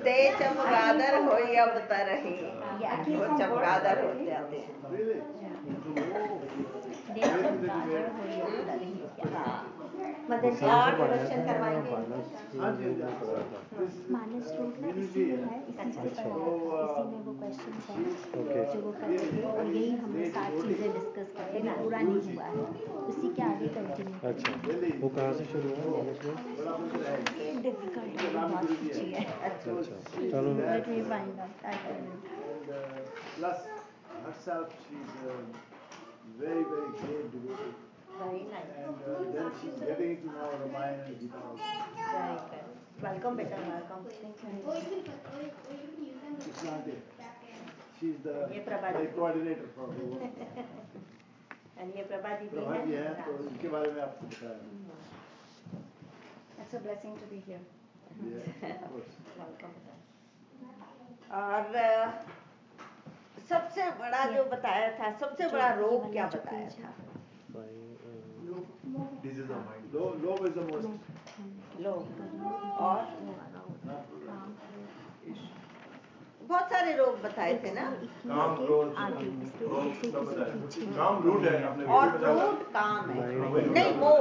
ते चमगादड़ होई अब तरही, वो चमगादड़ हो जाते हैं। मदर जी और प्रोडक्शन करवाएंगे। मानस रूट ना इसी में है, इसी में वो क्वेश्चन है जो वो कर रहे थे और यही हमने 7 चीज़ें डिस्कस कर रहे हैं, पूरा नहीं हुआ है, उसी के आगे कंटिन्यू। अच्छा, वो कहाँ से शुरू हुआ मानस रूट? ये डिफिकल्ट बहुत अच्छी है। अच्छा, चलो let me find out, I tell you. Plus herself, she's very great devotee. Very nice. And then she's getting into now Ramayana and Gita also. Very good. Welcome, beta. Welcome. It's not there. She's the ये Prabha ji. coordinator for the work. And ये प्रभा दीदी प्रभा जी है, तो हैं। इनके बारे में आपको बताया। It's a blessing to be here. Yeah, of course. Welcome, beta. और सबसे बड़ा जो बताया था, सबसे बड़ा रोग क्या बताया था? Disease of mind. Low is the most. लोग और बहुत सारे रोग बताए थे ना। काम क्रोध काम रूट है आपने और क्रोध काम है, नहीं मोह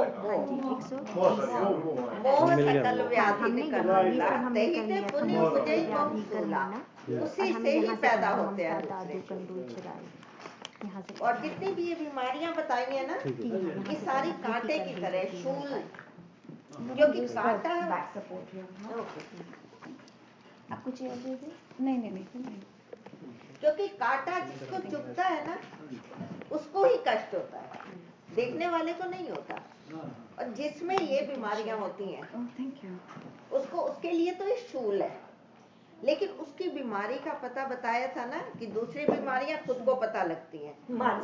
सकल व्याधि निकलना ते पुण्य उपजई मोह सूला, उसी से ही पैदा होते हैं दूसरे। और जितनी भी ये बीमारियां बताई हैं ना, ये सारी कांटे की तरह शूल, क्योंकि कांटा बैक सपोर्ट आपको चाहिए दीदी? नहीं, क्योंकि कांटा जिसको चुभता है ना, उसको ही कष्ट होता है, देखने वाले को नहीं होता। और जिसमें ये बीमारियां होती हैं, थैंक यू, उसको, उसके लिए तो ये शूल है, लेकिन उसकी बीमारी का पता बताया था ना कि दूसरी बीमारियां खुद को पता लगती हैं,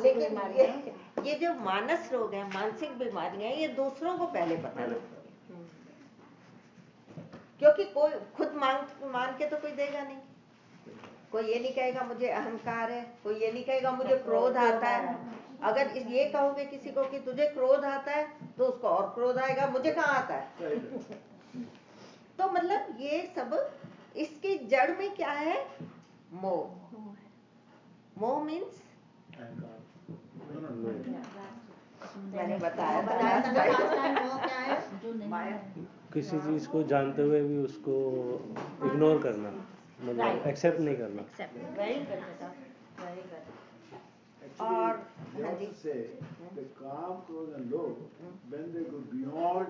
लेकिन ये जो मानस रोग है, मानसिक बीमारियां, ये दूसरों को पहले पता लगती है। क्योंकि कोई खुद मान के तो कोई देगा नहीं, कोई ये नहीं कहेगा मुझे अहंकार है, कोई ये नहीं कहेगा मुझे क्रोध आता है। अगर ये कहोगे किसी को कि तुझे क्रोध आता है, तो उसको और क्रोध आएगा, मुझे कहाँ आता है। तो मतलब ये सब, इसकी जड़ में क्या है? मोह। मोह मीन्स मैंने बताया था किसी चीज को जानते हुए भी उसको इग्नोर करना, मतलब एक्सेप्ट नहीं करना। Very good, beta. Very good. और they also say the calm, close and low, when they go beyond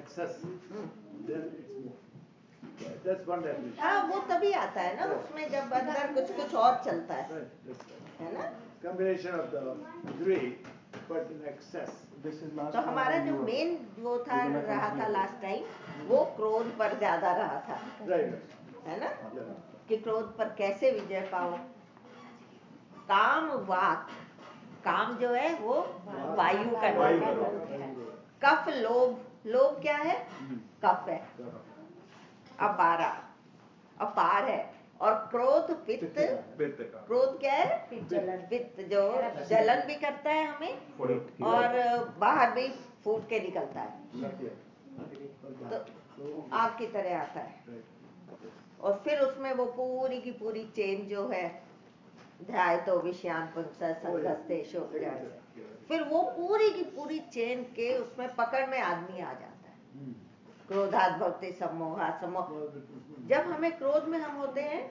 excess, then it's more. That's one definition. हाँ, वो तभी आता है ना, उसमें जब अंदर कुछ और चलता है, Right, that's right. है ना। Combination of the three, but in excess. तो हमारा जो मेन वो था रहा था लास्ट टाइम, वो क्रोध पर ज्यादा रहा था, Right. है ना, Yeah. कि क्रोध पर कैसे विजय पाओ। काम वाक, काम जो है वो वायु का रोग है। कफ लोभ, लोभ क्या है? कफ है। अपारा, अपार है। और क्रोध पित्त, क्रोध क्या है? पित्त, जो जलन भी करता है हमें और बाहर भी फूट के निकलता है, तो आग की तरह आता है। और फिर उसमें वो पूरी की पूरी चेन जो है, ध्याय तो विषयान संगस्ते शोक, फिर वो पूरी की पूरी चेन के उसमें पकड़ में आदमी आ जाता है। क्रोधात भक्ति सम्मोहा सम्मोह। जब हमें क्रोध में हम होते हैं,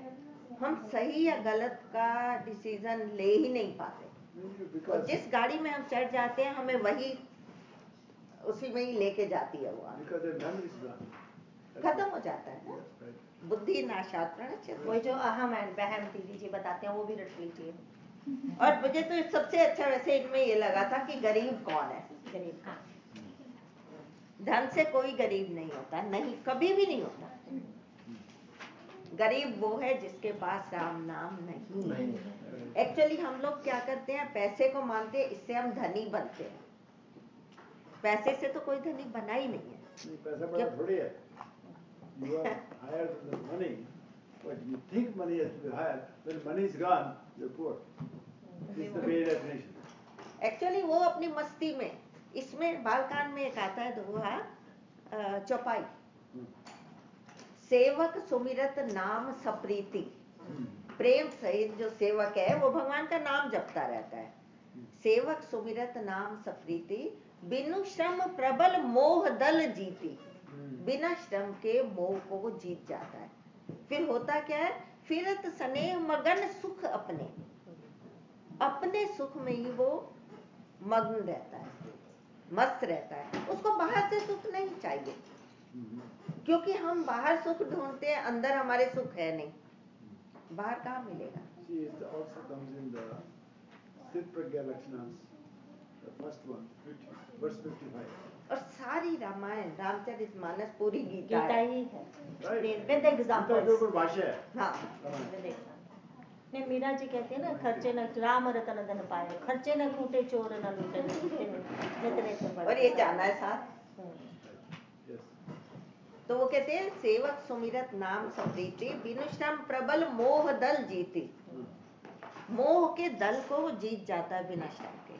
हम सही या गलत का डिसीजन ले ही नहीं पाते, और जिस गाड़ी में हम चढ़ जाते हैं, हमें वही उसी में ही लेके जाती है, वो खत्म हो जाता है ना। बुद्धि नाशात् प्रणश्यति। वही जो अहम है, बहम दीदी जी बताते हैं, वो भी रट लीजिए। और मुझे तो सबसे अच्छा वैसे इनमें ये लगा था कि गरीब कौन है। गरीब का धन से कोई गरीब नहीं होता, नहीं, कभी भी नहीं होता। गरीब वो है जिसके पास राम नाम नहीं। एक्चुअली हम लोग क्या करते हैं, पैसे को मानते हैं, इससे हम धनी बनते हैं। पैसे से तो कोई धनी बना ही नहीं है। पैसा बड़ा थोड़ी है। You are higher than the money, but you think money has to be higher. When money is gone, you're poor. This is the main definition. Actually वो अपनी मस्ती में, इसमें बालकांड में एक आता है दोहा, चौपाई, सेवक सुमिरत नाम सप्रीति, प्रेम सहित जो सेवक है वो भगवान का नाम जपता रहता है। सेवक सुमिरत नाम सप्रीति, बिनु श्रम प्रबल मोह दल जीती, बिना श्रम के मोह को वो जीत जाता है। फिर होता क्या है, फिरत स्नेह मगन सुख अपने, अपने सुख में ही वो मग्न रहता है, मस्त रहता है, उसको बाहर से सुख नहीं चाहिए, क्योंकि हम बाहर सुख ढूंढते हैं, अंदर हमारे सुख है नहीं, बाहर कहाँ मिलेगा। See, it also comes in the Sthit Pragya Lakshanas, the first one, verse 55. और सारी रामायण, रामचरितमानस, पूरी गीता गीता है। ही है Right? विद गीता के एग्जांपल्स। ऊपर भाष्य है। हाँ, रामायण। नहीं, मीरा जी कहती है ना, खर्चे न राम रतन धन पाए, खर्चे न कूटे चोर न लूटे, नित नित और ये जाना है साथ। Yes. तो वो कहते हैं सेवक सुमिरत नाम सप्रीति, बिनु श्रम प्रबल मोह दल जीती, मोह के दल को वो जीत जाता है बिना श्रम के।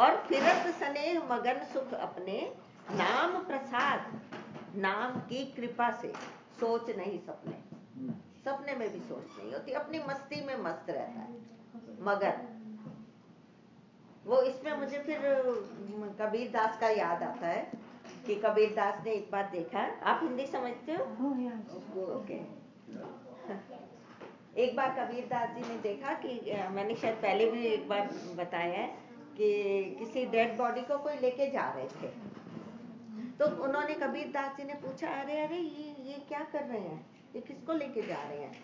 और फिरत स्नेह मगन सुख अपने, नाम प्रसाद, नाम की कृपा से सोच नहीं सपने, सपने में भी सोच नहीं होती, अपनी मस्ती में मस्त रहता है मगन। वो इसमें मुझे फिर कबीर दास का याद आता है कि कबीर दास ने एक बार देखा, आप हिंदी समझते हो? ओके। एक बार कबीर दास जी ने देखा कि मैंने शायद पहले भी एक बार बताया है कि किसी डेड बॉडी को कोई लेके जा रहे थे, तो उन्होंने कबीर दास जी ने पूछा, अरे अरे ये क्या कर रहे हैं, ये किसको लेके जा रहे हैं?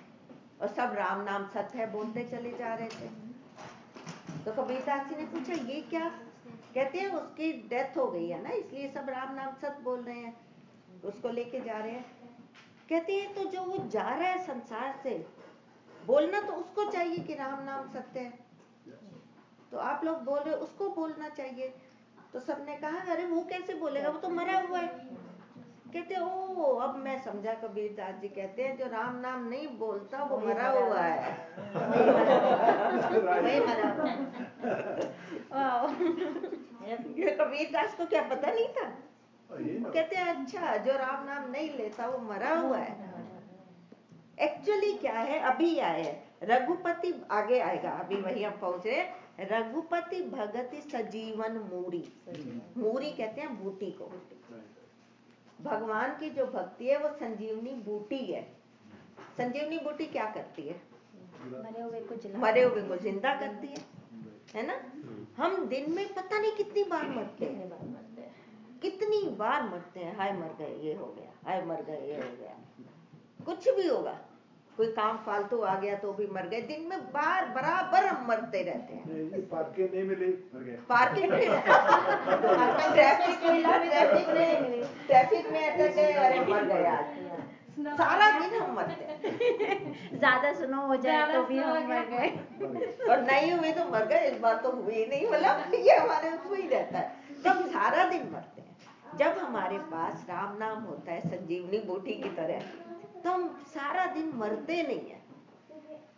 और सब राम नाम सत्य है बोलते चले जा रहे थे। तो कबीर दास जी ने पूछा ये क्या? कहते हैं उसकी डेथ हो गई है ना, इसलिए सब राम नाम सत्य बोल रहे हैं, उसको लेके जा रहे हैं। कहते हैं तो जो वो जा रहा है संसार से, बोलना तो उसको चाहिए कि राम नाम सत्य है, तो आप लोग बोल रहे हो उसको बोलना चाहिए। तो सबने कहा अरे वो कैसे बोलेगा, वो तो मरा हुआ है। कहते ओ अब मैं समझा, कबीर दास जी कहते हैं जो राम नाम नहीं बोलता वो मरा हुआ है। वही मरा हुआ है। ये कबीर दास को क्या पता नहीं था? कहते हैं अच्छा जो राम नाम नहीं लेता वो मरा हुआ है। एक्चुअली क्या है, अभी आए हैं रघुपति, आगे आएगा, अभी वही हम पहुंच रहे। रघुपति भगति सजीवन मूरी, मूरी कहते हैं बूटी को। भगवान की जो भक्ति है वो संजीवनी बूटी है। संजीवनी बूटी क्या करती है? मरे हुए को जिंदा करती है ना। हम दिन में पता नहीं कितनी बार मरते हैं, कितनी बार मरते हैं। हाय मर गए, ये हो गया, हाय मर गए, ये हो गया, कुछ भी होगा, कोई काम फालतू आ गया तो भी मर गए। दिन में बार बराबर हम मरते रहते हैं। पार्किंग नहीं मिली, मर गए। पार्किंग ट्रैफिक में अटक गए, अरे मर गए आज। सारा दिन हम मरते हैं। ज्यादा स्नो हो जाए तो भी हम मर गए, और नहीं हुए तो मर गए, इस बार तो हुए ही नहीं, मतलब ये हमारे उसमें ही रहता है। तो हम सारा दिन मरते हैं। जब हमारे पास राम नाम होता है संजीवनी बूटी की तरह, तो हम सारा दिन मरते नहीं है।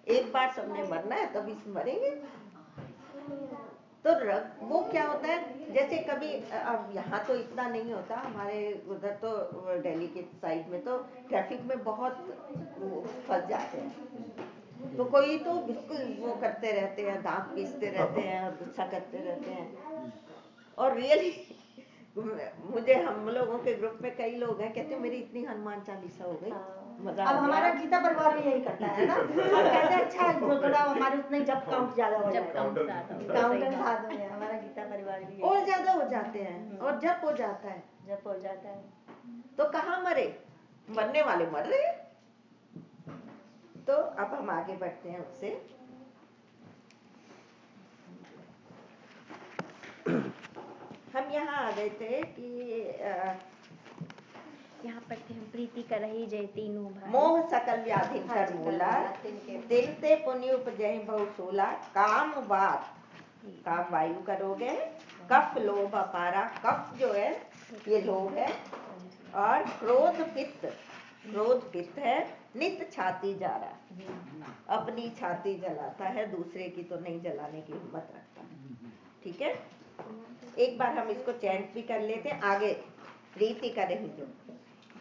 एक बार सबने मरना है तभी मरेंगे। तो वो क्या होता है, जैसे कभी, अब यहाँ तो इतना नहीं होता, हमारे उधर तो दिल्ली के साइड में तो ट्रैफिक में बहुत फंस जाते हैं। तो कोई तो बिल्कुल वो करते रहते हैं, दांत पीसते रहते हैं और गुस्सा करते रहते हैं। और रियली मुझे, हम लोगों के ग्रुप में कई लोग हैं कहते मेरी इतनी हनुमान चालीसा हो गई, मजा अब हमारा गीता परिवार भी यही करता है ना। अब कहते हैं अच्छा जो थोड़ा हमारे उतने जब काउंट ज्यादा हो जाए, काउंट ज्यादा है, हमारा गीता परिवार भी और ज्यादा हो जाते हैं। और जब हो जाता है, जब हो जाता है तो कहाँ मरे, मरने वाले मर रहे हैं। तो अब हम आगे बढ़ते हैं उससे। हम यहाँ आ गए थे कि यहाँ पर थे हम, प्रीति कर रही जय तीनों भाई, मोह सकल व्याधि कर मूला, तिलते पुण्य उपजय बहुसूला। काम वात, काम वायु का रोग है। कफ लोभ अपारा, कफ जो है ये लोभ है। और क्रोध पित्त, क्रोध पित्त है। नित छाती जा रहा, अपनी छाती जलाता है, दूसरे की तो नहीं जलाने की हिम्मत रखता। ठीक है, एक बार हम इसको चैंट भी कर लेते हैं। आगे प्रीति करें जो,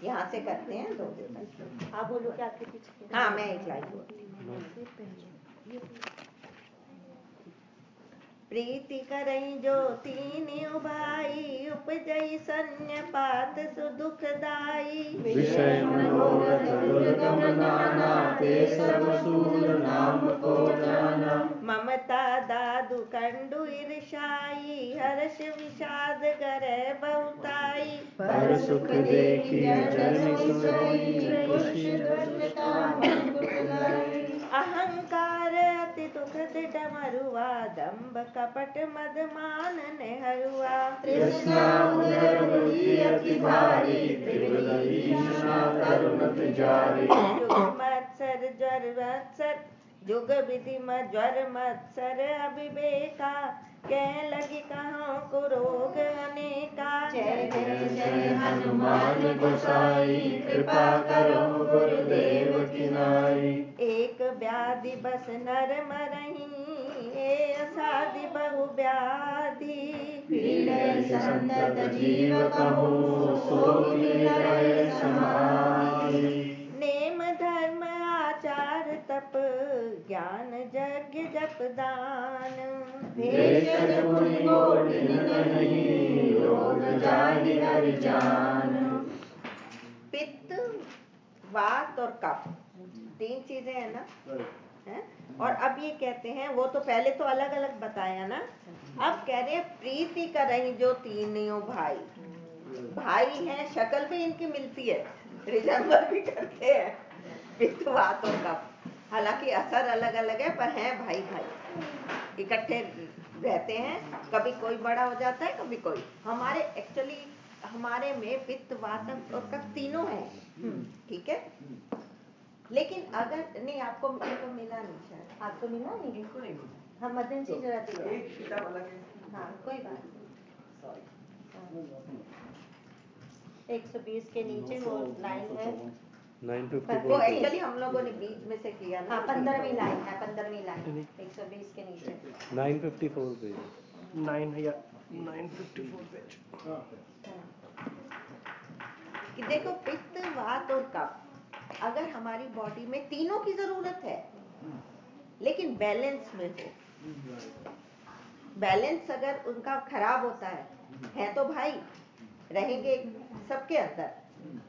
यहाँ से करते हैं 2 तक। आप बोलो कि आपके पीछे। हाँ मैं एक लाइन बोलती हूँ। प्रीति करई जो तीनियो भाई, उपजई सन्यपात सुदुखदाई। विषय मनोरथ दुर्गम नाना, ते सब सूर नाम को जाना। ममता दादु कंडु ईर्षाई, हर्ष विषाद गरे बहुताई। पर सुख देखी जननी सोई, खुशी अहंकार अति दुखद डमरुआ, दंभ कपट मद मान नेहरुआ। तृष्णा उदर बुद्धि अति भारी, त्रिविध ईर्षा तरुणत जारी। जुग मत्सर ज्वर मत्सर, जुग विधि ज्वर मत्सर अभिवेका। कह लगी कहाँ को रोग अनेका। जय जय जय हनुमान गोसाई, कृपा करो गुरुदेव की नाई। एक व्याधि बस नर मरही, ए असाधि बहु व्याधि। पीड़ै संतत जीव कहो, सो पीड़ै समाई। नेम धर्म आचार तप, ज्ञान यज्ञ जप दान। भेषज मुनि गोविंद नहीं, योग जानि हरि जान। पित्त, वात और कफ, 3 चीजें हैं ना, है? और अब ये कहते हैं, वो तो पहले तो अलग अलग बताया ना, अब कह रहे हैं प्रीति कर रही जो तीनों भाई। भाई हैं, शक्ल भी इनकी मिलती है, रिजेंबल भी करते हैं, पित्त वात और कफ। हालांकि असर अलग अलग है, पर हैं भाई भाई, इकट्ठे रहते हैं। कभी कोई बड़ा हो जाता है, कभी कोई। हमारे एक्चुअली हमारे में पित्त वात और कफ तीनों हैं, ठीक है। लेकिन अगर नहीं, आपको इनको मिला नहीं शायद। आपको मिला नहीं? इनको नहीं मिला। हम मदन जी जरा दिए। एक सीधा वाला के। हाँ कोई बात नहीं। 120 के नीचे वो लाइन है। 954 वो एक्चुअली हम लोगों ने बीच में से किया ना। हाँ 15वीं लाइन है, 15वीं लाइन 120 के नीचे। 954 पेज। 954 पेज। कि देखो पित्त वात और कफ, अगर हमारी बॉडी में तीनों की जरूरत है, लेकिन बैलेंस में हो। बैलेंस अगर उनका खराब होता है तो भाई रहेंगे सबके अंदर,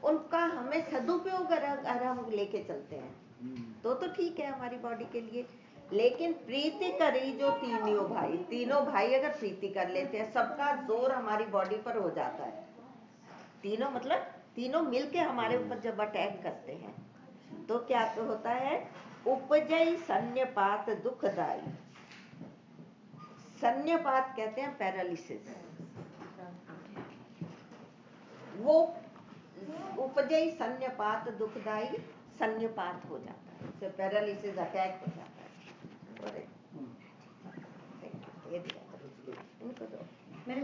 उनका हमें सदुपयोग अगर हम लेके चलते हैं तो ठीक है हमारी बॉडी के लिए। लेकिन प्रीति करी जो तीनों भाई अगर प्रीति कर लेते हैं, सबका जोर हमारी बॉडी पर हो जाता है। तीनों मतलब तीनों मिलके हमारे ऊपर जब अटैक करते हैं तो क्या तो होता है, उपजई सन्यपात दुखदाई। सन्यपात कहते हैं पैरालिसिस। वो उपजई सन्यपात दुखदाई, सन्यपात हो जाता है, उससे पैरालिसिस अटैक हो जाता है। ये दिया इनको दो, मेरे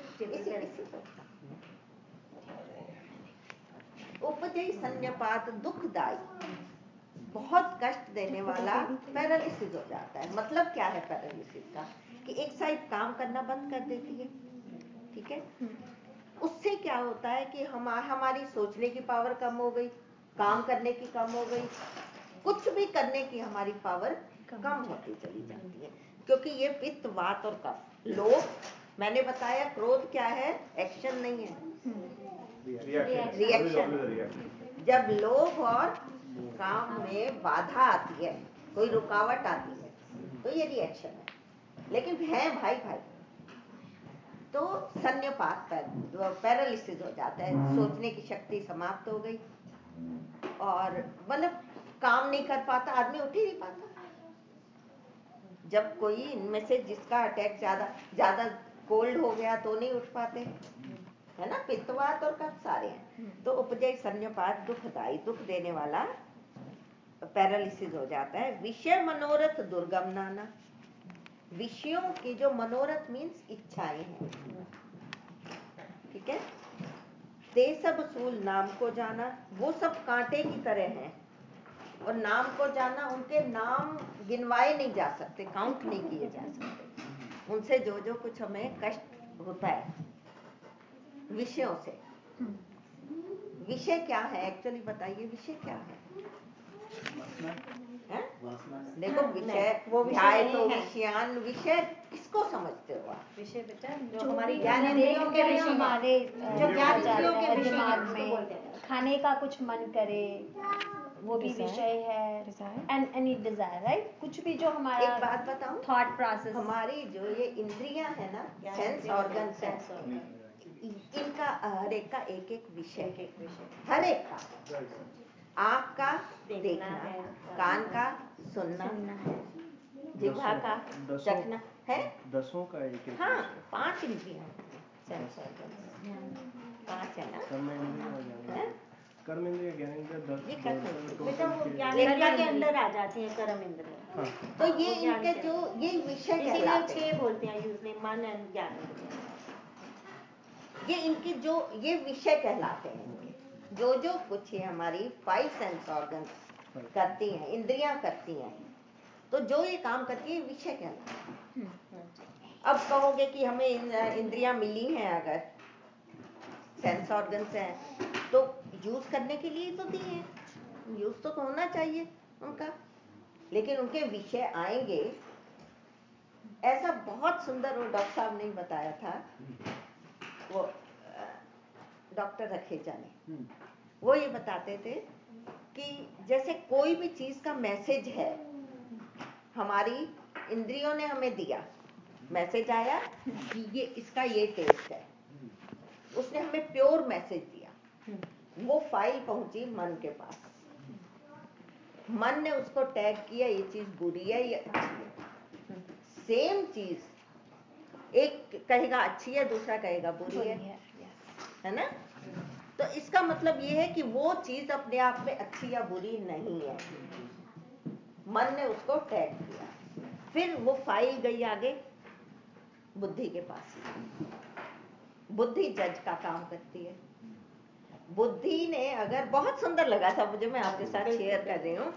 उपजई सन्यपात दुखदाई, बहुत कष्ट देने वाला पैरालिसिस हो जाता है। मतलब क्या है पैरालिसिस का, कि एक साइड काम करना बंद कर देती है, ठीक है। उससे क्या होता है कि हमारी सोचने की पावर कम हो गई, काम करने की कम हो गई, कुछ भी करने की हमारी पावर कम होती चली जाती है। क्योंकि ये पित्त वात और कफ। लोभ, मैंने बताया क्रोध क्या है, एक्शन नहीं है, रिएक्शन। जब लोभ और काम में बाधा आती है, कोई रुकावट आती है, तो ये रिएक्शन है। लेकिन है भाई भाई तो सन्यपात पैरालिसिस हो जाता है, सोचने की शक्ति समाप्त हो गई और मतलब काम नहीं कर पाता, आदमी उठ ही नहीं पाता। जब कोई इनमें से जिसका अटैक ज्यादा कोल्ड हो गया तो नहीं उठ पाते, है ना। पित्तवात और कफ सारे हैं। तो उपजय सन्यपात दुखदाई, दुख देने वाला पैरालिसिस हो जाता है। विषय मनोरथ दुर्गम नाना, विषयों की जो मनोरथ मीन्स इच्छाएं हैं, ठीक है। ते सब सूल नाम को जाना, वो सब कांटे की तरह हैं और नाम को जाना, उनके नाम गिनवाए नहीं जा सकते, काउंट नहीं किए जा सकते। उनसे जो जो कुछ हमें कष्ट होता है विषयों से, विषय क्या है एक्चुअली, बताइए विषय क्या है? देखो विषय, वो ध्याय तो विषयान, विषय किसको समझते हो आप? विषय बेटा जो जो हमारी ज्ञान ज्ञानेंद्रियों के विषय, हमारे जो ज्ञान इंद्रियों के विषय दिमाग उसको में बोलते हैं। खाने का कुछ मन करे, वो भी विषय है, एंड एनी डिजायर, राइट? कुछ भी जो हमारा एक बात बताऊं, थॉट प्रोसेस, हमारी जो ये इंद्रियां है ना, सेंस ऑर्गन्स है, इनका हर एक का एक एक विषय, हर एक का। आँख का देखना है, कान का सुनना, जिह्वा का चखना है, 10 का एक एक। हाँ 5 इंद्रियां, सेंस ऑर्गन्स 5 है ना, है? कर्म इंद्रिय, ज्ञानेंद्रिय, ये कर्म बेटा वो ज्ञानेंद्रिय के अंदर आ जाती है कर्म इंद्रिय। तो ये इनके जो ये विषय इसीलिए कहलाते हैं, 6 बोलते हैं यूजली, मन एंड ज्ञान। ये इनके जो ये विषय कहलाते हैं। इनके जो कुछ ये हमारी 5 सेंस ऑर्गन्स करती हैं, इंद्रियां करती हैं, तो जो ये काम करती है विषय कहलाता है। अब कहोगे कि हमें इंद्रियां मिली हैं, अगर सेंस ऑर्गन्स हैं तो यूज करने के लिए तो दी है, यूज तो होना चाहिए उनका, लेकिन उनके विषय आएंगे। ऐसा बहुत सुंदर वो डॉक्टर साहब ने बताया था, वो डॉक्टर रखेजा ने, वो ये बताते थे कि जैसे कोई भी चीज का मैसेज है, हमारी इंद्रियों ने हमें दिया, मैसेज आया कि ये इसका ये टेस्ट है, उसने हमें प्योर मैसेज दिया, वो फाइल पहुंची मन के पास, मन ने उसको टैग किया, ये चीज बुरी है, ये अच्छी है। सेम चीज एक कहेगा अच्छी है, दूसरा कहेगा बुरी है ना? तो इसका मतलब ये है कि वो चीज अपने आप में अच्छी या बुरी नहीं है, मन ने उसको टैग किया। फिर वो फाइल गई आगे बुद्धि के पास, बुद्धि जज का काम करती है। बुद्धि ने अगर, बहुत सुंदर लगा था मुझे, मैं आपके साथ शेयर कर रही हूँ,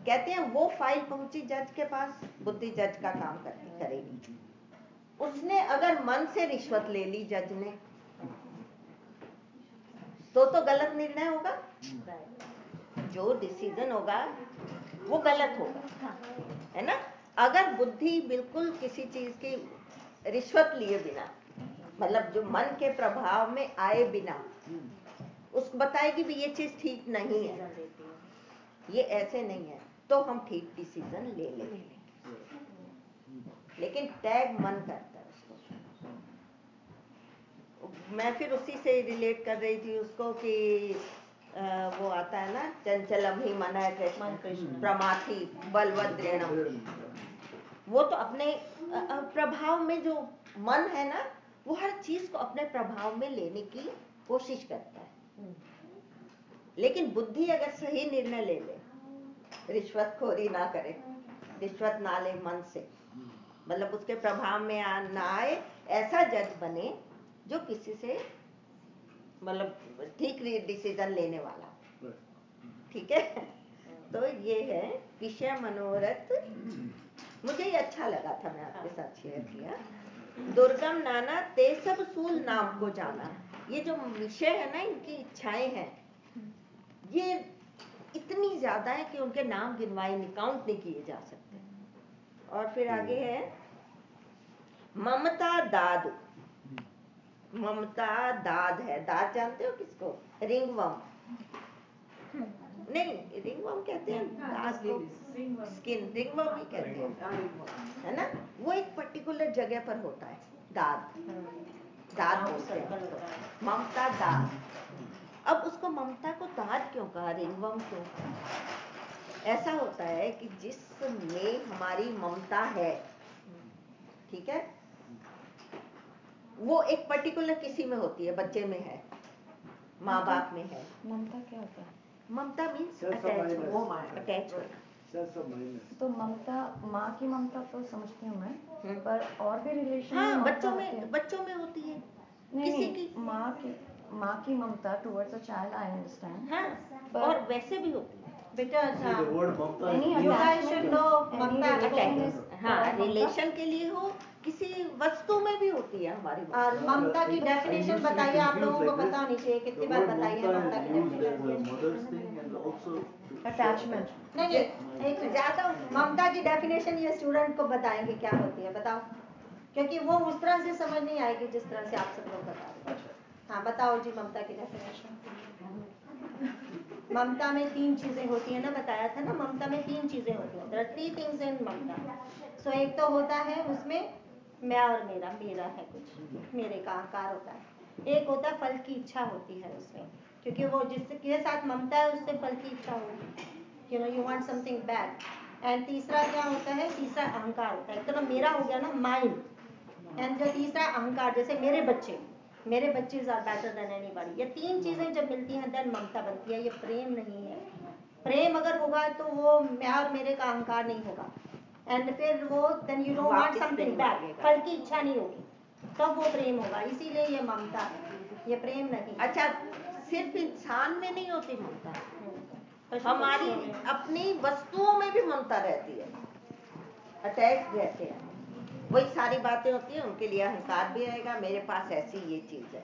कहते हैं वो फाइल पहुंची जज के पास, बुद्धि जज का काम करेगी। उसने अगर मन से रिश्वत ले ली जज ने, तो गलत निर्णय होगा, जो डिसीजन होगा वो गलत होगा, है ना? अगर बुद्धि बिल्कुल किसी चीज की रिश्वत लिए बिना, मतलब जो मन के प्रभाव में आए बिना, उसको बताएगी भी ये चीज ठीक नहीं है, ये ऐसे नहीं है, तो हम ठीक डिसीजन ले लेंगे। लेकिन टैग मन करता है उसको। मैं फिर उसी से रिलेट कर रही थी उसको कि वो आता है ना, चंचलम ही मन है कृष्ण प्रमाथी बलवद्रेणम। वो तो अपने प्रभाव में, जो मन है ना, वो हर चीज को अपने प्रभाव में लेने की कोशिश करता है। लेकिन बुद्धि अगर सही निर्णय ले ले, रिश्वतखोरी ना करे, रिश्वत ना ले मन से, मतलब उसके प्रभाव में ना आए, ऐसा जज बने जो किसी से मतलब ठीक डिसीजन लेने वाला, ठीक है? तो ये है विषय मनोरथ। मुझे ये अच्छा लगा था, मैं आपके साथ शेयर किया। दुर्गम नाना ते सब सूल नाम को जाना। ये जो विषय है ना, इनकी इच्छाएं हैं, ये इतनी ज्यादा है कि उनके नाम गिनवाए नहीं, काउंट नहीं किए जा सकते। और फिर आगे है ममता दाद। ममता दाद है, दाद जानते हो किसको? रिंगवर्म, नहीं रिंगवर्म कहते हैं दाद को, स्किन रिंगवर्म ही कहते हैं, है ना? वो एक पर्टिकुलर जगह पर होता है, दाद, दाद बोलते हैं, ममता दाद। अब उसको ममता को दाद क्यों कहा, रिंगवर्म क्यों कहा? ऐसा होता है कि जिसमें हमारी ममता है, ठीक है, वो एक पर्टिकुलर किसी में होती है, बच्चे में है, माँ बाप में है। ममता क्या होता है? ममता मीन्स अटैचमेंट। तो ममता, माँ की ममता तो समझती हूँ मैं, पर और भी रिलेशन, हाँ, बच्चों में होती है, किसी की माँ की ममता towards a child, I understand. हाँ, और वैसे भी होती है बेटा। हाँ, रिलेशन के लिए हो, किसी वस्तु में भी होती है हमारी। और ममता की डेफिनेशन बताइए, आप लोगों को पता होनी चाहिए, कितनी बार बताइए ममता की डेफिनेशन? अटैचमेंट। नहीं एक ज्यादा ममता की डेफिनेशन ये स्टूडेंट को बताएंगे क्या होती है, बताओ, क्योंकि वो उस तरह से समझ नहीं आएगी जिस तरह से आप सब लोग बता रहे हैं। हाँ बताओ जी ममता की डेफिनेशन। ममता में 3 चीजें होती है ना, बताया था ना, ममता में 3 चीजें होती हैं। There are 3 things in ममता। सो एक तो होता है उसमें मैं और मेरा है कुछ, मेरे का अहंकार होता है। एक होता है फल की इच्छा होती है उसमें, क्योंकि वो जिसके साथ ममता है उससे फल की इच्छा होगी, you know you want something bad. And तीसरा क्या होता है, तीसरा अहंकार होता है। तो मेरा हो गया ना माइंड, एंड जो तीसरा अहंकार, जैसे मेरे बच्चे आर बेटर देन एनीबॉडी। ये 3 चीजें जब मिलती हैं देन ममता बनती है। ये प्रेम नहीं है। प्रेम अगर होगा तो वो मैं और मेरे का अहंकार नहीं होगा, एंड फिर वो then you don't want something bad, फल की इच्छा नहीं होगी, तब वो प्रेम होगा। इसीलिए ये ममता है, ये प्रेम नहीं। अच्छा, सिर्फ इंसान में नहीं होती ममता, हमारी अपनी वस्तुओं में भी ममता रहती है, अटैच रहते हैं। वही सारी बातें होती है, उनके लिए अहंकार भी आएगा, मेरे पास ऐसी ये चीज है।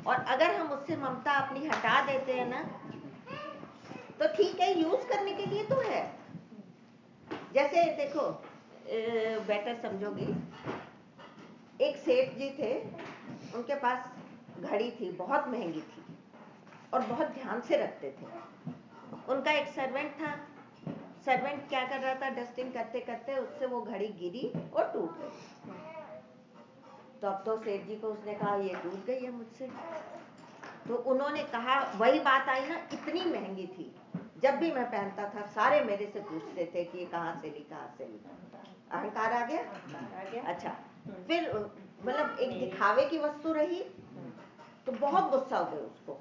और अगर हम उससे ममता अपनी हटा देते हैं ना, तो ठीक है, यूज करने के लिए तो है। जैसे देखो, बेटर समझोगी, एक सेठ जी थे, उनके पास घड़ी थी, बहुत महंगी थी और बहुत ध्यान से रखते थे। उनका एक सर्वेंट था, सर्वेंट क्या कर रहा था, डस्टिंग करते करते उससे वो घड़ी गिरी और टूट गई। तो अब तो सेठ जी को उसने कहा ये टूट गई है मुझसे। तो उन्होंने कहा, वही बात आई ना, इतनी महंगी थी, जब भी मैं पहनता था सारे मेरे से पूछते थे कि ये कहाँ से ली। अहंकार आ गया। अच्छा, फिर मतलब एक दिखावे की वस्तु रही, तो बहुत गुस्सा हो गया उसको।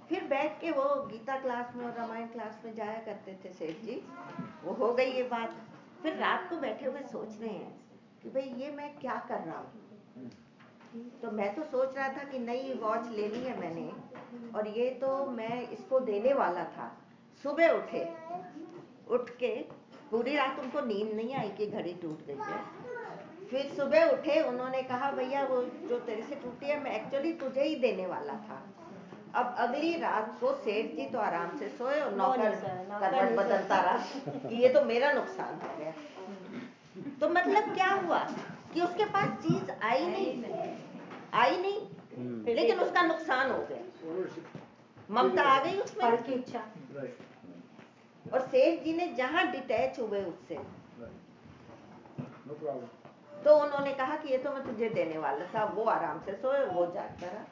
फिर बैठ के वो गीता क्लास में और रामायण क्लास में जाया करते थे सेठ जी, वो हो गई ये बात। फिर रात को बैठे हुए सोच रहे हैं कि भाई ये मैं क्या कर रहा हूँ। तो मैं तो सोच रहा था कि नई वॉच लेनी है मैंने, और ये तो मैं इसको देने वाला था। सुबह उठ के पूरी रात उनको नींद नहीं आई कि घड़ी टूट गई है। फिर सुबह उठे, उन्होंने कहा भैया वो जो तेरे से टूटी है मैं एक्चुअली तुझे ही देने वाला था। अब अगली रात को सेठ जी तो आराम से सोए और नौकर करवट बदलता रहा कि ये तो मेरा नुकसान हो गया। तो मतलब क्या हुआ कि उसके पास चीज आई नहीं, लेकिन उसका नुकसान हो गया, ममता आ गई उसमें, फल की इच्छा। और सेठ जी ने जहां डिटैच हुए उससे, तो उन्होंने कहा कि ये तो मैं तुझे देने वाला था। वो आराम से सोए, वो जागता रहा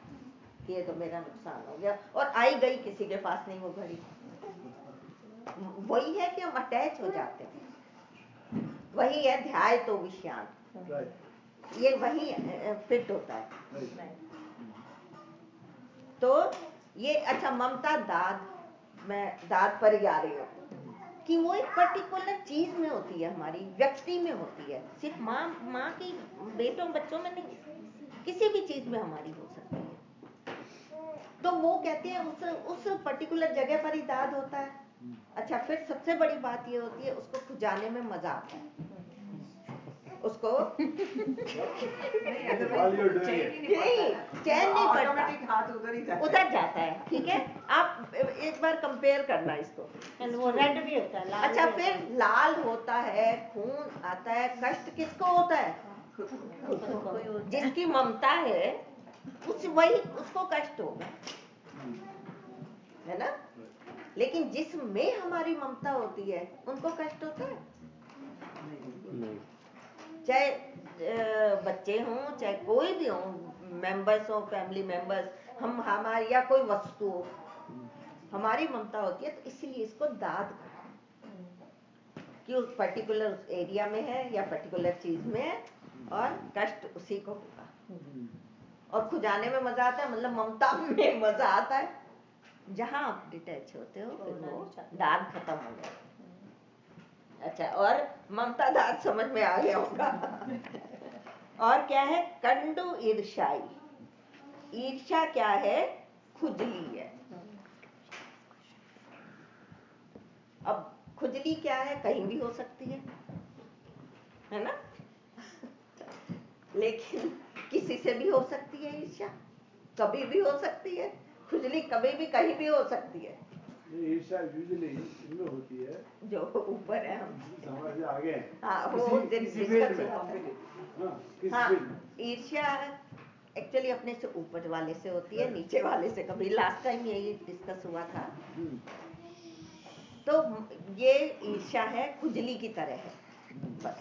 कि ये तो मेरा नुकसान हो गया, और आई गई, किसी के पास नहीं वो घड़ी। वही है कि हम अटैच हो जाते हैं, वही है ध्याय तो विषयान, ये वही फिट होता है। तो ये अच्छा, ममता दाद पर ही आ रही हो कि वो एक पर्टिकुलर चीज में होती है, हमारी व्यक्ति में होती है, सिर्फ माँ की बेटों बच्चों में नहीं, किसी भी चीज में हमारी हो सकती है। तो वो कहते हैं उस पर्टिकुलर जगह पर ही दाद होता है। अच्छा, फिर सबसे बड़ी बात ये होती है, उसको खुजाने में मजा आता है, उसको चैन नहीं पड़ता, हाथ उधर जाता है। ठीक है, आप एक बार कंपेयर करना इसको। वो रेड भी होता है, लाल। अच्छा, फिर लाल होता है, खून आता है, कष्ट किसको होता है? जिसकी ममता है उसको कष्ट होगा, है ना? लेकिन जिसमें हमारी ममता होती है उनको कष्ट होता है? चाहे बच्चे हों, चाहे कोई भी हो, मेंबर्स हो, फैमिली मेंबर्स, हम हमारी या कोई वस्तु हो, हमारी ममता होती है। तो इसलिए इसको दाद कि उस पर्टिकुलर एरिया में है या पर्टिकुलर चीज में है, और कष्ट उसी को होगा। और खुजाने में मजा आता है, मतलब ममता में मजा आता है। जहां आप डिटैच होते हो फिर वो दाद खत्म हो जाता है। अच्छा, और ममता दाद समझ में आ गया होगा। और क्या है? कंडू ईर्ष्याई। ईर्ष्या क्या है? खुजली है। अब खुजली क्या है? कहीं भी हो सकती है ना? लेकिन किसी से भी हो सकती है ईर्ष्या, कभी भी हो सकती है। खुजली कभी भी कहीं भी हो सकती है। ये ईर्ष्या यूजुअली इनमें होती है जो ऊपर है हम समाज से आगे हैं। हाँ वो किसी फील्ड में किस हाँ फील्ड में ईर्ष्या एक्चुअली अपने से ऊपर वाले से होती है, नीचे वाले से कभी। लास्ट टाइम यही डिस्कस हुआ था। तो ये ईर्ष्या है, खुजली की तरह है बस।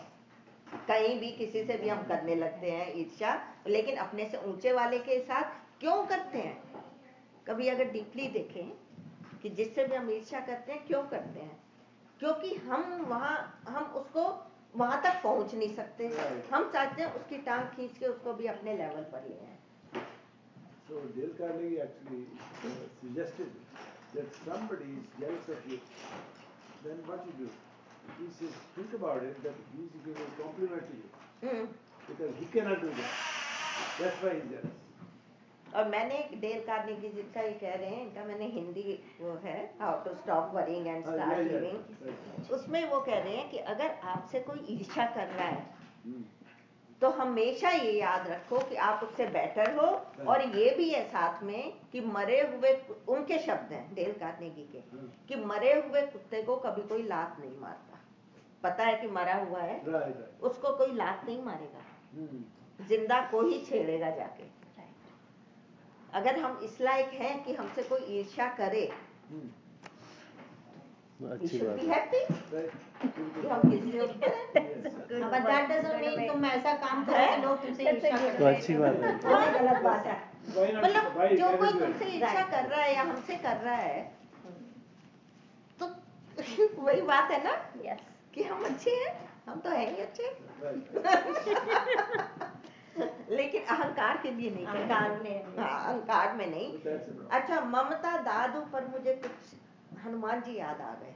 कहीं भी किसी से भी हम करने लगते हैं ईर्ष्या, लेकिन अपने से ऊंचे वाले के साथ क्यों करते हैं? कभी अगर डीपली देखें कि जिससे भी हम ईर्ष्या करते हैं, क्यों करते हैं? क्योंकि हम उसको वहां तक पहुंच नहीं सकते। हम चाहते हैं उसकी टांग खींच के उसको भी अपने लेवल पर ले आए। So Dale Carnegie actually suggested that somebody is jealous of you, then what you do? He says, think about it, that he is giving a compliment to you. Because he cannot do that. That's why he is jealous. और मैंने एक Dale Carnegie जिनका ये कह रहे हैं, इनका मैंने हिंदी वो है how to stop worrying and start living, उसमें वो कह रहे हैं कि अगर आपसे कोई ईर्ष्या कर रहा है तो हमेशा ये याद रखो कि आप उससे बेटर हो। और ये भी है साथ में कि मरे हुए, उनके शब्द हैं डेल कार्नेगी के, कि मरे हुए कुत्ते को कभी कोई लात नहीं मारता। पता है कि मरा हुआ है, उसको कोई लात नहीं मारेगा, जिंदा को ही छेड़ेगा जाके। अगर हम इस लायक हैं कि हमसे कोई ईर्ष्या करे, अच्छी बात है। हैप्पी कि हम किसी से ऊपर हैं। But that doesn't mean तुम ऐसा काम करो कि लोग तुमसे ईर्ष्या करें। तो अच्छी बात है। बहुत गलत बात है। मतलब जो कोई तुमसे ईर्ष्या कर रहा है या हमसे कर रहा है, तो वही बात है ना कि हम अच्छे हैं, हम तो हैं ही अच्छे। लेकिन अहंकार के लिए नहीं, अहंकार में नहीं। अच्छा, ममता दादू पर मुझे कुछ हनुमान जी याद आ गए।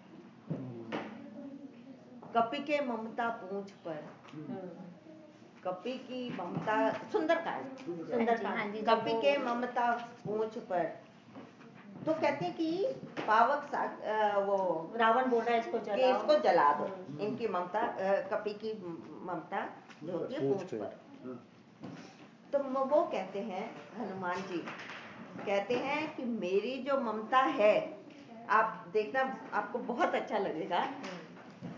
कपि के ममता पूंछ पर, कपि की ममता, सुंदरकांड, कपि के ममता पूंछ पर। तो कहते हैं कि पावक वो रावण बोल रहा है इसको जला दो। इनकी ममता, कपि की ममता जो होती है पूंछ पर। तो वो कहते हैं, हनुमान जी कहते हैं कि मेरी जो ममता है, आप देखना आपको बहुत अच्छा लगेगा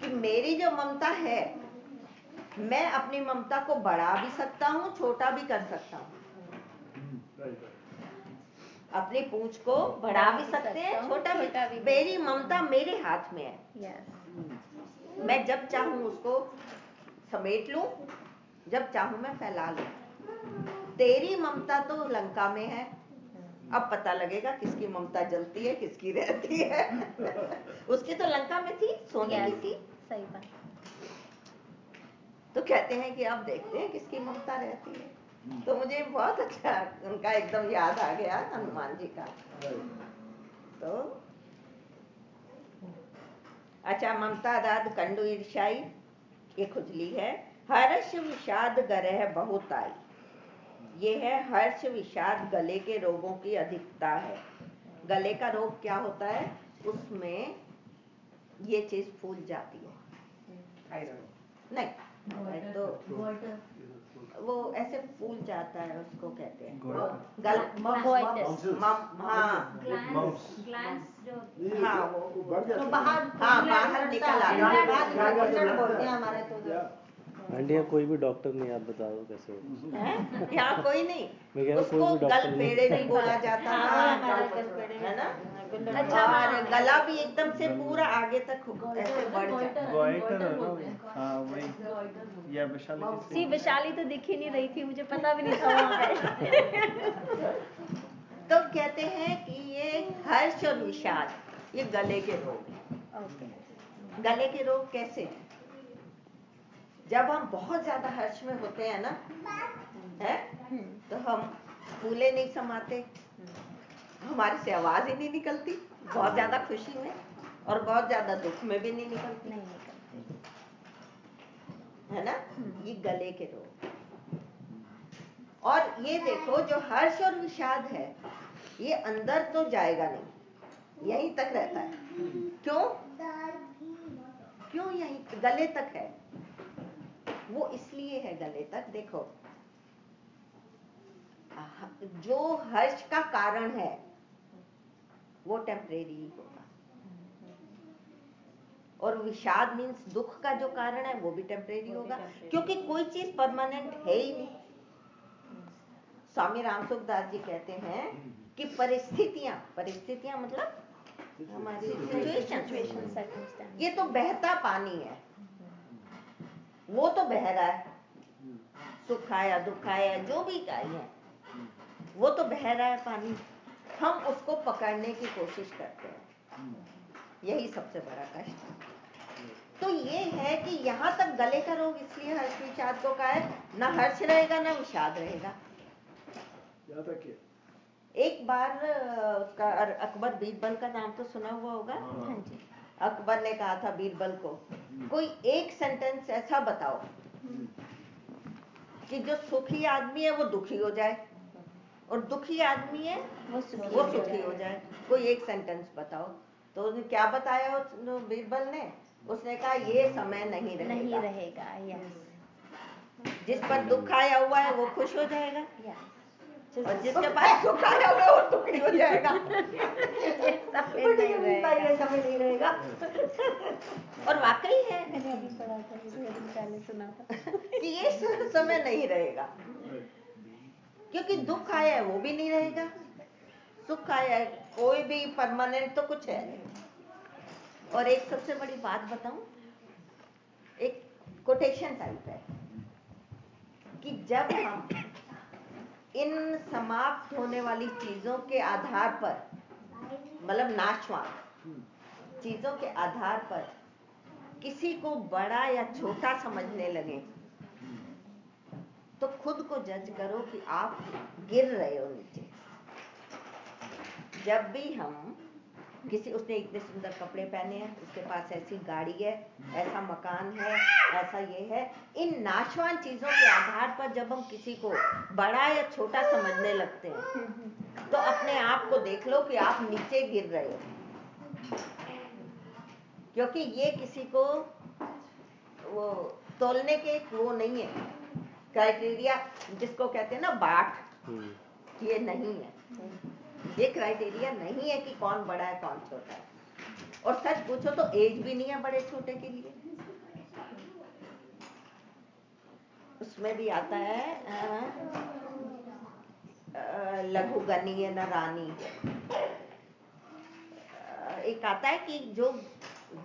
कि मेरी जो ममता है, मैं अपनी ममता को बढ़ा भी सकता हूँ, छोटा भी कर सकता हूँ। अपनी पूंछ को बढ़ा भी सकते हैं, छोटा भी। मेरी ममता मेरे हाथ में है। मैं जब चाहूँ उसको समेट लूं, जब चाहूँ मैं फैला लूं। तेरी ममता तो लंका में है, अब पता लगेगा किसकी ममता जलती है, किसकी रहती है। उसकी तो लंका में थी, सोने की थी। सही बात। तो कहते हैं कि अब देखते हैं किसकी ममता रहती है। तो मुझे बहुत अच्छा उनका एकदम याद आ गया, हनुमान जी का। तो अच्छा, ममता दाद कंडु ईर्ष्याई, ये खुजली है। हर्ष विषाद गरह बहुत आई, ये है हर्ष विषाद, गले के रोगों की अधिकता है। गले का रोग क्या होता है? उसमें ये चीज फूल जाती है। नहीं तो वो ऐसे फूल जाता है, उसको कहते हैं हाँ वो बाहर निकल आता है। आंटी, कोई भी डॉक्टर नहीं, आप बता दो कैसे हो? यहाँ कोई नहीं, मैं कह रहा हूँ, कोई उसको भी डॉक्टर गल नहीं। पेड़े नहीं बोला जाता है ना। अच्छा, और गला भी एकदम से पूरा आगे तक ऐसे बढ़ जाता है। हाँ वही, या वैशाली। सी वैशाली तो दिख ही नहीं रही थी, मुझे पता भी नहीं था वहाँ पे। तो कहते हैं कि ये हर्ष और विषाद, ये गले के रोग हैं। गले के रोग कैसे हैं? जब हम बहुत ज्यादा हर्ष में होते हैं ना, है तो हम फूले नहीं समाते, हमारे से आवाज ही नहीं निकलती, बहुत ज्यादा खुशी में, और बहुत ज्यादा दुख में भी नहीं निकलती, है ना। ये गले के रोग। और ये देखो, जो हर्ष और विषाद है, ये अंदर तो जाएगा नहीं, यहीं तक रहता है। क्यों यहीं गले तक है? वो इसलिए है गले तक, देखो जो हर्ष का कारण है वो टेम्परेरी होगा। और विषाद मीन्स दुख का जो कारण है वो भी टेम्परेरी होगा, क्योंकि कोई चीज परमानेंट है ही नहीं। स्वामी रामसुखदास जी कहते हैं कि परिस्थितियां मतलब हमारी सिचुएशन, ये तो बहता पानी है, वो तो बह रहा है, सुख आया दुख आया जो भी आई है वो तो बह रहा है पानी, हम उसको पकड़ने की कोशिश करते हैं, यही सबसे बड़ा कष्ट है। तो ये है कि यहाँ तक गले का रोग इसलिए हर्ष विषाद को कहा है, ना हर्ष रहेगा ना विषाद रहेगा। यहाँ तक क्या? एक बार उसका अकबर बीरबल का नाम तो सुना हुआ होगा। हाँ जी। अकबर ने कहा था बीरबल को, कोई एक सेंटेंस ऐसा बताओ कि जो सुखी आदमी है वो दुखी हो जाए और दुखी आदमी है वो सुखी हो जाए, कोई एक सेंटेंस बताओ। तो उसने क्या बताया उस बीरबल ने, उसने कहा ये समय नहीं रहेगा, यस। जिस पर दुख आया हुआ है वो खुश हो जाएगा यस। और जिसके पास सुख आया हुआ है वो दुखी हो जाएगा। समय नहीं रहेगा। और वाकई है मैंने अभी पढ़ा था, पहले सुना था कि ये समय नहीं रहेगा, क्योंकि दुख आया है वो भी नहीं रहेगा, सुख आया है, कोई भी परमानेंट तो कुछ है नहीं। और एक सबसे बड़ी बात बताऊं, एक कोटेशन टाइप है कि जब हम इन समाप्त होने वाली चीजों के आधार पर, मतलब नाशवान चीजों के आधार पर किसी को बड़ा या छोटा समझने लगे, तो खुद को जज करो कि आप गिर रहे हो नीचे। जब भी हम किसी, उसने इतने सुंदर कपड़े पहने हैं, उसके पास ऐसी गाड़ी है, ऐसा मकान है, ऐसा ये है, इन नाशवान चीजों के आधार पर जब हम किसी को बड़ा या छोटा समझने लगते हैं, तो अपने आप को देख लो कि आप नीचे गिर रहे हो, क्योंकि ये किसी को वो तोलने के वो नहीं है क्राइटेरिया, जिसको कहते हैं ना बाट, ये नहीं है, ये क्राइटेरिया नहीं है कि कौन बड़ा है कौन छोटा है। और सच पूछो तो एज भी नहीं है बड़े छोटे के लिए। उसमें भी आता है लघु गनी है न रानी। एक आता है कि जो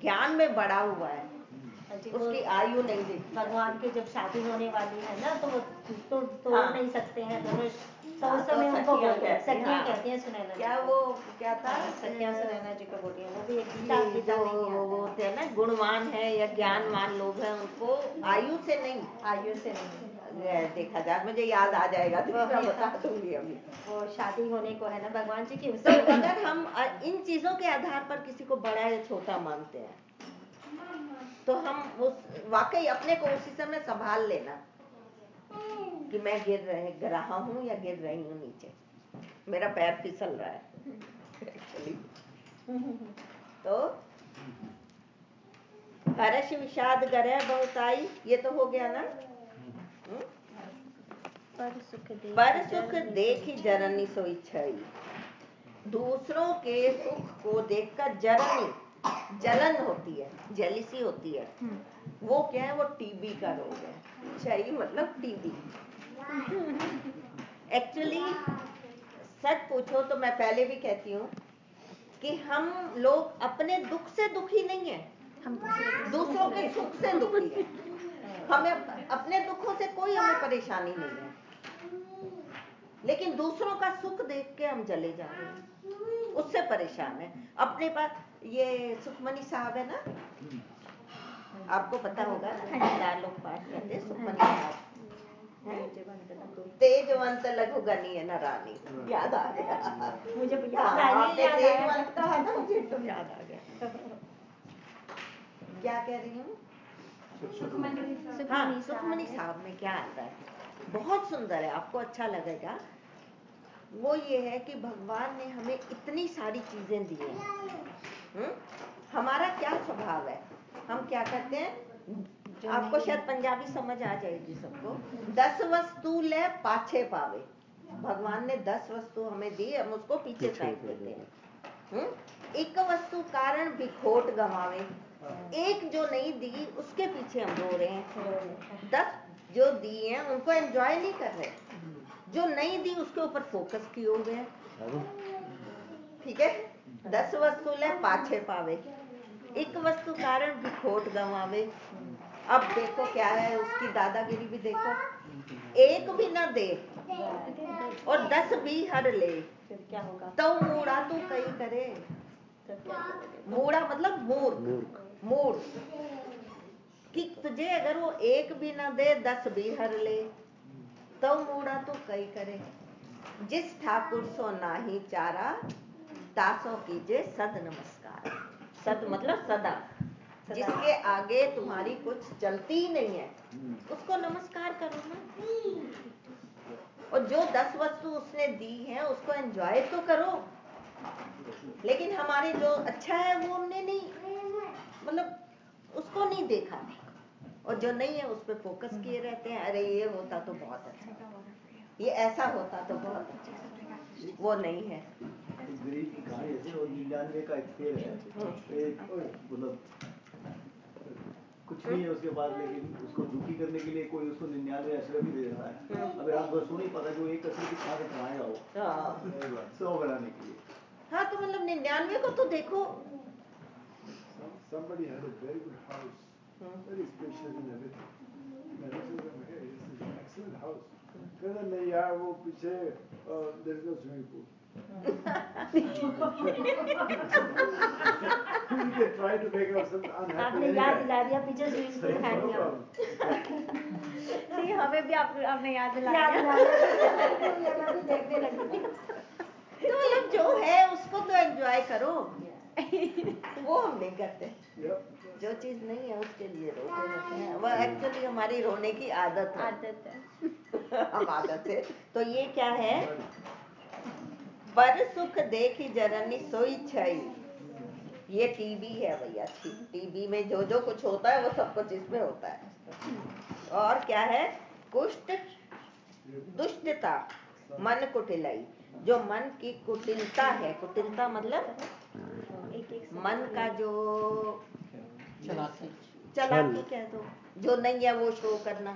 ज्ञान में बड़ा हुआ है उसकी आयु नहीं देखती। भगवान की जब शादी होने वाली है ना, तो वो तो तोड़ हाँ। नहीं सकते हैं धनुष, तो हाँ, उस समय तो उनको सखियाँ बोलते हैं, कहती हैं, सखियाँ हाँ। कहती हैं सुनैना। क्या वो क्या था, सखियाँ सुनैना जी को बोलती हैं, वो भी एक ये गीता नहीं जो आता थे ना गुणवान है या ज्ञानवान लोग हैं, उनको आयु से नहीं, आयु से नहीं। देखा जाए, मुझे याद आ जाएगा तो मैं बता दूंगी अभी। वो शादी होने को है ना भगवान जी की, तो अगर हम इन चीजों के आधार पर किसी को बड़ा या छोटा मानते हैं, तो हम उस वाकई अपने को उसी समय संभाल लेना कि मैं गिर रहा हूँ या गिर रही हूँ नीचे, मेरा पैर फिसल रहा है एक्चुअली। तो हर्ष विषाद गरह बहुताई, ये तो हो गया ना। पर सुख देखी जरनी सोई छई, दूसरों के सुख को देखकर जरनी, जलन होती है, जेलिसी होती है, वो क्या है, वो टीबी का रोग है। छई मतलब टीबी। एक्चुअली सच पूछो तो मैं पहले भी कहती हूँ कि हम लोग अपने दुख से दुखी नहीं है, हम दूसरों के सुख से दुखी है। हमें अपने दुखों से कोई हमें परेशानी नहीं है, लेकिन दूसरों का सुख देख के हम जले जा रहे हैं, उससे परेशान है। अपने पास ये सुखमनी साहब है ना, आपको पता होगा, चार लोग पाठ करते हैं सुखमनी साहब, तेजवंत लघु गनी है न रानी, याद आ गया मुझे, तेजवंत का है ना, मुझे तो याद आ गया। क्या कह रही हूँ? हाँ, सुखमनी साहब में क्या आता है, बहुत सुंदर है, आपको अच्छा लगेगा। वो ये है कि भगवान ने हमें इतनी सारी चीजें दी हैं, हमारा क्या स्वभाव है, हम क्या करते हैं, आपको शायद पंजाबी समझ आ जाएगी सबको, 10 वस्तु ले पाछे पावे। भगवान ने 10 वस्तु हमें दी, हम उसको पीछे फेंक देते हैं। एक वस्तु कारण बिखोट गवावे, एक जो नहीं दी उसके पीछे हम रो रहे हैं। 10 जो दी हैं उनको एंजॉय नहीं कर रहे, जो नहीं दी उसके ऊपर फोकस किए हुए हैं। ठीक है, 10 वस्तु ले पाछे पावे, एक वस्तु कारण बिखोट गवावे। अब देखो क्या है उसकी दादागिरी भी देखो, एक भी न दे और 10 भी हर ले, फिर क्या होगा? तो मूड़ा तू कई करे। फिर क्या करोगे? मूड़ा मतलब मूर्ख, मूर्ख कि तुझे अगर वो एक भी न दे 10 भी हर ले, तो मूड़ा तू कई करे। जिस ठाकुर सो नाही चारा, तासों कीजे सद नमस्कार। सद मतलब सदा, जिसके आगे तुम्हारी कुछ चलती ही नहीं है उसको नमस्कार करो ना। और जो 10 वस्तु उसने दी है उसको एंजॉय तो करो, लेकिन हमारे जो अच्छा है वो हमने नहीं, मतलब उसको नहीं देखा, और जो नहीं है उस पर फोकस किए रहते हैं। अरे ये होता तो बहुत अच्छा, ये ऐसा होता तो बहुत अच्छा, वो नहीं है। गरीब की कहानी ऐसे, और 99 का एक पेड़ है, मतलब कुछ नहीं है उसके बाद, लेकिन उसको दुखी करने के लिए कोई उसको 99 अशरफ ही दे रहा है। अब रात भर सो नहीं पाता कि वो एक अशरफ की खा के कमाएगा वो 100 बनाने के लिए। हाँ तो मतलब 99 को तो देखो। Somebody had a very good house, very spacious and everything. And I said, hey, this is an excellent house. कहता नहीं यार वो पीछे there is no swimming pool. You can try to make yourself unhappy. आपने याद दिला दिया, पीछे स्विमिंग पूल है No नहीं। problem. नहीं हमें भी आपने याद दिला याद दिया। दिला दिया, देखने लगी। तो मतलब जो है उसको तो एंजॉय करो, वो हम नहीं करते। Yep. जो चीज नहीं है उसके लिए रोते रहते हैं, वो एक्चुअली हमारी रोने की आदत है। आदत है। हम आदत है। तो ये क्या है, पर सुख देखी जननी सोई छई, ये टीबी है भैया। टीबी में जो जो कुछ होता है वो सब कुछ इसमें होता है। और क्या है, कुष्ठ दुष्टता मन कुटिलाई, जो मन की कुटिलता है, कुटिलता मतलब मन का जो चालाकी कह दो, जो नहीं है वो शो करना,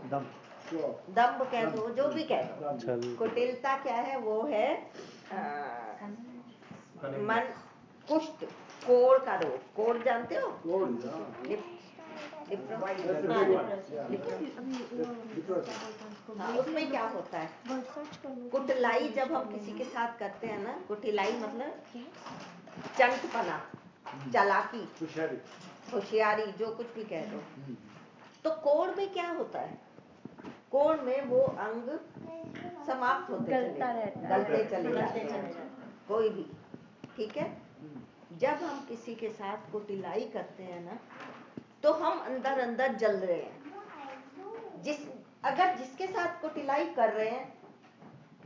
दम्भ कह दो, जो भी कह दो। छल। कुटिलता क्या है, वो है मन कुष्ठ, कोढ़ का रोग। कोढ़ जानते हो? Gold, yeah. That's a big one. Yeah. हाँ, उसमें क्या होता है, कुटिलाई जब हम किसी के साथ करते हैं ना, कुटिलाई मतलब चंटपना, चालाकी, होशियारी, जो कुछ भी कह दो। तो कोढ़ में क्या होता है, कोढ़ में वो अंग समाप्त होते गलते चले जाते हैं, कोई भी। ठीक है, जब हम किसी के साथ कुटिलाई करते हैं ना, तो हम अंदर अंदर जल रहे हैं। अगर जिसके साथ कुटिलाई कर रहे हैं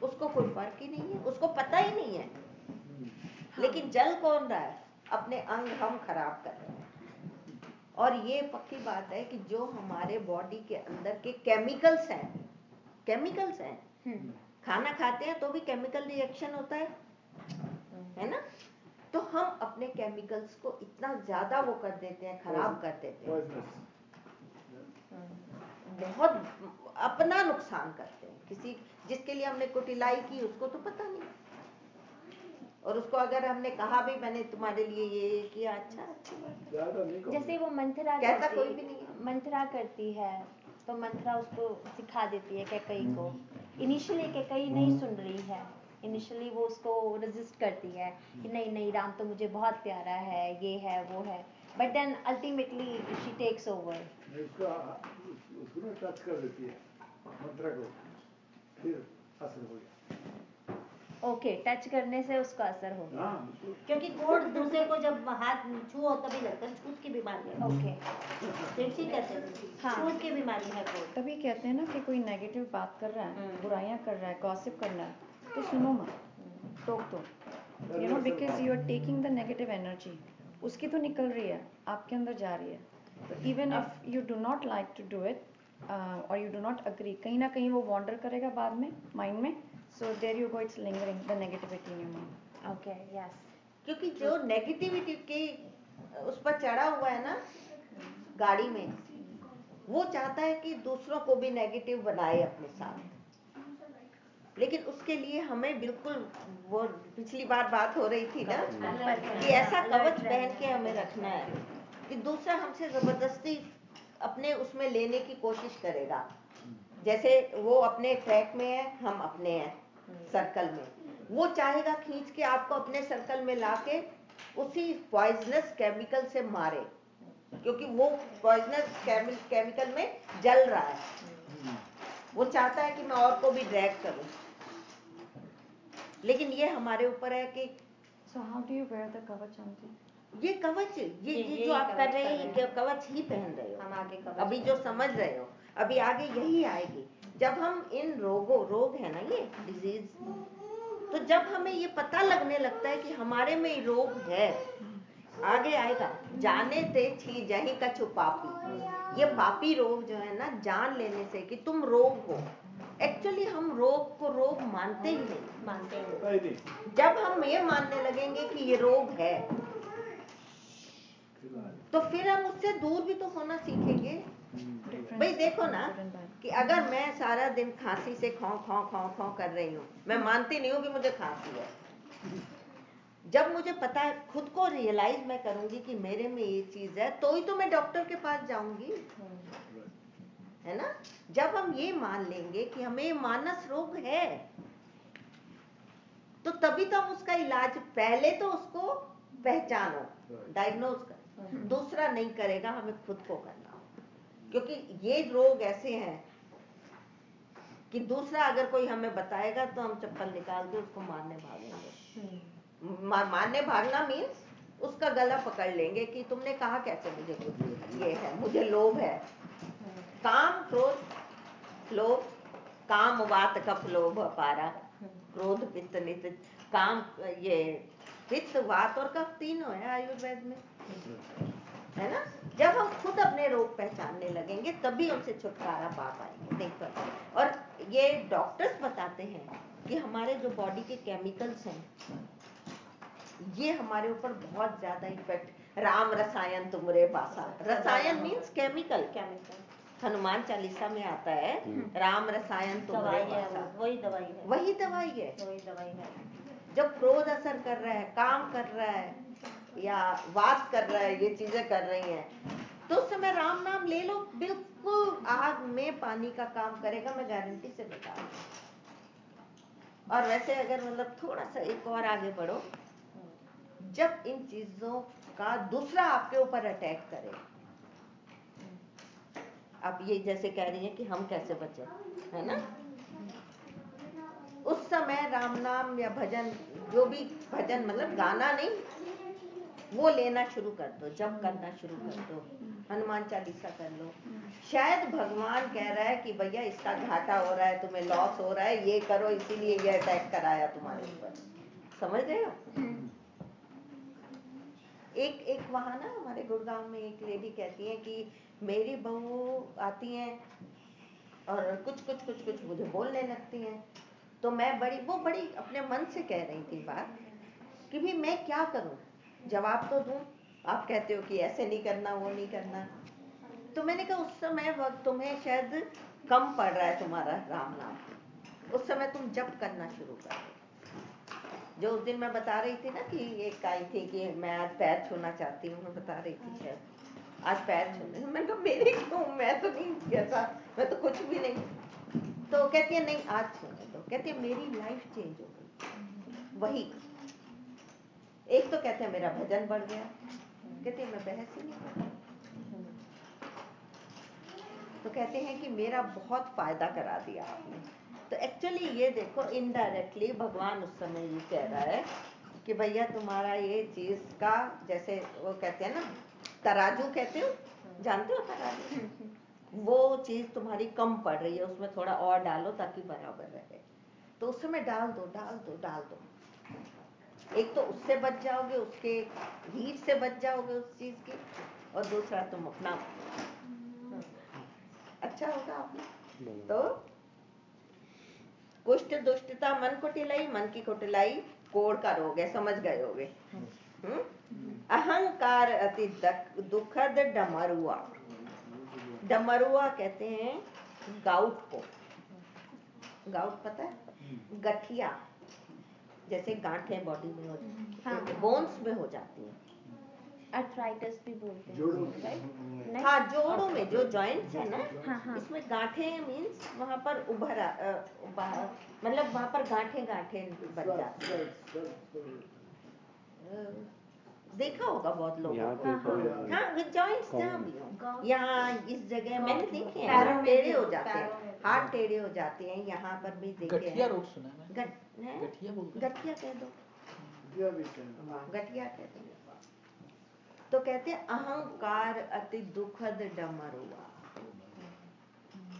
उसको कोई फर्क ही नहीं है, उसको पता ही नहीं है, लेकिन जल कौन रहा है, अपने अंग हम खराब कर रहे हैं। और ये पक्की बात है कि जो हमारे बॉडी के अंदर के केमिकल्स हैं, खाना खाते हैं तो भी केमिकल रिएक्शन होता है ना, तो हम अपने केमिकल्स को इतना ज्यादा वो कर देते हैं, खराब कर देते हैं, बहुत अपना नुकसान करते हैं। किसी जिसके लिए हमने कुटिलाई की उसको तो पता नहीं, और उसको अगर हमने कहा भी मैंने तुम्हारे लिए ये किया, अच्छा अच्छी बात। जैसे वो मंथरा कहता कोई भी नहीं है। मंथरा करती है तो मंथरा उसको सिखा देती है कैकई को। इनिशियली कैकई नहीं सुन रही है, इनिशियली वो उसको रेजिस्ट करती है कि नहीं नहीं राम तो मुझे बहुत प्यारा है, ये है वो है, but then ultimately she takes over. उसको टच कर देती है मंत्रा को, फिर असर हो गया। ओके, टच करने से उसका असर हो गया। क्योंकि कोढ़ दूसरे को जब हाथ छुओ तभी लगता है, छूत की बीमारी है। ओके, ठीक है, छूत की बीमारी है कोढ़। तभी कहते हैं ना कि कोई नेगेटिव बात कर रहा है, बुराइयां कर रहा है, गॉसिप करना है, तो सुनो मत, टोक दो, you know, because you are taking the negative energy, उसकी तो निकल रही है, आपके अंदर जा रही है। तो even if you do not like to do it और यू डू नॉट अग्री, कहीं ना कहीं वो वॉन्डर करेगा बाद में माइंड में, so there you go, it's lingering, the negativity in your mind. Okay, yes. क्योंकि जो नेगेटिविटी के उस पर चढ़ा हुआ है ना गाड़ी में, वो चाहता है कि दूसरों को भी नेगेटिव बनाए अपने साथ। लेकिन उसके लिए हमें बिल्कुल, वो पिछली बार बात हो रही थी ना कि ऐसा कवच पहन के हमें रखना है कि दूसरा हमसे जबरदस्ती अपने उसमें लेने की कोशिश करेगा। जैसे वो अपने ट्रैक में है, हम अपने हैं सर्कल में, वो चाहेगा खींच के आपको अपने सर्कल में लाके उसी पॉइजनस केमिकल से मारे, क्योंकि वो पॉइजनस केमिकल में जल रहा है। वो चाहता है कि मैं और को भी ड्रैग करूं। लेकिन ये हमारे ऊपर है कि So how do you wear the kavach, aunty? ये कवच, ये जो आप कर रहे हैं, ये कवच ही पहन रहे हो। हम आगे कवच अभी जो समझ रहे हो, अभी आगे यही आएगी। जब हम इन रोग है ना ये डिजीज, तो जब हमें ये पता लगने लगता है कि हमारे में रोग है, आगे आएगा जाने ते छी जहीं का पापी। ये पापी रोग जो है ना, जान लेने से कि तुम रोग हो। एक्चुअली हम रोग को रोग मानते ही नहीं, मानते हैं। जब हम ये मानने लगेंगे कि ये रोग है, तो फिर हम उससे दूर भी तो होना सीखेंगे। भाई देखो ना कि अगर मैं सारा दिन खांसी से खौ खौ खौ खौ कर रही हूँ, मैं मानती नहीं हूँ कि मुझे खांसी है। जब मुझे पता है, खुद को रियलाइज मैं करूंगी कि मेरे में ये चीज है, तो ही तो मैं डॉक्टर के पास जाऊंगी, है ना। जब हम ये मान लेंगे कि हमें मानस रोग है, तो तभी तो हम उसका इलाज, पहले तो उसको पहचानो, डायग्नोज कर, दूसरा नहीं करेगा, हमें खुद को करना होगा। क्योंकि ये रोग ऐसे हैं कि दूसरा अगर कोई हमें बताएगा तो हम चप्पल निकाल के उसको मारने भागेंगे। मारने भागना मीन्स उसका गला पकड़ लेंगे कि तुमने कहा कैसे मुझे कुछ ये है, मुझे लोभ है। काम क्रोध लोभ, काम वात कफ लोभ अपारा, क्रोध पित्त नित, काम ये पित्त वात और कफ तीनों है आयुर्वेद में, है ना। जब हम खुद अपने रोग पहचानने लगेंगे तभी हमसे छुटकारा पा पाएंगे। नहीं तो, और ये डॉक्टर्स बताते हैं कि हमारे जो बॉडी के केमिकल्स हैं, ये हमारे ऊपर बहुत ज्यादा इफेक्ट, राम रसायन तुमरे पासा, रसायन मीन्स केमिकल, हनुमान चालीसा में आता है, राम रसायन तुमरे पासा, वही दवाई है, वही दवाई है। वही दवाई है। जब क्रोध असर कर रहा है, काम कर रहा है या वास कर रहा है, ये चीजें कर रही हैं, तो उस समय राम नाम ले लो, बिल्कुल आग में पानी का काम करेगा, मैं गारंटी से बता रही हूं। और वैसे अगर मतलब थोड़ा सा एक और आगे बढ़ो, जब इन चीजों का दूसरा आपके ऊपर अटैक करे, आप ये जैसे कह रही हैं कि हम कैसे बचे, है ना, उस समय राम नाम या भजन, जो भी भजन मतलब गाना नहीं, वो लेना शुरू कर दो, जब करना शुरू कर दो, हनुमान चालीसा कर लो। शायद भगवान कह रहा है कि भैया इसका घाटा हो रहा है, तुम्हें लॉस हो रहा है, ये करो, इसीलिए ये अटैक कराया तुम्हारे ऊपर, समझ रहे हो। एक वहां ना हमारे गुड़गांव में एक लेडी कहती है कि मेरी बहू आती हैं और कुछ मुझे बोलने लगती हैं, तो मैं वो बड़ी अपने मन से कह रही थी बात कि भी मैं क्या करूं, जवाब तो दूं, आप कहते हो कि ऐसे नहीं करना, वो नहीं करना। तो मैंने कहा उस समय वक्त तुम्हें शायद कम पड़ रहा है तुम्हारा राम नाम, उस समय तुम जप करना शुरू कर दो। जो उस दिन मैं बता रही थी ना कि एक आई थी कि मैं आज पैर छूना चाहती हूँ, मैं बता रही थी शायद आज पैर छूने, मैंने कहा मेरे क्यों, मैं तो नहीं किया था, मैं तो कुछ भी नहीं। तो कहती है नहीं आज छूने दो, कहती है मेरी लाइफ चेंज हो गई। वही एक तो कहते हैं मेरा भजन बढ़ गया, कहते हैं मैं बहस ही नहीं करती, तो कहते हैं कि मेरा बहुत फायदा करा दिया आपने। तो एक्चुअली ये देखो इनडायरेक्टली भगवान उस समय ये कह रहा है कि भैया तुम्हारा ये चीज का, जैसे वो कहते हैं ना तराजू, कहते हो, जानते हो तराजू, वो चीज तुम्हारी कम पड़ रही है, उसमें थोड़ा और डालो ताकि बराबर रहे। तो उस समय डाल दो डाल दो डाल दो, एक तो उससे बच जाओगे, उसके हीट से बच जाओगे उस चीज की, और दूसरा तुम अपना अच्छा होगा आपने। तो कुष्ठ दुष्टता मन कुटिलाई, मन की कुटिलाई कोढ़ का रोग है, समझ गए होगे। अहंकार अति दुखद डमरुआ। डमरुआ कहते हैं गाउट को। गाउट पता है? गठिया, जैसे गांठें बॉडी में हो जाती हैं, बोन्स में हो जाती हैं। अर्थराइटिस भी बोलते हैं, राइट? हाँ, जोड़ों में जो जॉइंट्स है ना, हाँ। इसमें गांठें मीन्स वहाँ पर मतलब वहाँ पर गांठें बन जाती हैं। देखा होगा बहुत लोगों को। हाँ, जॉइंट्स जहाँ भी हो, यहाँ इस जगह मैंने देखे हैं, पैरों में टेढ़े हो भी, जाते पैरों हैं, में। हाथ टेढ़े हो जाते हैं, यहाँ पर भी देखे गठिया हैं। रोग सुना है मैंने। गठिया बोलते हैं। गठिया कह दो, गठिया भी कहते गठिया कहते हैं। तो कहते हैं अहंकार अति दुखद डमरुआ।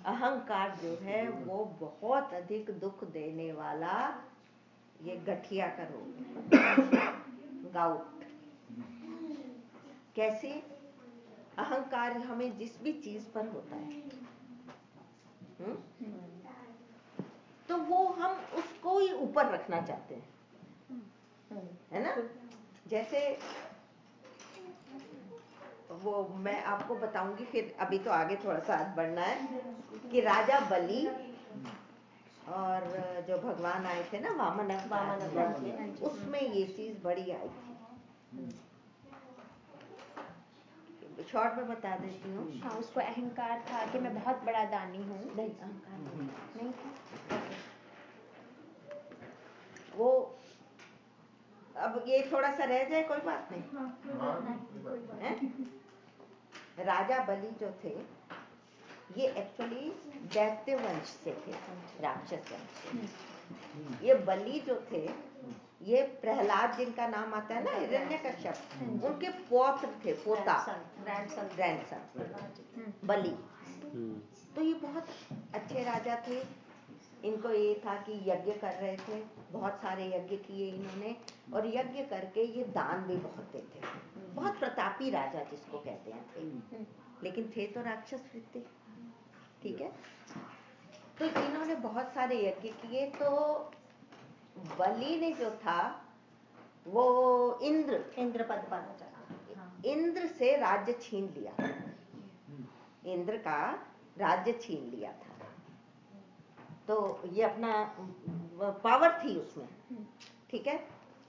अहंकार जो है वो बहुत अधिक दुख देने वाला ये गठिया का रोग है, गाउट। कैसे? अहंकार हमें जिस भी चीज पर होता है, तो वो हम उसको ही ऊपर रखना चाहते हैं, है ना? जैसे वो मैं आपको बताऊंगी, फिर अभी तो आगे थोड़ा सा आगे बढ़ना है कि राजा बलि और जो भगवान आए थे ना वामन अवतार, उसमें ये चीज बड़ी आई थी। शॉर्ट में बता देती हूँ। हाँ, उसको अहंकार था कि मैं बहुत बड़ा दानी हूँ। नहीं, अहंकार नहीं था। वो अब ये थोड़ा सा रह जाए, कोई बात नहीं। राजा बलि जो थे ये एक्चुअली दैत्य वंश से थे, राक्षस वंश से। ये बलि जो थे ये प्रहलाद जिनका नाम आता है ना, हिरण्यकश्यप, उनके पौत्र थे, पोता, ग्रैंडसन बलि। तो ये बहुत अच्छे राजा थे। इनको ये था कि यज्ञ कर रहे थे, बहुत सारे यज्ञ किए इन्होंने, और यज्ञ करके ये दान भी बहुत देते थे। बहुत प्रतापी राजा जिसको कहते हैं थे, लेकिन थे तो राक्षस वृत्ति, ठीक है। तो इन्होंने बहुत सारे यज्ञ किए। तो बलि ने जो था वो इंद्र पद पर, इंद्र से राज्य छीन लिया, इंद्र का राज्य छीन लिया था। तो ये अपना पावर थी उसमें, ठीक है।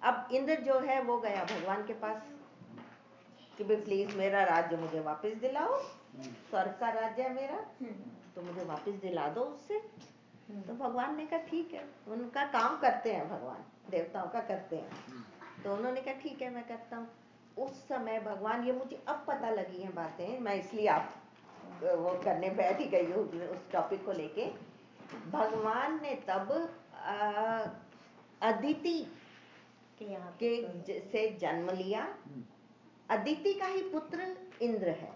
अब इंद्र जो है वो गया भगवान के पास कि भाई प्लीज मेरा राज्य मुझे वापस दिलाओ, स्वर्ग का राज्य है मेरा, तो मुझे वापस दिला दो उससे। तो भगवान ने कहा ठीक है, उनका काम करते हैं भगवान, देवताओं का करते हैं। तो उन्होंने कहा ठीक है मैं करता हूँ। उस समय भगवान, ये मुझे अब पता लगी हैं बातें, मैं इसलिए आप वो करने बैठ ही गई हूँ उस टॉपिक को लेके। भगवान ने तब अदिति के से जन्म लिया। अदिति का ही पुत्र इंद्र है,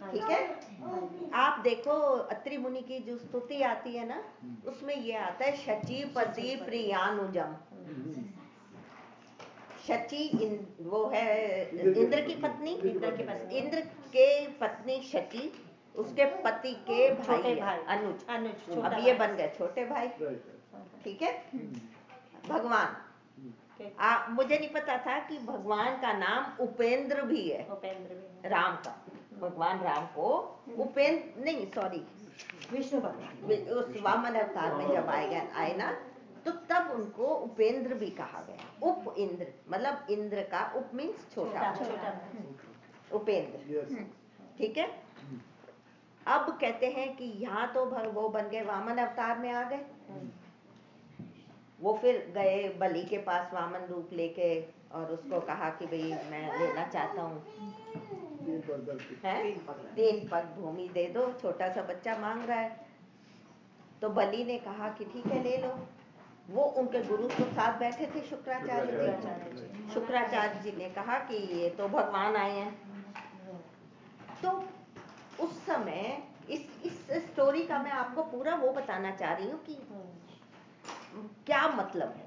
ठीक है। आप देखो अत्रि मुनि की जो स्तुति आती है ना, उसमें ये आता है शचीपति प्रियानुजम। शची वो है इंद्र की पत्नी, इंद्र के पत्नी शची, उसके पति के भाई अनुज। अब ये बन गए छोटे भाई, ठीक है। भगवान, मुझे नहीं पता था कि भगवान का नाम उपेंद्र भी है, राम का। भगवान राम को उपेंद्र नहीं, सॉरी, विष्णु भगवान उस वामन अवतार में जब आए ना, तो तब उनको उपेंद्र भी कहा गया। उप इंद्र मतलब इंद्र का, उप मीन्स छोटा, उपेंद्र, ठीक है। अब कहते हैं कि यहाँ तो वो बन गए, वामन अवतार में आ गए। वो फिर गए बलि के पास वामन रूप लेके, और उसको कहा कि भाई मैं लेना चाहता हूँ, 3 पग भूमि दे दो, छोटा सा बच्चा मांग रहा है। तो बलि ने कहा कि ठीक है ले लो। वो उनके गुरु के साथ बैठे थे, शुक्राचार्य जी। शुक्राचार्य जी ने कहा कि ये तो भगवान आए हैं। तो उस समय इस स्टोरी का मैं आपको पूरा वो बताना चाह रही हूँ कि क्या मतलब है।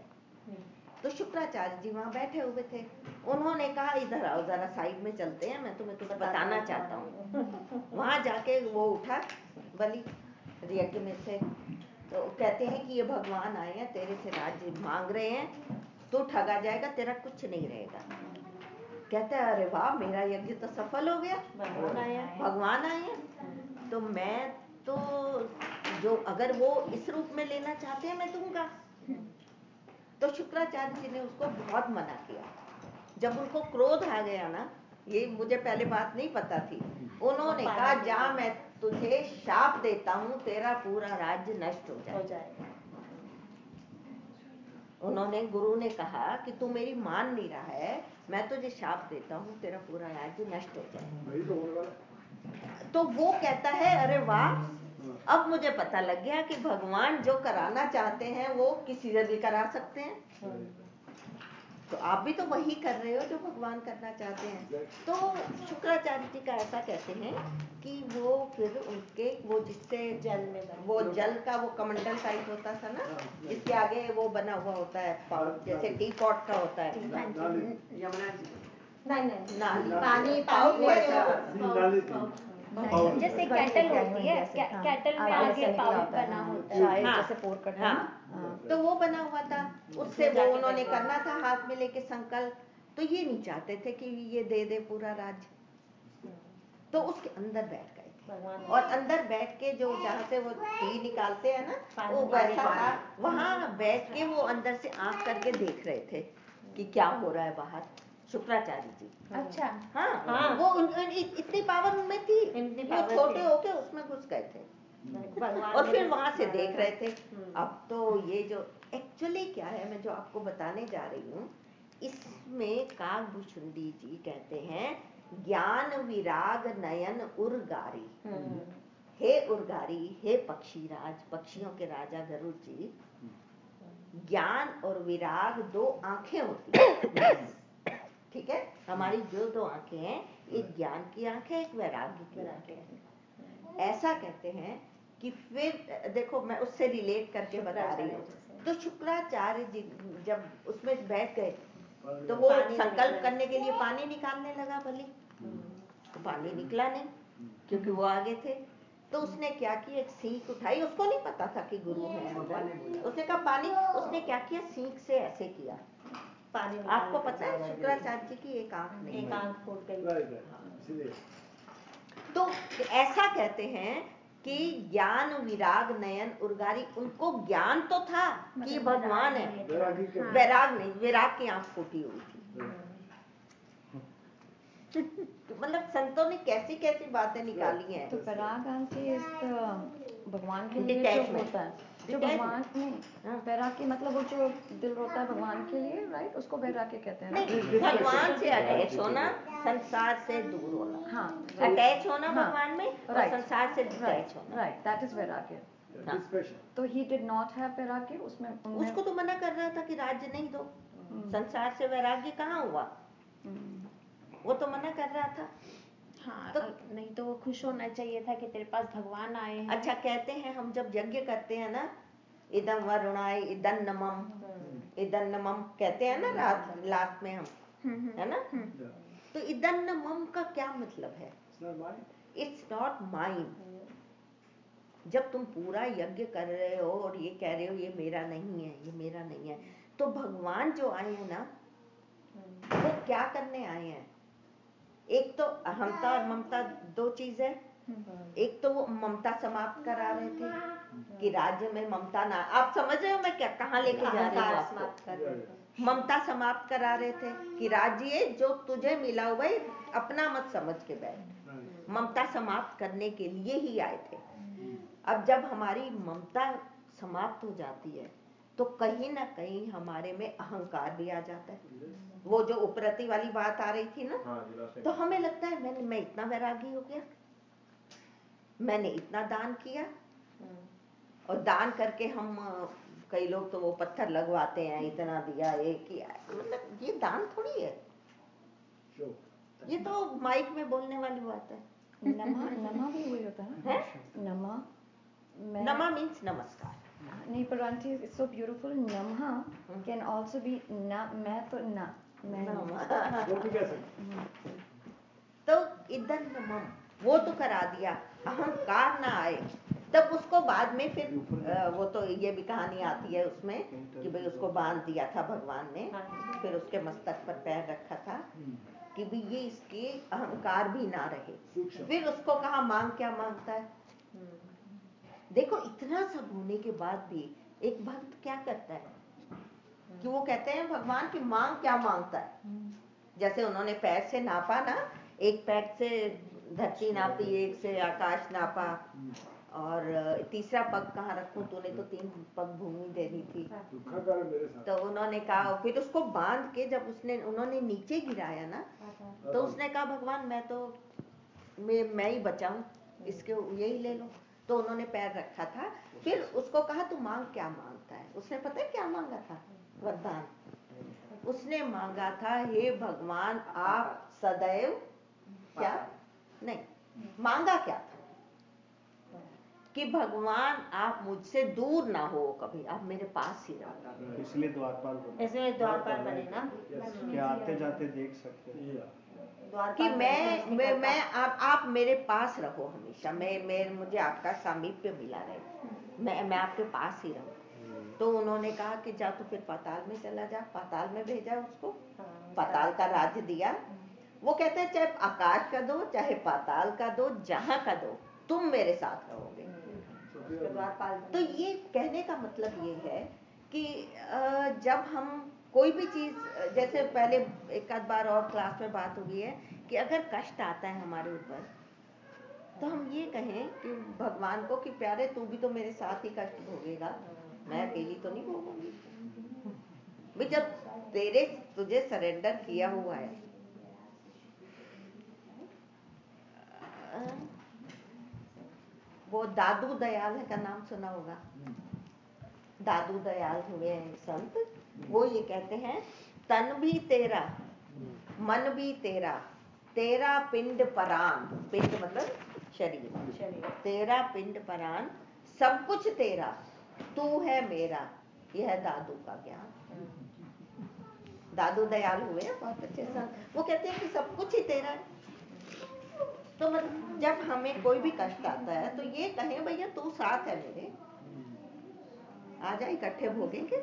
तो शुक्राचार्य जी वहां बैठे हुए थे, उन्होंने कहा इधर आओ जरा साइड में चलते हैं, मैं तुम्हें कुछ बताना चाहता हूँ। वहां जाके वो उठा बलि यज्ञ में से, तो कहते हैं कि ये भगवान आए हैं, तेरे से राज्य मांग रहे हैं, तू ठगा जाएगा, तेरा कुछ नहीं रहेगा। कहते हैं अरे वाह, मेरा यज्ञ तो सफल हो गया, भगवान आए हैं, तो मैं तो जो अगर वो इस रूप में लेना चाहते हैं मैं दूंगा। तो शुक्राचार्य जी ने उसको बहुत मना किया। जब उनको क्रोध आ गया ना, ये मुझे पहले बात नहीं पता थी, उन्होंने कहा जा मैं तुझे शाप देता हूँ, तेरा पूरा राज्य नष्ट हो जाएगा। उन्होंने, गुरु ने कहा कि तू मेरी मान नहीं रहा है, मैं तुझे शाप देता हूँ, तेरा पूरा राज्य नष्ट हो जाएगा। तो वो कहता है अरे वाह, अब मुझे पता लग गया कि भगवान जो कराना चाहते हैं वो किसी से भी करा सकते हैं। तो आप भी तो वही कर रहे हो जो भगवान करना चाहते हैं। तो शुक्राचार्य जी का ऐसा कहते हैं कि वो फिर उनके वो जिससे जल में वो जल का वो कमंडल टाइप होता था ना, इसके आगे वो बना हुआ होता है जैसे टी पॉट का होता है, जैसे कैटल होती है, कैटल में आगे पाउच बना होता है, जैसे पोर करते हैं। तो वो बना हुआ था, उससे वो उन्होंने करना था हाथ में लेके संकल्प। तो ये नहीं चाहते थे कि ये दे दे पूरा राज्य, तो उसके अंदर बैठ गए थे। और अंदर बैठ के जो जहाँ से वो टी निकालते हैं ना, वो वैसा था, वहाँ बैठ के वो अंदर से आंख करके देख रहे थे कि क्या हो रहा है बाहर। शुक्राचार्य जी, अच्छा, हाँ, वो इतनी पावर उनमें थी, वो छोटे होके उसमें घुस गए थे और फिर वहां से देख रहे थे। अब तो ये जो एक्चुअली क्या है, मैं जो आपको बताने जा रही हूँ, इसमें काकभूषुंडी जी कहते हैं ज्ञान विराग नयन उर्गारी। हे उर्गारी, हे पक्षीराज, पक्षियों के राजा गरुड़ जी, ज्ञान और विराग दो आंखें होती हैं। ठीक है, हमारी जो दो आंखें हैं, एक ज्ञान की आंख है, एक वैराग्य की आंख है। ऐसा कहते हैं कि फिर देखो मैं उससे रिलेट करके बता रही हूँ। तो शुक्राचार्य जी जब उसमें बैठ गए तो वो संकल्प करने के लिए पानी निकालने लगा बलि, तो पानी निकला नहीं क्योंकि वो आगे थे। तो उसने क्या किया, एक सीख उठाई, उसको नहीं पता था कि गुरु है अंदर। उसने कहा पानी, उसने क्या किया, सीख से ऐसे किया पानी। आपको पता है शुक्राचार्य जी की एक आंख नहीं, एक आंख फूट गई। तो ऐसा कहते हैं कि ज्ञान विराग नयन उर्गारी, उनको ज्ञान तो था कि भगवान है, वैराग नहीं, विराग की आंख फूटी हुई थी। मतलब संतों ने कैसी कैसी बातें निकाली हैं। तो वैराग इज भगवान के लिए जो होता है, जो भगवान में वैराग्य मतलब वो जो दिल होता है भगवान के लिए, राइट, उसको वैराग्य कहते हैं। नहीं, भगवान से अटैच होना, संसार से दूर होना। हाँ, अटैच होना भगवान में और संसार से डिटैच होना, राइट, दैट इज वैराग्य। तो ही डिड नॉट हैव वैराग्य, उसमें उसको तो मना कर रहा था कि राज्य नहीं दो। संसार से वैराग्य कहाँ हुआ, वो तो मना कर रहा था। हाँ, तो नहीं तो वो खुश होना चाहिए था कि तेरे पास भगवान आए हैं। अच्छा, कहते हैं हम जब यज्ञ करते हैं ना, इदं वरुणाय इदं नमः, इदं नमः कहते हैं ना लास्ट में हम, है ना। तो इदं नमः का क्या मतलब है? It's not mind. जब तुम पूरा यज्ञ कर रहे हो और ये कह रहे हो ये मेरा नहीं है, ये मेरा नहीं है, तो भगवान जो आए हैं ना, वो क्या करने आए हैं? एक तो अहंता और ममता दो चीज है। एक तो वो ममता समाप्त करा रहे थे कि राज्य में ममता ना, आप समझ रहे हो मैं क्या कहाँ लेके जा रही हूँ आपको। ममता समाप्त करा रहे थे कि राज्य जो तुझे मिला हुआ है अपना मत समझ के बैठ, ममता समाप्त करने के लिए ही आए थे। अब जब हमारी ममता समाप्त हो जाती है तो कहीं ना कहीं हमारे में अहंकार भी आ जाता है। वो जो उपरती वाली बात आ रही थी ना, तो हमें लगता है मैं इतना वैरागी हो गया, मैंने इतना दान किया, और दान करके हम कई लोग तो वो पत्थर लगवाते हैं, इतना दिया, ये किया, मतलब ये दान थोड़ी है, ये तो माइक में बोलने वाली बात है। नमा भी वही होता है, नमा मीन्स नमस्कार। नहीं, पर आंटी इट्स सो ब्यूटीफुल, नमः कैन आल्सो बी ना, मैं तो ना, मैं तो इदं नमः वो तो करा दिया, अहंकार ना आए, तब उसको बाद में फिर वो तो ये भी कहानी आती है उसमें कि भाई उसको बांध दिया था भगवान ने, फिर उसके मस्तक पर पैर रखा था कि भाई ये इसके अहंकार भी ना रहे। फिर उसको कहा मांग, क्या मांगता है। देखो इतना सब होने के बाद भी एक भक्त क्या करता है कि वो कहते हैं भगवान की मांग क्या मांगता है। जैसे उन्होंने पैर से नापा ना, एक पैर से धरती नापी, एक से आकाश नापा, और तीसरा पग कहाँ रखूं, तूने तो 3 पग भूमि दे दी थी। तो उन्होंने कहा, फिर उसको बांध के जब उन्होंने नीचे गिराया ना, तो उसने कहा भगवान मैं ही बचाऊं, इसके यही ले लो। तो उन्होंने पैर रखा था। फिर उसको कहा तू मांग, क्या मांगता है। उसने पता है क्या मांगा था, वरदान। उसने मांगा था, हे भगवान आप सदैव, क्या नहीं, मांगा क्या था कि भगवान आप मुझसे दूर ना हो कभी, आप मेरे पास ही रहो। इसलिए द्वारपाल बने। इसलिए द्वारपाल बने ना, कि आते जाते देख सकते हैं कि मैं आप मेरे पास रहो हमेशा, मुझे आपका सामीप्य मिला रहे, मैं आपके पास ही रहूं। तो उन्होंने कहा कि जा तू फिर पाताल में चला जा। पाताल में भेजा उसको, पाताल का राज्य दिया। वो कहते हैं चाहे आकाश का दो, चाहे पाताल का दो, जहां का दो, तुम मेरे साथ रहोगे। तो ये कहने का मतलब ये है कि जब हम कोई भी चीज, जैसे पहले एक आध बार और क्लास में बात हुई है कि अगर कष्ट आता है हमारे ऊपर, तो हम ये कहें कि भगवान को कि प्यारे तू भी तो मेरे साथ ही कष्ट भोगेगा, मैं अकेली तो नहीं भोगूंगी। भाई जब तुझे सरेंडर किया हुआ है, वो दादू दयाल का नाम सुना होगा। दादू दयाल हुए हैं संत, वो ये कहते हैं तन भी तेरा, मन भी तेरा, तेरा पिंड परान, पिंड मतलब शरीर, तेरा पिंड परान, सब कुछ तेरा, तू है मेरा, यह दादू का ज्ञान। दादू दयाल हुए हैं बहुत अच्छे संत, वो कहते हैं कि सब कुछ ही तेरा है। तो मतलब जब हमें कोई भी कष्ट आता है तो ये कहें भैया तू साथ है मेरे, आजा इकट्ठे भोगेंगे।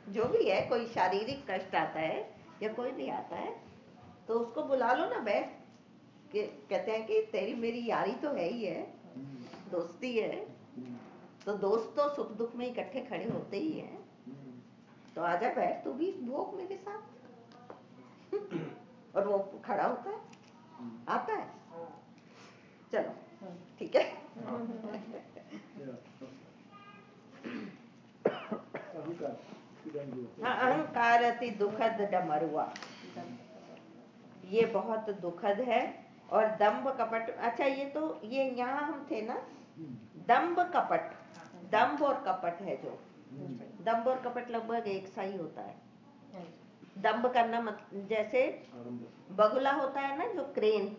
जो भी है, कोई शारीरिक कष्ट आता है या कोई भी आता है तो उसको बुला लो ना बैठ के। कहते हैं कि तेरी मेरी यारी तो है ही है, दोस्ती है, तो दोस्त तो सुख दुख में इकट्ठे खड़े होते ही हैं। तो आजा बैठ तू भी भोग मेरे साथ। और वो खड़ा होता है, आता है, चलो ठीक है। अहंकार अति दुखद डमरुआ, ये बहुत दुखद है। और दंभ कपट, अच्छा ये यहाँ हम थे ना, दंभ कपट, दंभ और कपट है जो, दंभ और कपट लगभग एक सा ही होता है। दंभ करना मतलब जैसे बगुला होता है ना जो क्रेन,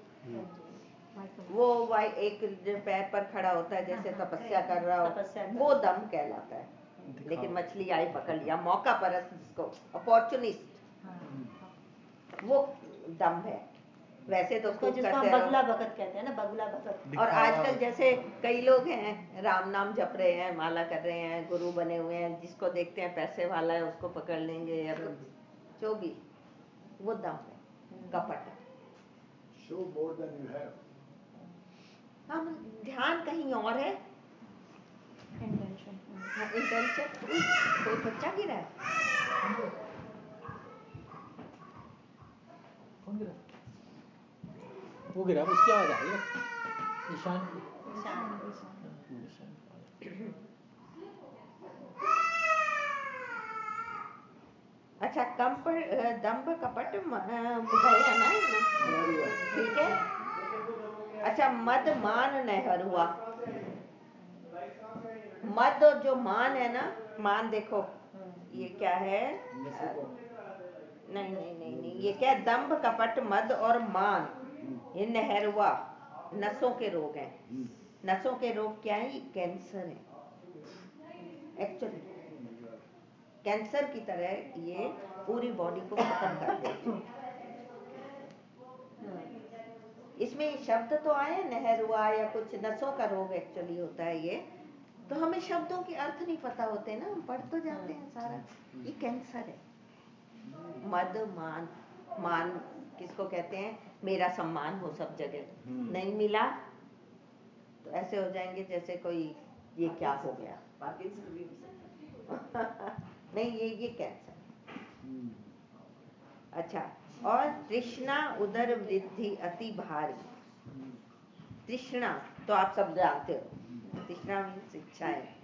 वो एक पैर पर खड़ा होता है जैसे तपस्या कर रहा हो, वो दंभ कहलाता है। लेकिन मछली आई पकड़ लिया, मौका परस्त जिसको, अपॉर्चुनिस्ट, वो दंभ है। वैसे तो उसको जिसको हम बगुला भगत कहते हैं ना, बगुला भगत। और आजकल जैसे कई लोग हैं राम नाम जप रहे हैं, माला कर रहे हैं, गुरु बने हुए हैं, जिसको देखते हैं पैसे वाला है उसको पकड़ लेंगे, या जो भी, वो दंभ है, कपट है। Show more than you have. हाँ, ध्यान कहीं और है, इंटेंशन। कोई बच्चा गिरा है, कौन गिरा? वो गिरा, उसकी आवाज आ रही है। ईशान। अच्छा दंभ कपट बुझाया ना, ठीक है। अच्छा मद मान नहर हुआ, मद और जो मान है ना, मान देखो ये क्या है, नहीं, ये क्या है, दंभ कपट मद और मान, ये नहरुआ, नसों के रोग हैं। नसों के रोग क्या है, कैंसर है एक्चुअली। कैंसर की तरह ये पूरी बॉडी को खत्म कर देते हैं। इसमें शब्द तो आए, नहर हुआ या कुछ नसों का रोग एक्चुअली होता है ये, तो हमें शब्दों के अर्थ नहीं पता होते ना, हम पढ़ तो जाते हैं सारा। ये कैंसर है। मद मान, मान किसको कहते हैं, मेरा सम्मान हो सब जगह, नहीं मिला तो ऐसे हो जाएंगे जैसे कोई ये क्या हो गया, नहीं ये कैंसर। अच्छा, और तृष्णा उदर वृद्धि अति भारी। तृष्णा तो आप सब जानते हो, तृष्णा मीन्स इच्छा है,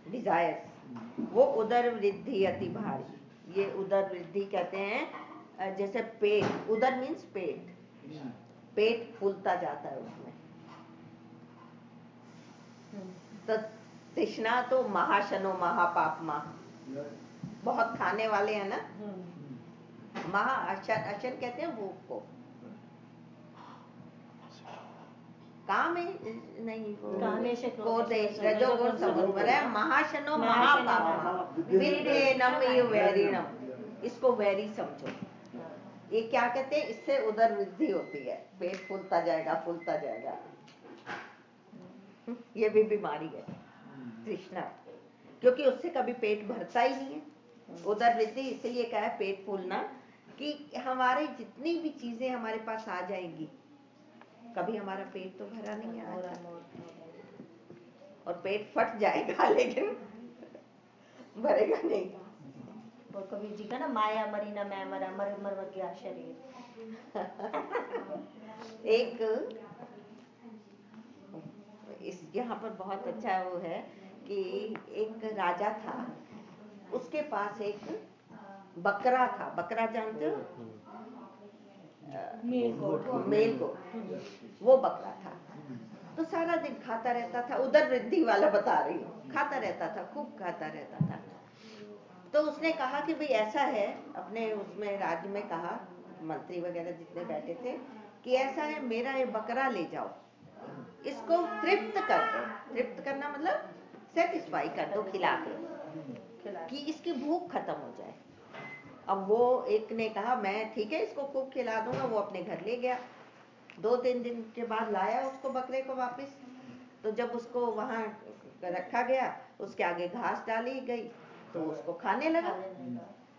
डिजायर्स। वो उदर वृद्धि अति भारी, ये उदर वृद्धि कहते हैं जैसे पेट, उदर मीन्स पेट, पेट फूलता जाता है उसमें। तो तृष्णा तो महाशनो महापापमा, बहुत खाने वाले हैं ना, महा अशन कहते हैं भूख को, काम नहीं कोदेश रजोगुण समुद्र है, महाशनो महापापमा विद्धेनम ये वैरिणम, इसको वैरी समझो। ये क्या कहते हैं, इससे उदर वृद्धि होती है, पेट फूलता जाएगा फूलता जाएगा, ये भी बीमारी है तृष्णा, क्योंकि उससे कभी पेट भरता ही नहीं है। उदर वृद्धि इसलिए कहा है पेट फूलना, कि हमारे जितनी भी चीजें हमारे पास आ जाएंगी, कभी हमारा पेट तो भरा नहीं आएगा, और पेट फट जाएगा लेकिन भरेगा नहीं। और कबीर जी का ना, माया मरी ना मैं मरा, मर मर गया शरीर। एक इस यहाँ पर बहुत अच्छा वो है कि एक राजा था, उसके पास एक बकरा था, बकरा जानते हो, मेल को, वो बकरा था। तो सारा दिन खाता रहता था, उदर वृद्धि वाला बता रही हूँ, खाता रहता था, खूब खाता रहता था। तो उसने कहा कि भाई ऐसा है, अपने उसमें राज्य में कहा, मंत्री वगैरह जितने बैठे थे, कि ऐसा है मेरा ये बकरा ले जाओ, इसको तृप्त कर दो, तृप्त करना मतलब सेटिस्फाई कर दो, खिला के, कि इसकी भूख खत्म हो जाए। अब वो एक ने कहा मैं ठीक है इसको खूब खिला दूंगा, वो अपने घर ले गया। 2-3 दिन के बाद लाया उसको बकरे को वापस, तो जब उसको वहां रखा गया, उसके आगे घास डाली गई, तो उसको खाने लगा।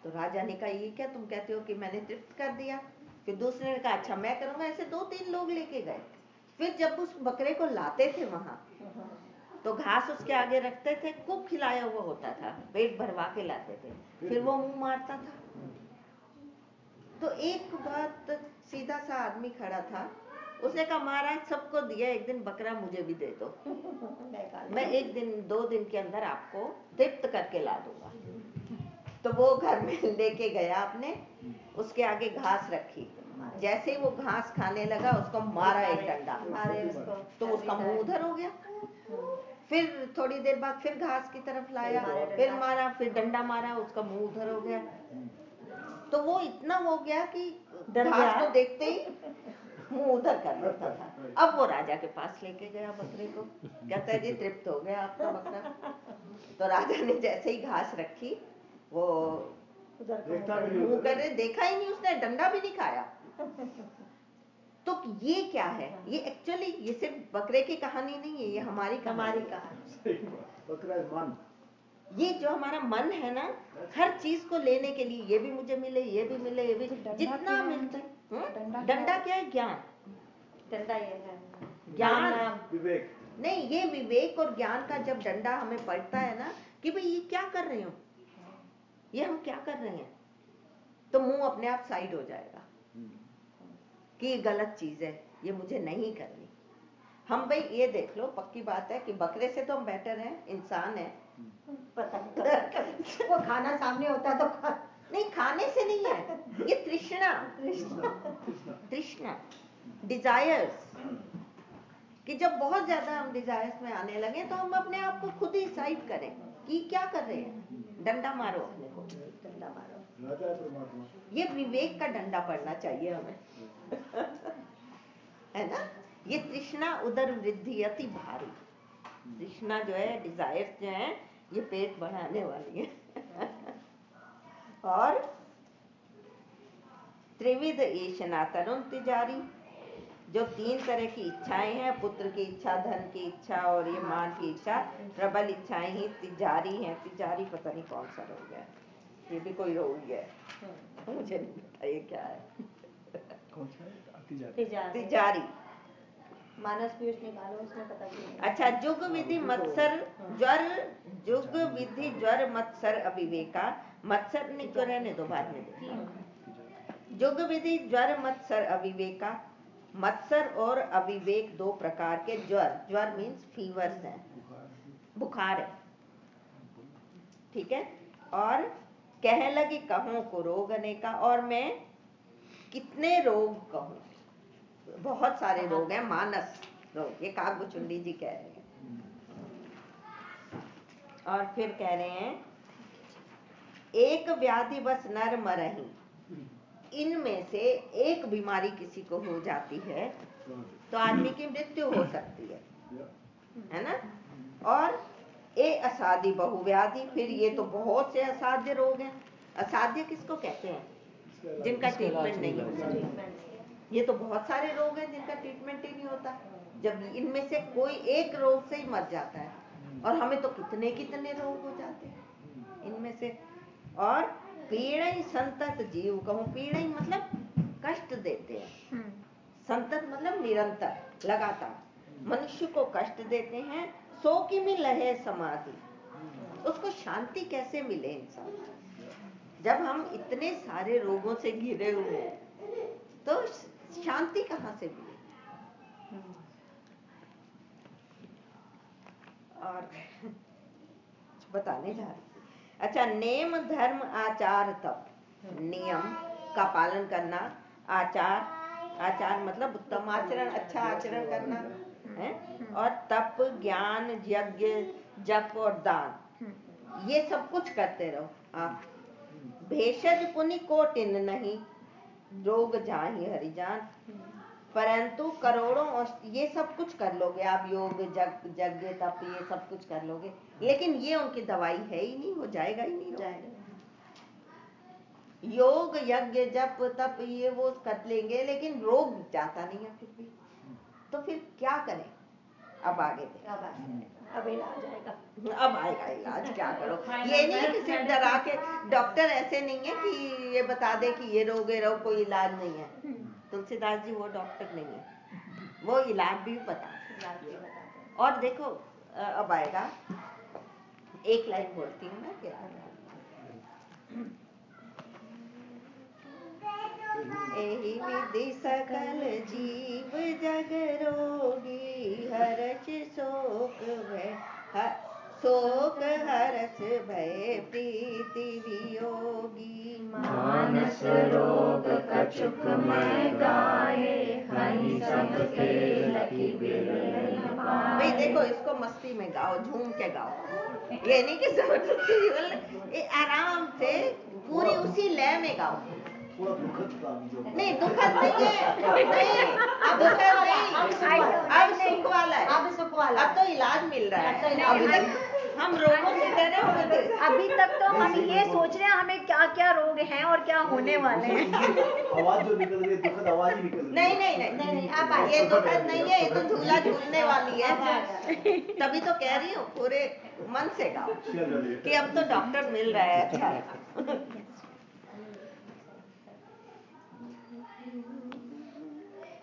तो राजा ने कहा ये क्या तुम कहते हो कि मैंने तृप्त कर दिया। फिर दूसरे ने कहा अच्छा मैं करूंगा। ऐसे 2-3 लोग लेके गए। फिर जब उस बकरे को लाते थे वहां, तो घास उसके आगे रखते थे, खूब खिलाया हुआ होता था, पेट भरवा के लाते थे, फिर वो मुंह मारता था। तो एक बात सीधा सा आदमी खड़ा था, उसने कहा महाराज सबको दिया, एक दिन बकरा मुझे भी दे दो, मैं 1 दिन 2 दिन के अंदर आपको तृप्त करके ला दूंगा। तो वो घर में लेके गया आपने, उसके आगे घास रखी, जैसे ही वो घास खाने लगा उसको मारा एक डंडा, तो उसका मुंह उधर हो गया। फिर थोड़ी देर बाद फिर घास की तरफ लाया, फिर मारा, फिर डंडा मारा, उसका मुंह उधर हो गया। तो वो इतना हो गया कि घास को देखते ही मुंह उधर कर लेता था। अब वो राजा के पास लेके गया बकरे को, कहता है जी तृप्त हो गया आपका बकरा। तो राजा ने जैसे ही घास रखी, वो मुंह कर, देखा ही नहीं उसने, डंडा भी नहीं खाया। तो ये क्या है, ये एक्चुअली ये सिर्फ बकरे की कहानी नहीं है, ये हमारी कहानी। बकरा मन, ये जो हमारा मन है ना, हर चीज को लेने के लिए, ये भी मुझे मिले, ये भी मिले, ये भी, जितना मिलता है। डंडा क्या है? ज्ञान। डंडा ये है ज्ञान, विवेक नहीं, ये विवेक और ज्ञान का जब डंडा हमें पड़ता है ना, कि भाई ये क्या कर रहे हो, ये हम क्या कर रहे हैं, तो मुंह अपने आप साइड हो जाएगा कि ये गलत चीज है, ये मुझे नहीं करनी। हम भाई ये देख लो, पक्की बात है कि बकरे से तो हम बेटर हैं, इंसान है। पता नहीं वो खाना सामने होता तो नहीं, खाने से नहीं है, ये तृष्णा, तृष्णा, डिजायर्स, कि जब बहुत ज्यादा हम डिजायर्स में आने लगे तो हम अपने आप को खुद ही साइड करें कि क्या कर रहे हैं, डंडा मारो अपने को, डंडा मारो। ये विवेक का डंडा पड़ना चाहिए हमें है ना। ये तृष्णा उदर वृद्धि अति भारी, तृष्णा जो है, डिजायर्स जो है, ये पेट बढ़ाने वाली है और त्रिविध ईशना तरुण तिजारी, जो 3 तरह की इच्छाएं हैं, पुत्र की इच्छा, धन की इच्छा और ये मान की इच्छा, प्रबल इच्छाएं ही तिजारी हैं। तिजारी पता नहीं कौन सा रोग है, ये भी कोई रोग है, मुझे नहीं पता ये क्या है। कौन सा है? तिजारी। मानस पीयूष निकालो, उसमें पता चलेगा। अच्छा, जुग विधि मत्सर ज्वर, जुग विधि ज्वर मत्सर अविवेका। मत्सर नहीं तो रहने दो, बाद में देखो। जुग विधि ज्वर मत्सर अविवेका। मत्सर और अविवेक 2 प्रकार के ज्वर, ज्वर मीन्स फीवर्स हैं, बुखार है, ठीक है। और कह लगी कहूं को रोग अनेका, और मैं कितने रोग कहूं, बहुत सारे रोग हैं। मानस रोग, ये काकभुचुंडी जी कह रहे हैं। और फिर कह रहे हैं एक व्याधि बस नर मरही, इनमें से एक बीमारी किसी को हो जाती है तो आदमी की मृत्यु हो सकती है ना। और ए असाध्य बहुव्याधि, फिर ये तो बहुत से असाध्य रोग हैं। असाध्य किसको कहते हैं? जिनका ट्रीटमेंट नहीं होता। ये तो बहुत सारे रोग हैं जिनका ट्रीटमेंट ही नहीं होता। जब इनमें से कोई एक रोग से ही मर जाता है, और हमें तो कितने कितने रोग हो जाते हैं इनमें से। और पीड़ई संतत जीव कहूं, पीड़ई मतलब कष्ट देते हैं, संतत मतलब निरंतर, लगातार मनुष्य को कष्ट देते हैं। सो की मिल है समाधि, उसको शांति कैसे मिले इंसान? जब हम इतने सारे रोगों से घिरे हुए हैं तो शांति कहाँ से मिले? और बताने जा रही। अच्छा, नेम धर्म आचार तप, नियम का पालन करना, आचार, आचार मतलब उत्तम आचरण, अच्छा आचरण करना है। और तप, ज्ञान, यज्ञ, जप और दान, ये सब कुछ करते रहो आप। भेषज पुनि कोटिन नहीं, रोग जाहि हरिजान। परंतु करोड़ों, ये सब कुछ कर लोगे आप, योग, यज्ञ, तप, ये सब कुछ कर लोगे, लेकिन ये उनकी दवाई है ही नहीं, हो जाएगा ही नहीं, जाएगा। योग, यज्ञ, जप, तप ये वो कर लेंगे, लेकिन रोग जाता नहीं है फिर भी। तो फिर क्या करें? अब आगे अब इलाज आएगा, अब आएगा इलाज, क्या करो। ये नहीं है कि सिर्फ डरा के, डॉक्टर ऐसे नहीं है कि ये बता दे कि ये रोग है, कोई इलाज नहीं है। तुलसीदास जी वो डॉक्टर नहीं है, वो इलाज भी बता। और देखो अब आएगा, एक लाइन बोलती हूँ ना क्या। एहि विधि सकल जीव जग रोगी, हरच शोक भय, शोक हरच भय प्रीति वियोगी। मानस रोग कछुक मैं गाए, हरि सब के लखी बिरल पाए। भाई देखो, इसको मस्ती में गाओ, झूम के गाओ, ये नहीं कि जबरदस्ती, ये आराम से पूरी उसी लय में गाओ। नहीं, दुखद नहीं है, नहीं, अब दुखद नहीं, अब सुख वाला है, अब सुख वाला। अब तो इलाज मिल रहा है। अभी तक हम रोगों से डरे हुए थे, अभी तक तो हम ये सोच रहे हैं हमें क्या क्या रोग हैं और क्या होने वाले हैं। आवाज जो निकल रही है, दुखद आवाज ही निकल रही है। नहीं नहीं नहीं नहीं, अब ये दुखद नहीं है, ये तो झूला झूलने वाली है। तभी तो कह रही हूँ, पूरे मन से गाओ कि अब तो डॉक्टर मिल रहा है। अच्छा,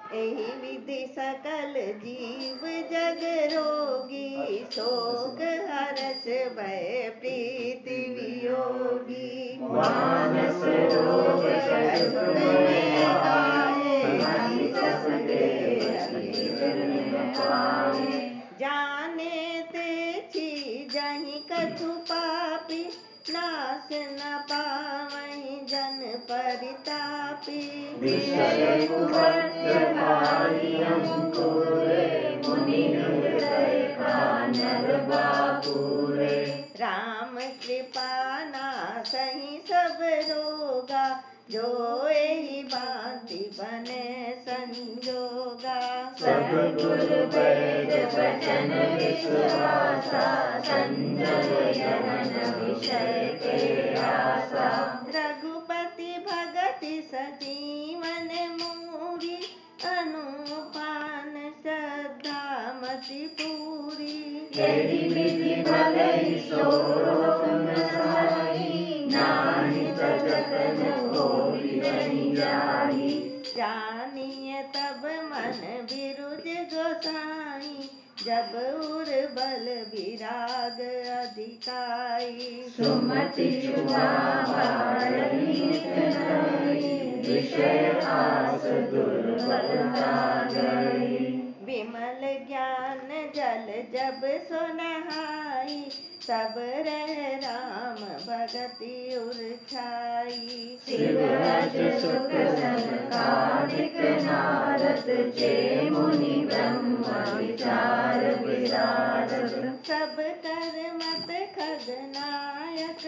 एहि विधि सकल जीव जग रोगी, शोक हरच भय प्रीति वियोगी। मानस रोग कछुक मैं गाए, हरि सब के लखी बिरल पाए। जाने ते छी जहि कछु पापी, नाश न पावहि जन परितापी। विषय कुपत्र भारी अंकुरे, मुनि हृदय का नर बापुरे। राम कृपा नासहि सब रोगा, जो एहि भांति बने संजोगा। सब गुर वैद वचन विश्वासा, संजय यमन विषय के आसा। रघुपति भगति सजीवन मूरी, अनुपम एहि विधि भलहि सो रोग न साई, नाहि जगत न कोई नहीं जाई। जानिए तब मन बिरुज गोसाई, जब उर बल विराग अधिकाई। सुमति छुआ विषय आस दुर्बलता गई। विमल ज्ञान जल जब सुनहाई, तब रह राम भगति उरछाई। शिव अज सुख संकादिक नारद, जे मुनि ब्रह्म विचार विराजत। सब कर मत खगनायक,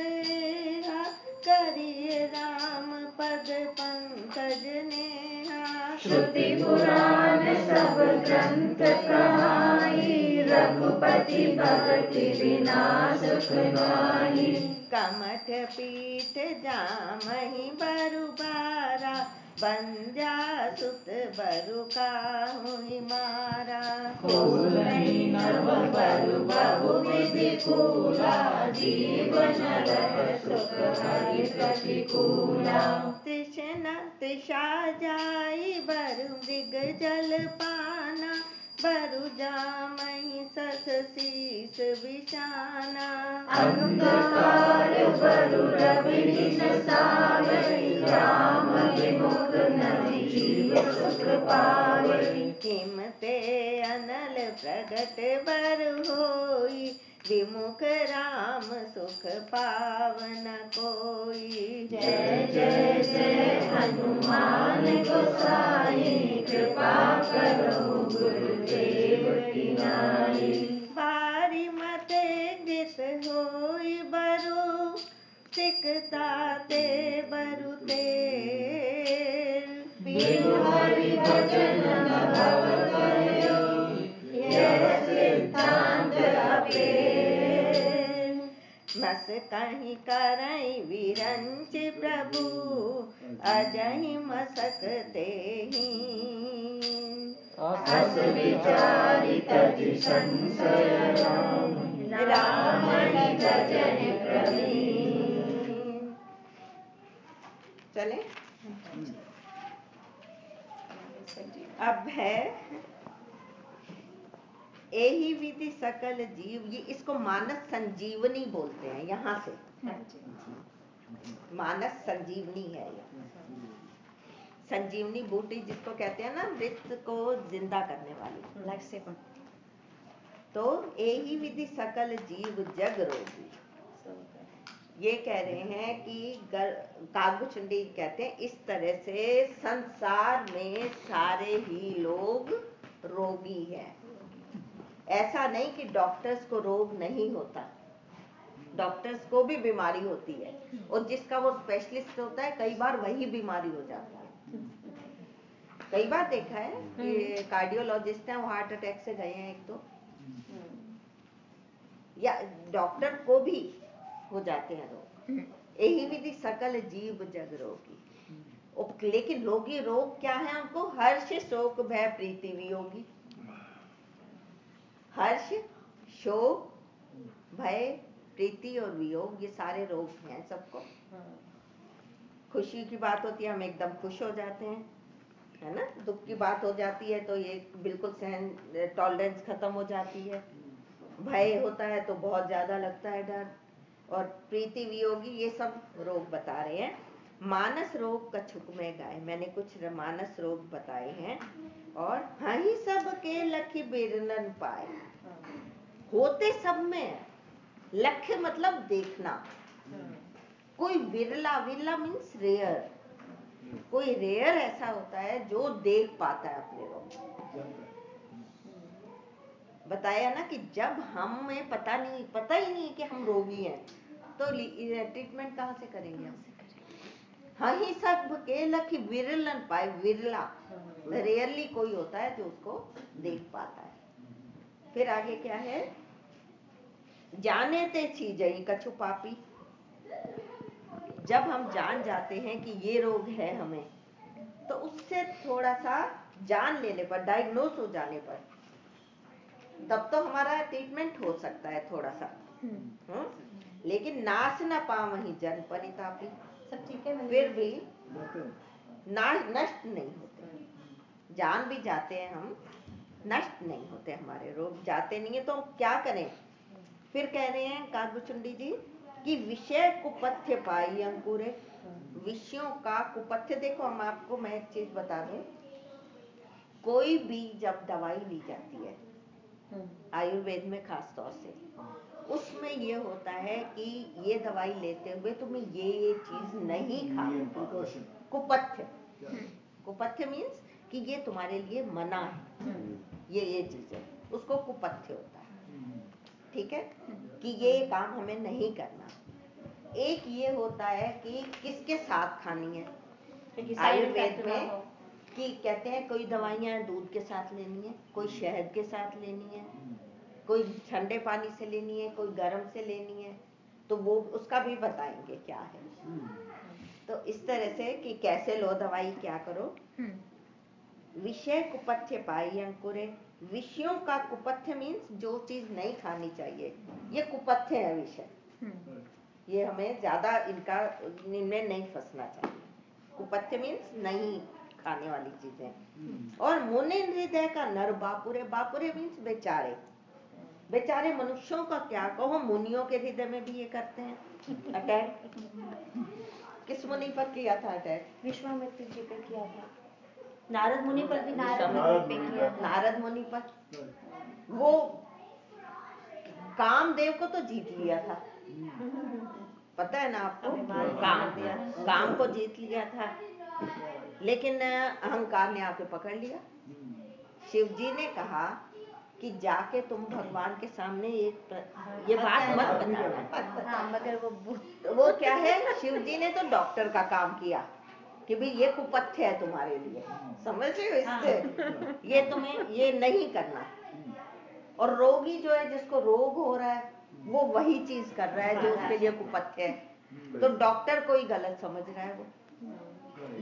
करिए राम पद पंकज नेहा। श्रुति पुराण सब ग्रंथ कहाई, रघुपति भगति बिना सुख नाहि। कमठ पीठ जामहि बरु बारा, बंजा सुत बरु काहुँ मारा। खोल नहीं नव बरु बहु विधि कूला, जीवन रह सुख हरि प्रतिकूला। तृष्णा तृषा जाई बरु मृग जल पाना, बरु जामहि सस शीस बिछाना। अंधकार बरु रवि न सावई, राम विमुख नहीं जीव सुख पावई। हिमते अनल प्रगट बरु होई, विमुख राम सुख पावन कोई। जय जय जय हनुमान गोसाई, कृपा करो गुरुदेव की नाई। बारी मते गृत होई बरु, सिकता ते बरु तेल। बिनु हरि भजन न भव कयो, यह सिद्धांत अपेल। मस कहीं करई विरंच प्रभु, अजहि मसक तेहि। अस विचारि तजि संशय राम, राम ही भजन प्रवीण। चले अब है एहि विधि सकल जीव, ये इसको मानस संजीवनी बोलते हैं। यहाँ से मानस संजीवनी है ये। संजीवनी बूटी जिसको कहते हैं ना, मृत को जिंदा करने वाली, लाइफ सेवर। तो एहि विधि सकल जीव जग रोगी। ये कह रहे हैं कि काव्यचंडी कहते हैं इस तरह से संसार में सारे ही लोग रोगी हैं। ऐसा नहीं कि डॉक्टर्स को रोग नहीं होता, डॉक्टर्स को भी बीमारी होती है, और जिसका वो स्पेशलिस्ट होता है कई बार वही बीमारी हो जाता है। कई बार देखा है कि कार्डियोलॉजिस्ट हैं, वो हार्ट अटैक से गए हैं एक तो, या डॉक्टर को भी हो जाते हैं रोग। यही विधि सकल जीव जग रोगी। लेकिन रोगी रोग क्या है? उनको हर्ष शोक भय प्रीति वियोगी। हर्ष शोक भय प्रीति और वियोग, ये सारे रोग हैं सबको। खुशी की बात होती है हम एकदम खुश हो जाते हैं, है ना। दुख की बात हो जाती है तो ये बिल्कुल सहन टॉलरेंस खत्म हो जाती है। भय होता है तो बहुत ज्यादा लगता है डर, और प्रीति वियोगी, ये सब रोग बता रहे हैं। मानस रोग कछुक में गाय, मैंने कुछ मानस रोग बताए हैं। और हहि सब के लखि बिरलन पाए, होते सब में, लक्ष्य मतलब देखना। कोई विरला, विरला मीन्स रेयर, कोई रेयर ऐसा होता है जो देख पाता है अपने रोग। बताया ना कि जब हमें पता ही नहीं कि हम रोगी हैं, तो ट्रीटमेंट कहाँ से करेंगे हम? हाँ ही सब के लखी विरलन पाए, विरला, रेयरली कोई होता है जो उसको देख पाता है। फिर आगे क्या है? जाने ते चीजई कछु पापी, जब हम जान जाते हैं कि ये रोग है हमें, तो उससे थोड़ा सा जान लेने पर, डायग्नोस हो जाने पर, तब तो हमारा ट्रीटमेंट हो सकता है थोड़ा सा। लेकिन नाश न पावहीं जन परितापी, सब ठीक है फिर भी नष्ट नहीं होते, जान भी जाते हैं हम, नष्ट नहीं होते, हमारे रोग जाते नहीं है, तो हम क्या करें? फिर कह रहे हैं काव्यचुंडी जी कि विषय कुपथ्य पाई अंकुरे, विषयों का कुपथ्य। देखो हम आपको मैं एक चीज बता दूं, कोई भी जब दवाई ली जाती है आयुर्वेद में खास तौर से, उसमें ये होता है कि ये दवाई लेते हुए तुम्हें ये चीज नहीं खानी, कुपथ्य। कुपथ्य मीन्स कि ये तुम्हारे लिए मना है, ये चीज है, उसको कुपथ्य होता है। ठीक है, कि ये काम हमें नहीं करना। एक ये होता है कि किसके साथ खानी है। आयुर्वेद में कि कहते हैं कोई दवाइयां दूध के साथ लेनी है, कोई शहद के साथ लेनी है, कोई ठंडे पानी से लेनी है, कोई गर्म से लेनी है, तो वो उसका भी बताएंगे क्या है। तो इस तरह से कि कैसे लो दवाई, क्या करो। विषय कुपथ्य पाई अंकुरे, विषयों का कुपथ्य मीन्स जो चीज नहीं खानी चाहिए, ये कुपथ्य है विषय। ये हमें ज्यादा इनमें नहीं फंसना चाहिए। कुपथ्य मीन्स नहीं खाने वाली चीजें। और मुनि हृदय का नर बापुरे, बापुरे मीन्स बेचारे, बेचारे मनुष्यों का क्या कहो, मुनियों के हृदय में भी ये करते हैं अटैक। किस मुनि पर किया था अटैक? विश्वामित्र जी पे किया था। नारद मुनि पर भी, नारद मुनि पर। वो कामदेव को तो जीत लिया था, पता है ना आपको? काम को जीत लिया था, लेकिन अहंकार ने आके पकड़ लिया। शिव जी ने कहा कि जाके तुम भगवान के सामने ये बात मत बताना, मगर वो क्या है, शिव जी ने तो डॉक्टर का काम किया कि भाई ये कुपथ्य है तुम्हारे लिए, समझ रहे हो? इससे ये तुम्हें ये नहीं करना। और रोगी जो है, जिसको रोग हो रहा है, वो वही चीज कर रहा है जो उसके लिए कुपथ्य है। तो डॉक्टर कोई गलत समझ रहा है, वो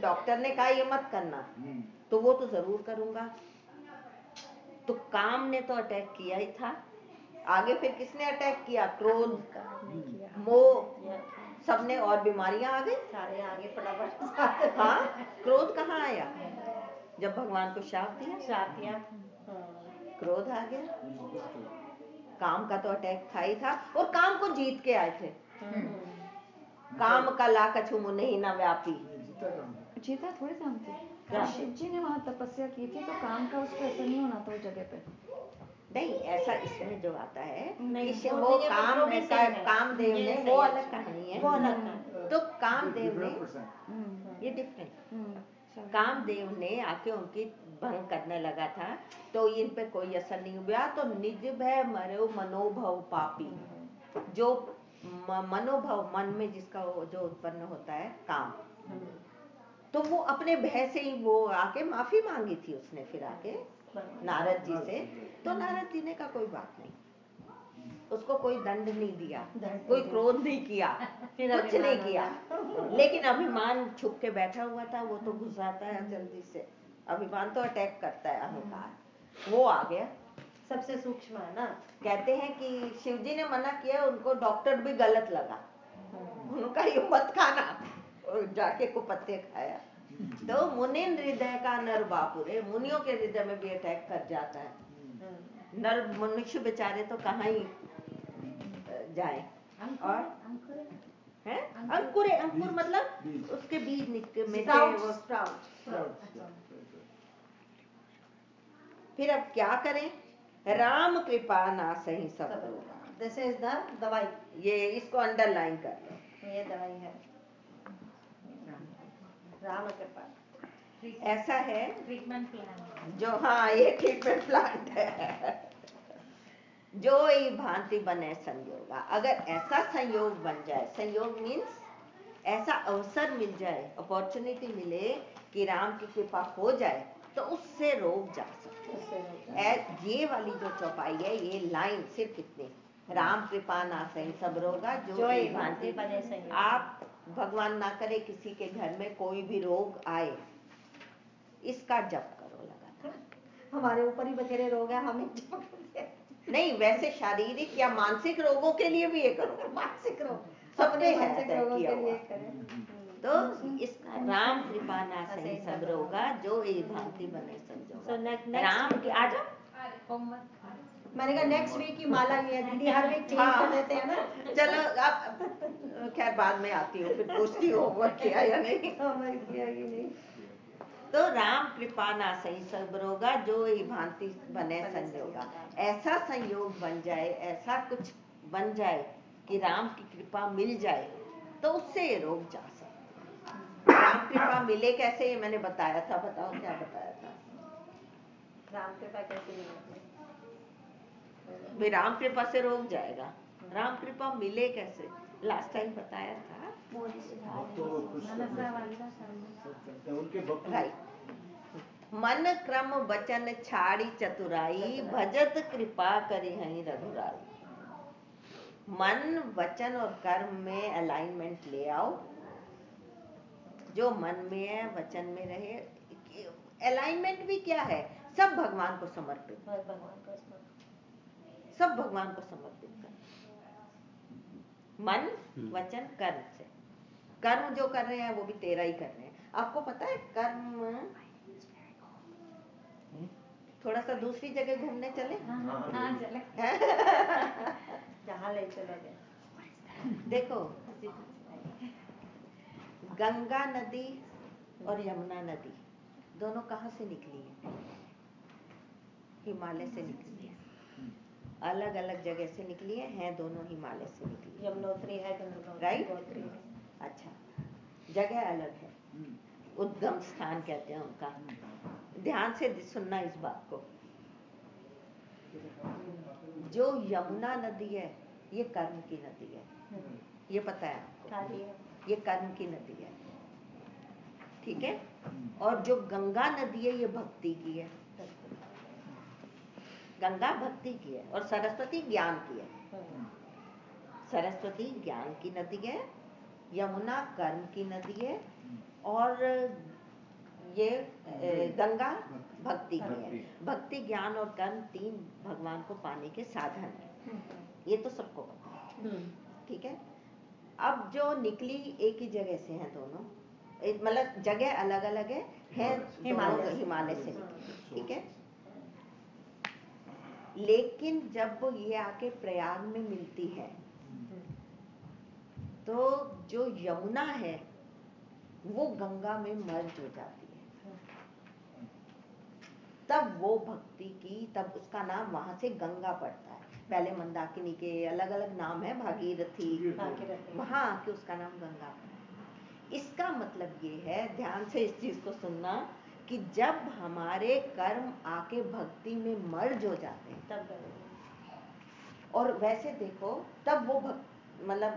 डॉक्टर ने कहा ये मत करना, तो वो तो जरूर करूंगा। तो काम ने तो अटैक किया ही था। आगे फिर किसने अटैक किया? क्रोध, मोह, सबने, और बीमारियां आ गई सारे आगे फटाफट। हाँ, क्रोध कहाँ आया? जब भगवान को श्राप दिया, क्रोध आ गया। काम का तो अटैक था ही था, और काम को जीत के आए थे। काम का ला कछु मुनि न व्यापी, जीता थोड़े काम थे। शिव जी ने वहाँ तपस्या की थी, तो काम का उस पर असर नहीं होना था उस जगह पे। नहीं, ऐसा इसमें जो आता है नहीं, कि वो कामदेव ने, वो अलग कहानी है, वो अलग। तो कामदेव ने, ये डिफरेंट, कामदेव ने आके उनकी भंग करने लगा था, तो इन पे कोई असर नहीं हुआ। तो निज भय मरो मनोभव पापी, जो मनोभव मन में जिसका जो उत्पन्न होता है काम, तो वो अपने भय से ही वो आके माफी मांगी थी उसने, फिर आके नारद जी से। तो नारद जी ने कहा कोई बात नहीं, उसको कोई दंड नहीं दिया, कोई क्रोध नहीं किया, कुछ नहीं किया। लेकिन अभिमान छुप के बैठा हुआ था, वो तो घुस आता है जल्दी से। अभिमान तो अटैक करता है, अहंकार, वो आ गया। सबसे सूक्ष्म है ना। कहते हैं कि शिव जी ने मना किया, उनको डॉक्टर भी गलत लगा, उनका ये मत खाना, और जाके कुपथ्य खाया। तो मुनि हृदय का नर बापुरे, मुनियों के हृदय में भी अटैक कर जाता है। नर मनुष्य बेचारे तो कहाँ ही जाए। और है अंकुरे, अंकुर मतलब उसके बीज निकले। फिर अब क्या करें? राम कृपा ना सही सब रोगा। दिस इज द दवाई, ये इसको अंडरलाइन कर लो, ये दवाई है राम कृपा। ऐसा है ट्रीटमेंट प्लान जो, हाँ ये ट्रीटमेंट प्लान है। जो ही भांति बने संयोग, अगर ऐसा संयोग बन जाए, संयोग मीन्स ऐसा अवसर मिल जाए, अपॉर्चुनिटी मिले कि राम की कृपा हो जाए, तो उससे रोग जा सकते हैं। ये वाली जो चौपाई है, ये लाइन सिर्फ कितनी, राम कृपा ना सही सब रोगा, जो ही भांति बने संयोग। आप भगवान ना करे किसी के घर में कोई भी रोग आए, इसका जप करो लगातार। हमारे ऊपर ही बथेरे रोग है, हम नहीं, वैसे शारीरिक या मानसिक रोगों के लिए भी ये करो। मानसिक रोग, सबके हैं मानसिक तय रोगों किया के लिए हुआ। करें। तो इस राम कृपा ना सही सब रोगा, जो ये भांति बने संजोगा। So next राम की आ जाओ। मैंने कहा नेक्स्ट वीक की माला ये है, दीदी हर वीक चेंज कर देते हैं ना। चलो आप खैर बाद में आती हो, फिर पूछती हो होमवर्क किया या नहीं। होमवर्क किया कि नहीं। तो राम कृपा ना सही सब रोगा, जो ये भांति बने संजोगा। ऐसा संयोग बन जाए, ऐसा कुछ बन जाए कि राम की कृपा मिल जाए, तो उससे ये रोग जा सकते। राम कृपा मिले कैसे, ये मैंने बताया था। बताओ क्या बताया था? राम कृपा कैसे मिलेगी? भाई राम कृपा से रोग जाएगा, राम कृपा मिले कैसे, लास्ट टाइम बताया था। उनके भक्त राइट। मन क्रम वचन छाड़ी चतुराई, भजत कृपा करी हई रघुराई। मन वचन और कर्म में अलाइनमेंट ले आओ। जो मन में है वचन में रहे। अलाइनमेंट भी क्या है? सब भगवान को समर्पित, भगवान को स्मरण। सब भगवान को समर्पित कर। मन वचन कर्म से। कर्म जो कर रहे हैं वो भी तेरा ही कर रहे हैं। आपको पता है कर्म, थोड़ा सा दूसरी जगह घूमने चले? हाँ चले। जहाँ ले चलोगे। देखो, गंगा नदी और यमुना नदी दोनों कहाँ से निकली है? हिमालय से निकली है। अलग अलग जगह से निकली है दोनों हिमालय से निकली है। यमुनोत्री है, गंगोत्री राइट? है। अच्छा, जगह अलग है, उद्गम स्थान कहते हैं उनका। ध्यान से सुनना इस बात को। जो यमुना नदी है ये कर्म की नदी है, ये पता है आपको? ये कर्म की नदी है, ठीक है। और जो गंगा नदी है ये भक्ति की है। गंगा भक्ति की है और सरस्वती ज्ञान की है। सरस्वती ज्ञान की नदी है, यमुना कर्म की नदी है, और ये गंगा भक्ति की है। भक्ति, ज्ञान और कर्म तीन भगवान को पाने के साधन है। ये तो सबको पता है, ठीक है। अब जो निकली एक ही जगह से हैं दोनों, मतलब जगह अलग अलग है हिमालय से निकली, ठीक है। लेकिन जब ये आके प्रयाग में मिलती है तो जो यमुना है वो गंगा में मर्ज हो जाती है। तब वो भक्ति की, तब उसका नाम वहां से गंगा पड़ता है। पहले मंदाकिनी के अलग अलग नाम है, भागीरथी, वहां आके उसका नाम गंगा पड़ा है। इसका मतलब ये है, ध्यान से इस चीज को सुनना, कि जब हमारे कर्म आके भक्ति में मर्ज हो जाते हैं तब, और वैसे देखो तब वो मतलब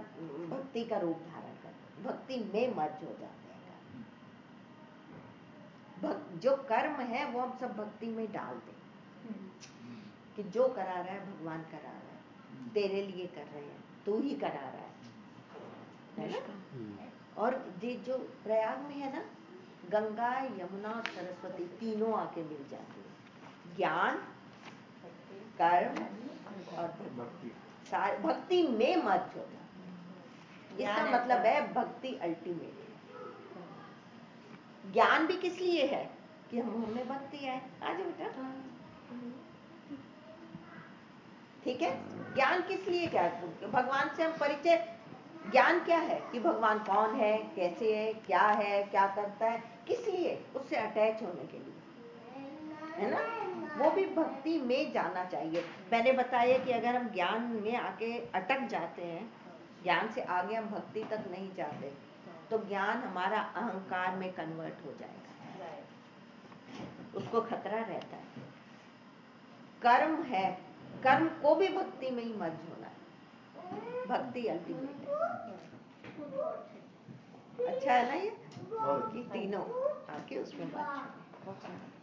भक्ति का रूप धारण करते, भक्ति में मर्ज हो जाते हैं। जो कर्म है वो हम सब भक्ति में डाल दें, कि जो करा रहा है भगवान करा रहा है, तेरे लिए कर रहे हैं, तू ही करा रहा है ना। और ये जो प्रयाग में है ना, गंगा यमुना और सरस्वती तीनों आके मिल जाती है। ज्ञान, कर्म और भक्ति, भक्ति में मर्ज हो जाता है। इसका मतलब है भक्ति अल्टीमेट। ज्ञान भी किस लिए है? कि हमें भक्ति है। आ जाओ बेटा, ठीक है। ज्ञान किस लिए? क्या भगवान से हम परिचय, ज्ञान क्या है? कि भगवान कौन है, कैसे है, क्या करता है, किस लिए? उससे अटैच होने के लिए, है ना। वो भी भक्ति में जाना चाहिए। मैंने बताया कि अगर हम ज्ञान में आके अटक जाते हैं, ज्ञान से आगे हम भक्ति तक नहीं जाते, तो ज्ञान हमारा अहंकार में कन्वर्ट हो जाएगा, उसको खतरा रहता है। कर्म है, कर्म को भी भक्ति में ही मर्ज होना है, भक्ति अल्टीमेट है। अच्छा है ना ये, कि तीनों आके उसमें मर्ज।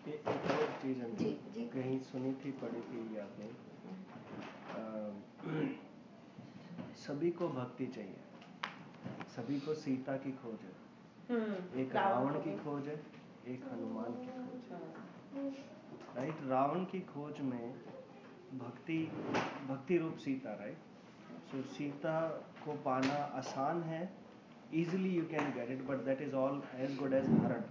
एक और चीज हम जी। कहीं सुनी थी, पढ़ी थी आपने, सभी को भक्ति चाहिए, सभी को सीता की खोज है, एक रावण की खोज है, एक हनुमान की खोज है, राइट। रावण की खोज में भक्ति रूप सीता, राइट? सो सीता को पाना आसान है, easily you can get it, but that is all as good as Haran.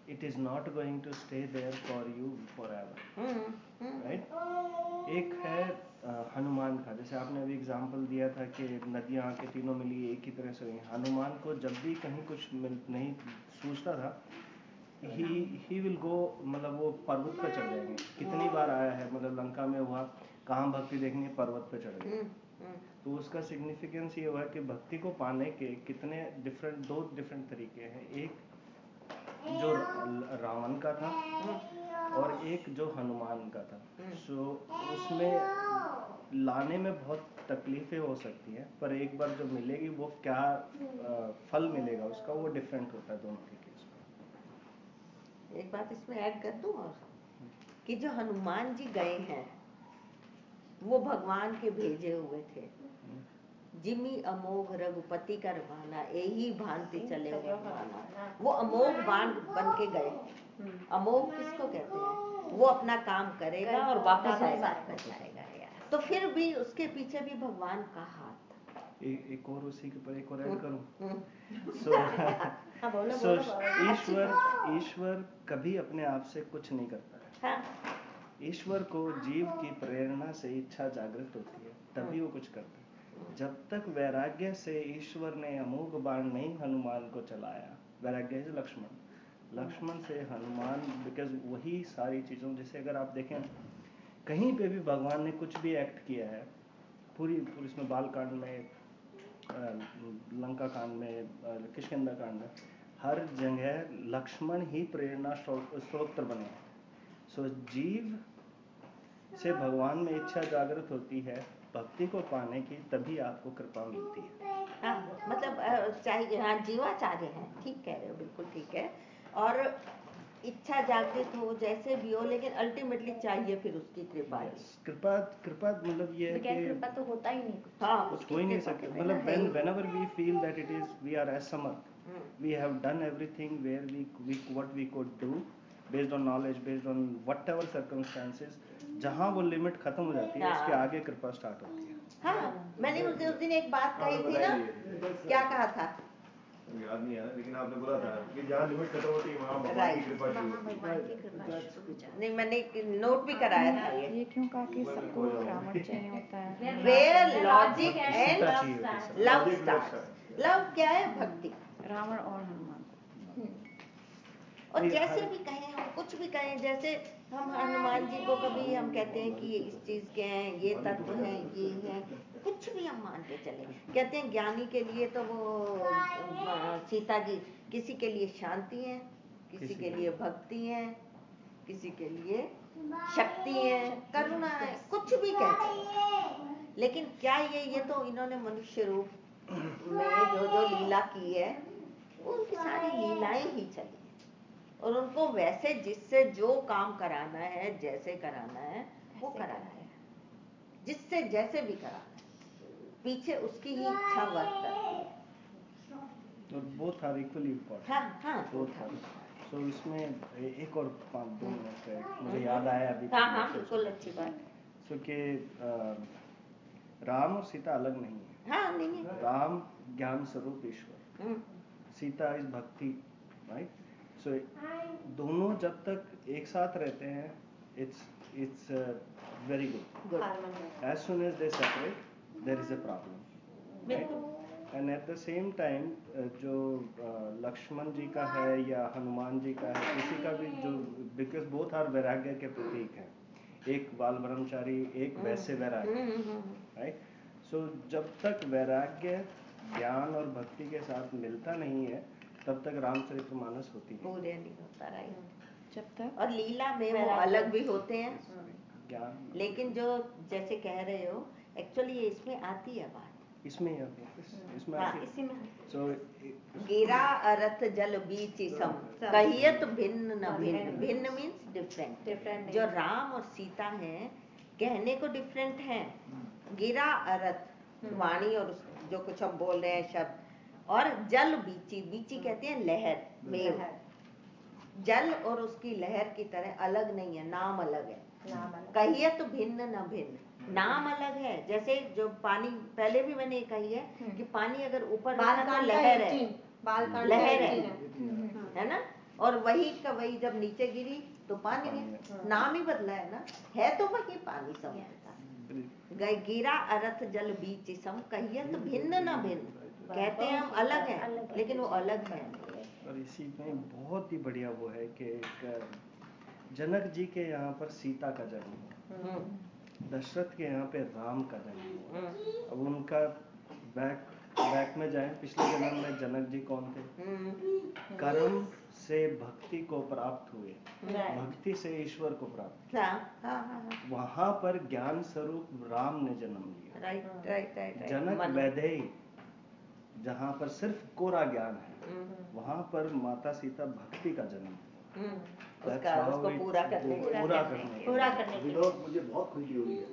It is not going to stay there for you forever, right? एक है हनुमान का, जैसे आपने अभी एग्जांपल दिया था कि नदियाँ आके तीनों मिली एक ही तरह से हुई। हनुमान को जब भी कहीं कुछ नहीं सूझता था, ही विल गो, मतलब वो पर्वत पे चढ़ जाएंगे। कितनी बार आया है, मतलब लंका में हुआ, कहाँ भक्ति देखनी है, पर्वत पे चढ़ गए। तो उसका सिग्निफिकेंस ये हुआ कि भक्ति को पाने के कितने दो डिफरेंट तरीके हैं। एक जो रावण का था और एक जो हनुमान का था। सो उसमें लाने में बहुत तकलीफें हो सकती हैं, पर एक बार जो मिलेगी वो क्या फल मिलेगा उसका, वो डिफरेंट होता है दोनों के केस में। एक बात इसमें ऐड कर दूं और कि जो हनुमान जी गए हैं वो भगवान के भेजे हुए थे। जिमी अमोघ रघुपति का रवाना, यही भांति चले भगवाना। वो अमोघ बाण बन के गए। अमोघ किसको कहते हैं? वो अपना काम करेगा और वापस आएगा। तो फिर भी उसके पीछे भी भगवान का हाथ। एक और उसी के ऊपर एक और ऐड करूं। सो ईश्वर कभी अपने आप से कुछ नहीं करता है। ईश्वर को जीव की प्रेरणा से इच्छा जागृत होती है, तभी वो कुछ करता है। जब तक वैराग्य से ईश्वर ने अमोघ बाण नहीं हनुमान को चलाया, वैराग्य से लक्ष्मण से हनुमान, बिकॉज वही सारी चीजों, जैसे अगर आप देखें कहीं पे भी भगवान ने कुछ भी एक्ट किया है, पूरी इसमें बाल कांड में, लंका कांड में, किष्किंधा कांड में, हर जगह लक्ष्मण ही प्रेरणा स्रोत बने हैं। सो जीव से भगवान में इच्छा जागृत होती है भक्ति को पाने की, तभी आपको कृपा मिलती है। हाँ, मतलब चाहिए, हाँ, जीवाचार्य है, ठीक कह रहे हो, बिल्कुल ठीक है। और इच्छा जागृत हो जैसे भी हो, लेकिन अल्टीमेटली चाहिए फिर उसकी कृपा। कृपा मतलब ये है कि कृपा तो होता ही नहीं। हाँ, कुछ हो ही नहीं सकता। मतलब whenever we feel that it is we are as Samarth, we have done everything where what we could do based on knowledge, based on whatever circumstances, जहाँ वो लिमिट खत्म हो जाती है, उसके आगे कृपा स्टार्ट होती है। हाँ, मैंने उस दिन एक बात कही थी ना, क्या कहा था? याद नहीं है, लेकिन आपने बोला था कि जहाँ लिमिट खत्म होती है वहाँ भगवान की कृपा शुरू। नहीं, मैंने नोट भी कराया था ये क्यों कहा कि सबको रावण चाहिए होता है? Where logic and love starts। Love क्या है? भक्ति। रावण और हनुमान। और जैसे भी कहें, हम कुछ भी कहें, जैसे हम हनुमान जी को कभी हम कहते हैं कि ये इस चीज के हैं, ये तत्व हैं, ये हैं, कुछ भी हम मान के चले। कहते हैं ज्ञानी के लिए तो वो सीता जी, किसी के लिए शांति है, किसी के लिए भक्ति है, किसी के लिए शक्ति है, करुणा है, कुछ भी कहते हैं। लेकिन क्या ये तो इन्होंने मनुष्य रूप में जो लीला की है, वो उनकी सारी लीलाएं ही चली, और उनको वैसे जिससे जो काम कराना है, जैसे कराना है, वो कराना है, जिससे जैसे भी कराना है, पीछे उसकी ही इच्छा वर्क करती है। both are equally important। हाँ, both are। So इसमें एक और 5-2 मिनट है, मुझे याद आया अभी। हाँ, बिल्कुल अच्छी बात। So कि राम और सीता अलग नहीं है। हाँ, नहीं है। राम ज्ञान स्वरूप ईश्वर, सीता इज भक्ति, राइट? सो दोनों जब तक एक साथ रहते हैं, it's very good। As soon as they separate, there is a problem, right? And at the same time, जो लक्ष्मण जी का है या हनुमान जी का है, किसी का भी जो, because both are वैराग्य के प्रतीक हैं, एक बाल ब्रह्मचारी, एक वैसे वैराग्य, राइट? सो जब तक वैराग्य ज्ञान और भक्ति के साथ मिलता नहीं है, तब तक रामचरितमानस होती है। पूरे नहीं होता, राइट। जब तक और लीला में वो अलग भी होते हैं, ज्ञान, लेकिन जो जैसे कह रहे हो, एक्चुअली ये इसमें आती है बात, इसमें आती है, इसमें आती है। इसी में। सो गिरा अरथ जल बीच सम, कहियत भिन्न न भिन्न। भिन्न मीन्स डिफरेंट। जो राम और सीता हैं, कहने को डिफरेंट हैं। गिरा अरथ वाणी और जो कुछ हम बोल रहे हैं शब्द, और जल बीची, बीची कहते हैं लहर, वेव। जल और उसकी लहर की तरह अलग नहीं है, नाम अलग है। नाम अलग। कहिए तो भिन्न न भिन्न, नाम अलग है। जैसे जो पानी, पहले भी मैंने कही है कि पानी अगर ऊपर बाल तो लहर है, लहर है ना, और वही का वही जब नीचे गिरी तो पानी है, नाम ही बदला है ना, है तो वही पानी समुद्र का। गए गिरा अरथ जल बीच सम, कहिए तो भिन्न न भिन्न, कहते हैं हम अलग हैं लेकिन वो अलग है। और इसी में बहुत ही बढ़िया वो है कि एक जनक जी के यहाँ पर सीता का जन्म हुआ, दशरथ के यहाँ पे राम का जन्म हुआ। अब उनका बैक में जाए, पिछले जन्म में जनक जी कौन थे? कर्म से भक्ति को प्राप्त हुए, भक्ति से ईश्वर को प्राप्त, वहां पर ज्ञान स्वरूप राम ने जन्म लिया। राइट। जनक वैदेही, जहाँ पर सिर्फ कोरा ज्ञान है, वहां पर माता सीता भक्ति का जन्म, उसको पूरा करने विनोद, मुझे बहुत खुशी हुई है।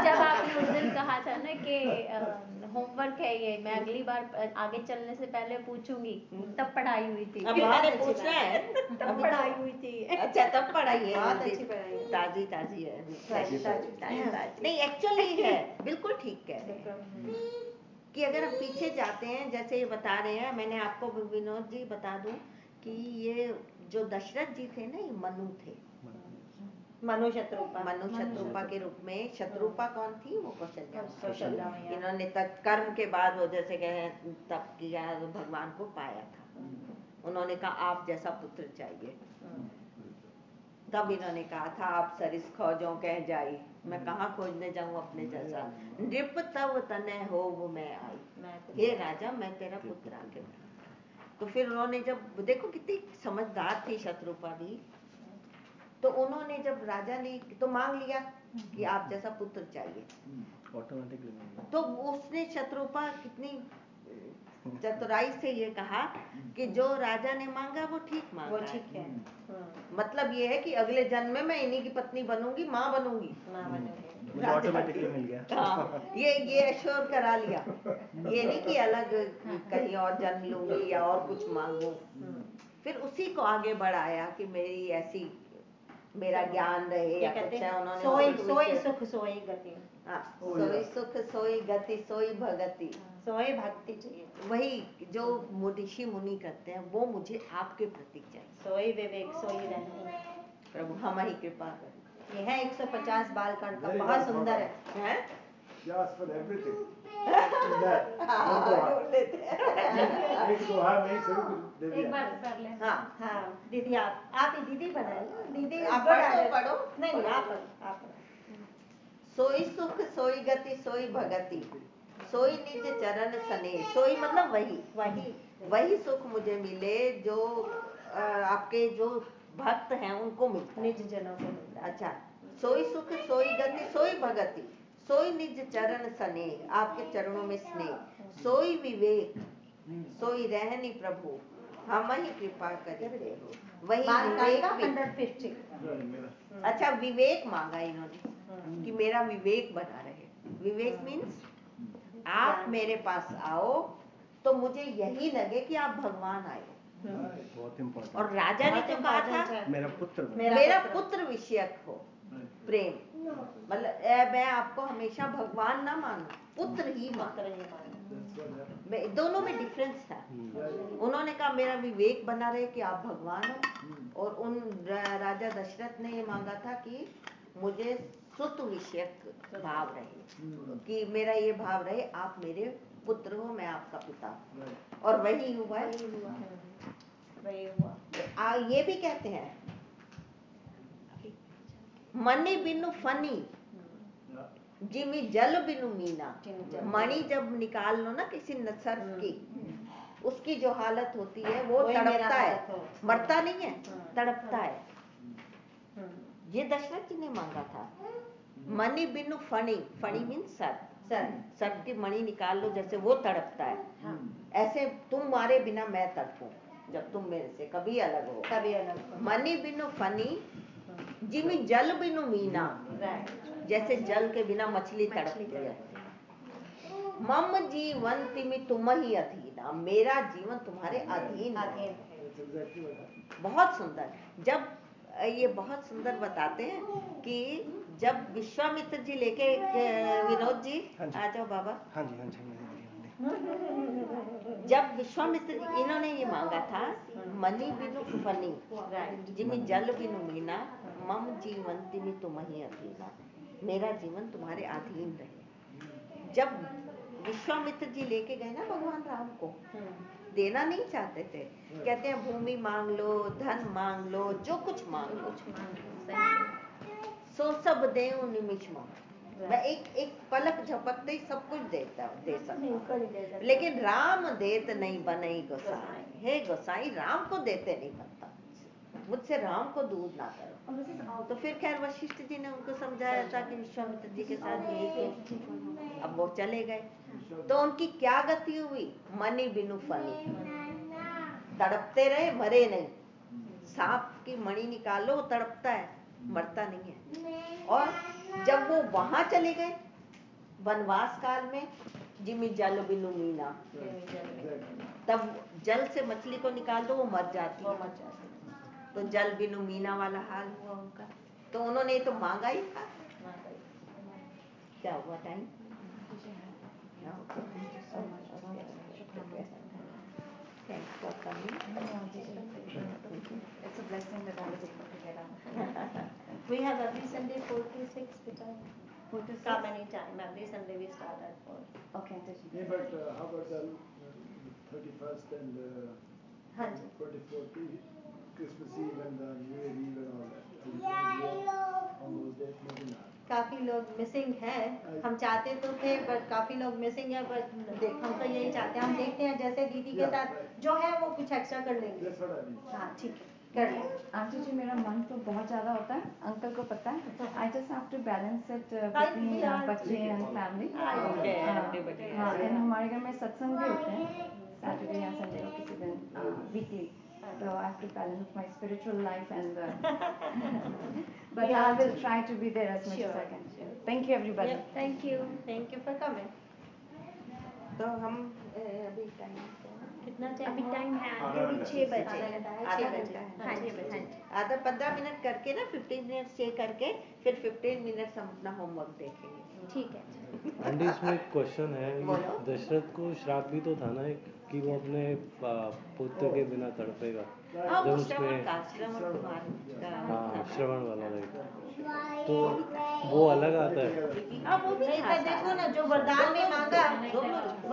जब आपने उस दिन कहा था ना कि होमवर्क है ये, मैं अगली बार आगे चलने से पहले पूछूंगी, तब पढ़ाई हुई थी। अब मैंने पूछना है, तब पढ़ाई हुई थी। अच्छा तब पढ़ाई है, बहुत अच्छी पढ़ाई है। ताजी है। नहीं एक्चुअली है, बिल्कुल ठीक कह रहे हैं कि अगर हम पीछे जाते हैं, जैसे ये बता रहे हैं, मैंने आपको विनोद जी बता दूं कि ये जो दशरथ जी थे ना, ये मनु थे, मनु शत्रुपा के रूप में। शत्रुपा कौन थी? वो कौशल्या। मैया। इन्होंने तक कर्म के बाद वो जैसे कहे तप किया, भगवान को पाया था। उन्होंने कहा आप जैसा पुत्र चाहिए, तब इन्होंने कहा था आप सरिस खोजों कह जाई, मैं कहाँ खोजने जाऊं अपने जैसा, नृप तब तनय हो वो मैं आई, हे राजा मैं तेरा पुत्र आके। तो फिर उन्होंने जब देखो कितनी समझदार थी शत्रुपा भी, तो उन्होंने जब राजा ने तो मांग लिया कि आप जैसा पुत्र चाहिए, ऑटोमेटिकली तो उसने शत्रुपा कितनी चतुराई से ये कहा कि जो राजा ने मांगा वो ठीक मांगा, वो ठीक है। मतलब ये है कि अगले जन्म में मैं इन्हीं की पत्नी बनूंगी, माँ बनूंगी। मुझे ऑटोमेटिकली मिल गया। हाँ, ये एश्योर करा लिया, ये नहीं कि अलग कहीं और जन्म लूंगी या और कुछ मांगू। फिर उसी को आगे बढ़ाया कि मेरी ऐसी, मेरा ज्ञान रहे या कुछ है। उन्होंने सोई सुख सोई गति, सोई सुख सोई गति सोई भगति, सोई भक्ति चाहिए, वही जो ऋषि मुनि करते हैं वो मुझे आपके प्रति चाहिए। सोई विवेक सोई रहनी, प्रभु हमारी कृपा करें। ये है 150 बालकांड का, बहुत सुंदर है। Yes, for everything. एक बार कर ले। हाँ दीदी, आप ही दीदी बनाए, दीदी आप पढ़ो। नहीं आप सोई सुख सोई गति सोई भगति, सोई निज चरण सने। सोई मतलब वही सुख मुझे मिले जो आपके जो भक्त हैं उनको मिलता है, निज जनों को मिलता है। अच्छा, सोई सुख सोई गति सोई भगति, सोई निज चरण सने, आपके चरणों में स्नेह, सोई विवेक सोई रहनी प्रभु, हम ही कृपा करिए। वही विवेक भी। 150। अच्छा, विवेक मांगा इन्होंने कि मेरा विवेक बना रहे। विवेक मीन्स आप मेरे पास आओ तो मुझे यही लगे कि आप भगवान आए। बहुत इम्पोर्टेंट। और राजा ने तो कहा था मेरा पुत्र विषयक हो प्रेम, मतलब मैं आपको हमेशा भगवान ना मानूं, पुत्र ही मानूं। दोनों में डिफरेंस था। उन्होंने कहा मेरा विवेक बना रहे कि आप भगवान हो, और उन राजा दशरथ ने ये मांगा था कि मुझे सुत विषयक भाव रहे, कि मेरा ये भाव रहे आप मेरे पुत्र हो, मैं आपका पिता, और वही हुआ। ये भी कहते हैं मणि बिनु फनी जिमी जल बिनु मीना। मणि जब निकाल लो ना किसी सर्फ की, उसकी जो हालत होती है वो तड़पता है, मरता नहीं है, तड़पता है। ये दशरथ जी ने मांगा था। मणि बिनु फणी, फणी मीन्स सर्फ की मणि निकाल लो, जैसे वो तड़पता है, ऐसे तुम मारे बिना मैं तड़पूं जब तुम मेरे से कभी अलग हो। मणि बिनु फनी जिमी जल बिनु मीना, जैसे जल के बिना मछली तड़पती है। मम जीवन तिमि तुम ही अधीना, मेरा जीवन तुम्हारे अधीन है। That's exactly what happened. बहुत सुंदर। जब ये बहुत सुंदर बताते हैं कि जब विश्वामित्र जी लेके विनोद जी हाँ जी। आ जाओ बाबा, हाँ जी हाँ जी जब विश्वामित्र जी इन्होंने ये मांगा था, मनी बिनु फनी जिमी जल बिनु मीना, मम जीवन तिमि तुम ही अधीना, मेरा जीवन तुम्हारे अधीन रहे। जब विश्वामित्र जी लेके गए ना भगवान राम को, देना नहीं चाहते थे, कहते हैं भूमि मांग लो, धन मांग लो, जो कुछ मांग लो, सो सब दे निमिष मांग, मैं एक पलक झपकते ही सब कुछ दे सकता हूँ, लेकिन राम देत नहीं बनई गोसाई, हे गोसाई राम को देते नहीं बनता, मुझसे राम को दूर ना करो। तो फिर खैर वशिष्ठ जी ने उनको समझाया था कि विश्वामित्र जी के साथ यही किया। अब वो चले गए तो उनकी क्या गति हुई, मनी बिनु फनी, तड़पते रहे मरे नहीं। सांप की मणि निकालो, तड़पता है मरता नहीं है। और जब वो वहां चले गए वनवास काल में, जिमी जल बिनु मीना, तब जल से मछली को निकाल दो वो मर जाती है, तो जल बिनु मीना वाला हाल हुआ उनका। तो उन्होंने तो मांगा ही था। क्या हुआ time? Thanks for coming. It's a blessing that I was able to get out. We have every Sunday 4 to 6 because 4 to 6? come anytime. Every Sunday we start at 4. Okay. Yeah, but how about the 31st and हाँ जी। 24th, Christmas Eve and the New Year Eve and all that? On those days, maybe not. काफी लोग missing है, हम चाहते तो थे but काफी लोग मिसिंग है, बट हम तो यही चाहते हैं, हम देखते हैं जैसे दीदी के साथ जो है वो कुछ एक्स्ट्रा कर लेंगे। That's what I mean. हाँ ठीक है, कर लें। आंटी जी मेरा मन तो बहुत ज़्यादा होता है, अंकल को पता है। I just have to balance it between बच्चे and family। हाँ, and हमारे घर में सत्संग भी होते हैं सैटरडे या संडे को किसी दिन weekly, so I have to balance my spiritual life and but I will try to be there as much as I can. Thank you everybody. Yep, thank you for coming. तो हम अभी time कितना अभी time time है अभी 6 बजे। आधा घंटा है। हाँ जी, हाँ जी। आधा 15 मिनट करके ना 15 मिनट स्टे करके फिर 15 मिनट हम अपना होमवर्क देखेंगे। ठीक है। आंटी इसमें एक क्वेश्चन है, बोलो। दशरथ को श्राप भी तो था ना एक, कि वो अपने पुत्र के बिना तड़पेगा, हाँ, जब वो उसमें श्रवण कुमार का हाँ श्रवण वाला राइट, तो वो अलग आता है। हाँ, वो भी नहीं था पर देखो ना, जो वरदान में मांगा,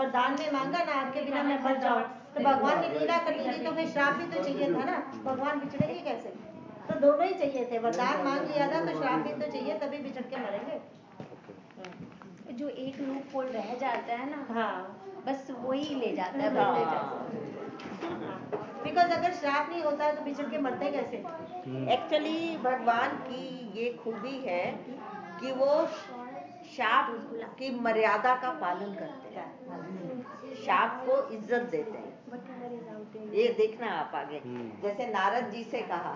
वरदान में मांगा ना आपके बिना मैं मर जाऊं, तो भगवान ने लीला कर ली थी, तो फिर श्राप भी तो चाहिए था ना, भगवान बिछड़ेंगे कैसे? तो दोनों ही चाहिए थे, वरदान मांग लिया था तो श्राप भी तो चाहिए, तभी बिछड़ के मरेंगे। जो एक लूप होल रह जाता है ना, हाँ, बस वही ले जाता है बंदे को। बिकॉज अगर श्राप नहीं होता है तो बिछड़ के मरते कैसे? एक्चुअली भगवान की ये खूबी है कि वो शाप की मर्यादा का पालन करते हैं, शाप को इज्जत देते हैं। ये देखना आप आगे, जैसे नारद जी से कहा,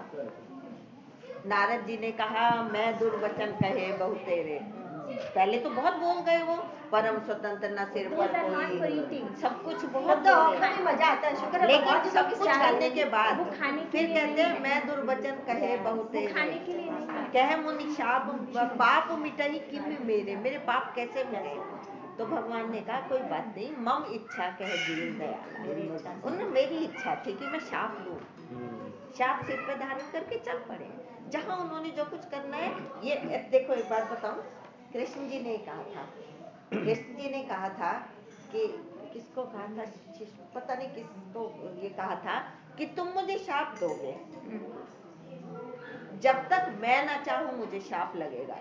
नारद जी ने कहा मैं दुर्वचन कहे बहु तेरे, पहले तो बहुत बोल गए वो, परम स्वतंत्र न सिर पर कोई, सब कुछ बहुत तो बोले। खाने मजा आता है, शुक्र है लेकिन भगवान की सब कुछ करने के बाद वो खाने के फिर लिए कहते हैं मैं दुर्वचन कहे बहुत खाने के लिए नहीं। कहे मुनि शाप पाप मिटाई किम मेरे, मेरे पाप कैसे मिटे? तो भगवान ने कहा कोई बात नहीं, मम इच्छा कहे दीन दयाला, उन्होंने मेरी इच्छा थी कि मैं शाप लूं, शाप सिर पे धारण करके चल पड़े। जहाँ उन्होंने जो कुछ करना है, ये देखो एक बात बताऊं, कृष्ण जी ने कहा था, कृष्ण जी ने कहा था कि किसको कहा था, पता नहीं किसको ये कहा था कि तुम मुझे शाप दोगे, जब तक मैं ना चाहूं मुझे शाप लगेगा।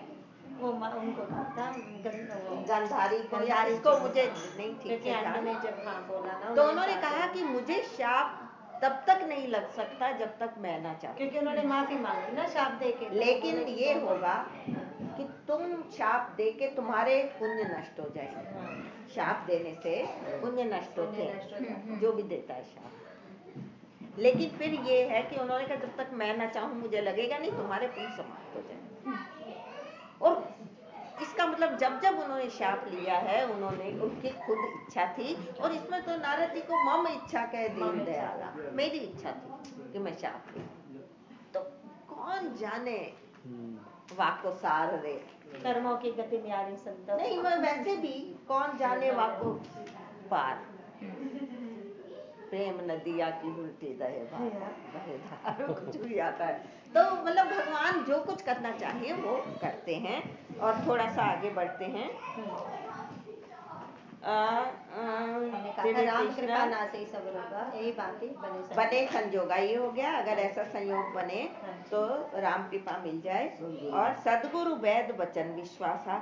वो उनको कहा था गंधारी को या इसको मुझे नहीं ठीक से ने याद। जब हाँ बोला ना, तो उन्होंने कहा कि मुझे शाप तब तक नहीं लग सकता जब तक मैं ना चाहूं, क्योंकि उन्होंने माफी मांगी ना शाप दे के। लेकिन ये होगा कि तुम शाप दे के तुम्हारे पुण्य नष्ट हो जाएंगे, शाप देने से पुण्य नष्ट होते हैं, जो भी देता है शाप। लेकिन फिर ये है कि उन्होंने कहा जब तक मैं ना चाहूं मुझे लगेगा नहीं, तुम्हारे पुण्य समाप्त हो जाएंगे। और इसका मतलब जब जब उन्होंने शाप लिया है, उन्होंने उनकी खुद इच्छा थी, और इसमें तो नारद जी को मम इच्छा कह दीन दयाला, मेरी इच्छा थी। कि मैं शाप ली, तो कौन जाने वाको सार रे, कर्मों की गति न्यारी संत नहीं मैं वैसे भी कौन जाने वाको पार, प्रेम नदिया की उल्टी दहे बहेधार कुछ भी आता है। तो मतलब भगवान जो कुछ करना चाहिए वो करते हैं। और थोड़ा सा आगे बढ़ते हैं। हमने कहा था राम कृपा ना से सब होगा, यही बात है, बने संजोगा, ये हो गया। अगर ऐसा संयोग बने तो राम कृपा मिल जाए। और सदगुरु वैद वचन विश्वासा,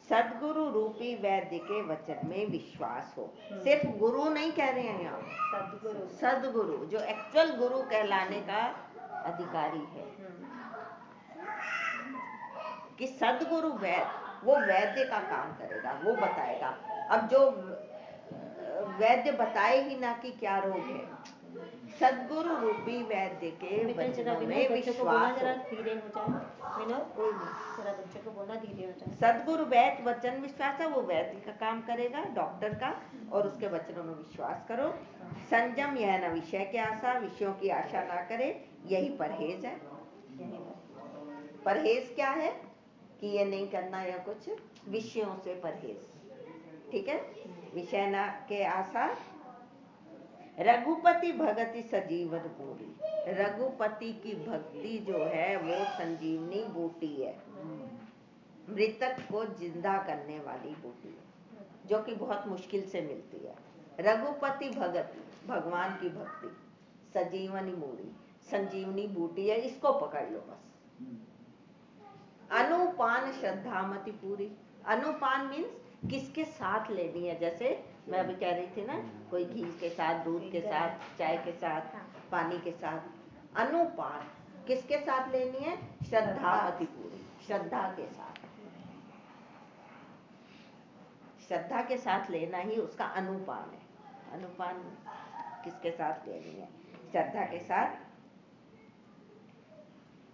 सदगुरु रूपी वैद्य के वचन में विश्वास हो। सिर्फ गुरु नहीं कह रहे हैं यहाँ, सदगुरु जो एक्चुअल गुरु कहलाने का अधिकारी है, कि सदगुरु वैद्य, वो वैद्य का काम करेगा, वो बताएगा। अब जो वैद्य बताए ही ना कि क्या रोग है, सदगुरु रूपी वैद्य के वचनों में विश्वास हो। धीरे हो जाए, कोई नहीं, जरा बच्चे को बोलना धीरे हो जाए। सदगुरु वैद्य वचन विश्वास है, वो वैद्य का काम करेगा, डॉक्टर का, और उसके वचनों में विश्वास करो। संयम यह न विषय की आशा, विषयों की आशा ना करे, यही परहेज है। परहेज क्या है कि ये नहीं करना या कुछ विषयों से परहेज, ठीक है। विषय ना के आशा, रघुपति भगति सजीवन बूटी, रघुपति की भक्ति जो है वो संजीवनी बूटी है, मृतक को जिंदा करने वाली बूटी है, जो कि बहुत मुश्किल से मिलती है। रघुपति भगति, भगवान की भक्ति, सजीवनी मूड़ी, संजीवनी बूटी है, इसको पकड़ लो बस। अनुपान श्रद्धामति पूरी, अनुपान मीन्स किसके साथ लेनी है। जैसे मैं अभी कह रही थी ना, कोई घी के साथ, दूध के साथ, चाय के साथ, पानी के साथ। अनुपान किसके साथ लेनी है? श्रद्धामति पूरी, श्रद्धा के साथ, श्रद्धा के साथ लेना ही उसका अनुपान है। अनुपान किसके साथ लेनी है? श्रद्धा के साथ।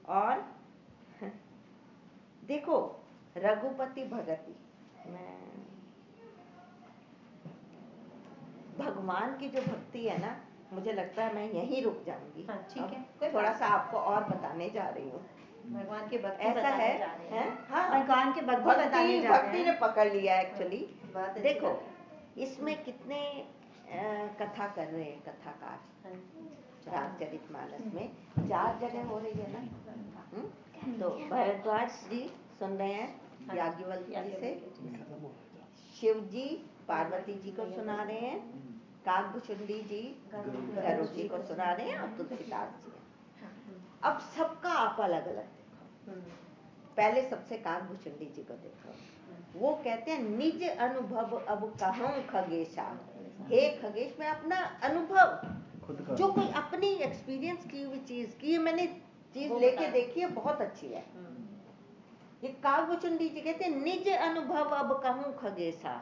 और देखो रघुपति भगति, भगवान की जो भक्ति है ना, मुझे लगता है मैं यहीं रुक जाऊंगी। हाँ, ठीक है, थोड़ा सा आपको और बताने जा रही हूँ। भगवान की भक्ति ऐसा है, हाँ, भगवान की भक्ति बताने जा रहे हैं। भक्ति ने पकड़ लिया एक्चुअली। देखो इसमें कितने कथा कर रहे हैं कथाकार रामचरितमानस में, 4 जगह हो रही है ना। तो भरद्वाज जी सुन रहे हैं याज्ञवल्क्य जी से, शिव जी पार्वती जी को सुना रहे हैं, काकभुचुंडी जी गरुड़ जी को सुना रहे हैं, और तुलसीदास जी। अब सबका आप अलग अलग देखो। पहले सबसे काकभुचुंडी जी को देखो। वो कहते हैं निज अनुभव अब कहूं खगेशा, हे खगेश मैं अपना अनुभव, जो कोई अपनी एक्सपीरियंस की हुई चीज की मैंने चीज लेके देखी है, बहुत अच्छी है। ये काकभुचुंडी जी कहते हैं निज अनुभव अब कहूं खगेशा,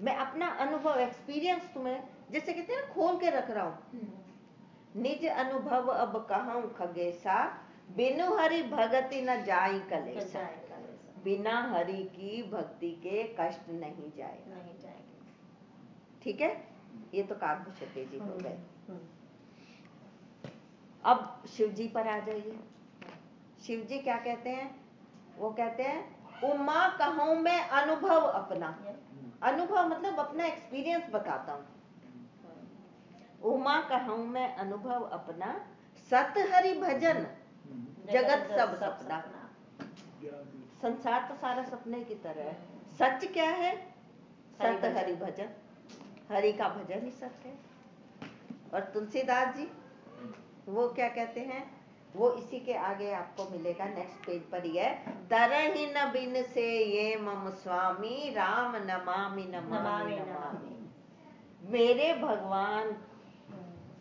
मैं अपना अनुभव एक्सपीरियंस तुम्हें जैसे कहते हैं ना खोल के रख रहा हूँ। निज अनुभव अब कहूं खगेशा, बिनु हरि भगति न जाई कलेशा, बिना हरि की भक्ति के कष्ट नहीं जाएगा। ठीक है, ये तो काकभुचुंडी जी हो गए। अब शिव जी पर आ जाइए। शिव जी क्या कहते हैं? वो कहते हैं उमा कहूं मैं अनुभव अपना, अनुभव मतलब अपना एक्सपीरियंस बताता हूँ। उमा कहूं मैं अनुभव अपना, सत हरि भजन जगत सब सपना। संसार तो सारा सपने की तरह है, सच क्या है? सत हरि भजन, हरि का भजन ही सच है। और तुलसीदास जी वो क्या कहते हैं? वो इसी के आगे आपको मिलेगा, नेक्स्ट पेज पर ही है। तरहि न बिन से ये मम स्वामी, राम नमामि नमामि नमामि। मेरे भगवान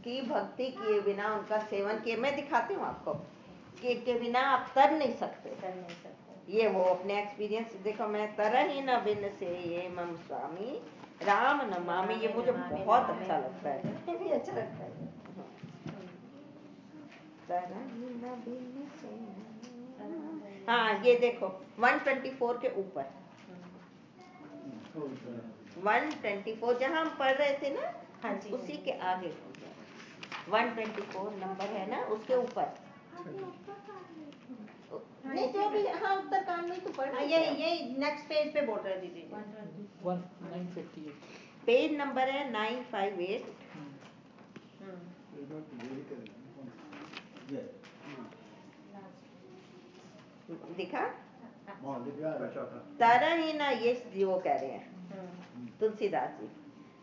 की भक्ति किए बिना, उनका सेवन किए, मैं दिखाती हूँ आपको, के बिना आप तर नहीं सकते। ये वो अपने एक्सपीरियंस देखो। मैं तरहि न बिन से ये मम स्वामी, राम नमामि, ये मुझे बहुत अच्छा लगता है। ये भी अच्छा लगता है। हाँ ये देखो 124 के ऊपर, 124 जहाँ हम पढ़ रहे थे ना, हाँ जी, उसी के आगे हो गया। 124 नंबर है ना, उसके ऊपर नहीं जो भी, हाँ उत्तरकांड में तो पढ़ना ये नेक्स्ट पेज पे बोल रहे दीदी। 958 पेज नंबर है 958। दिखा तारा ही ना, ये जी वो कह रहे हैं तुलसीदास जी,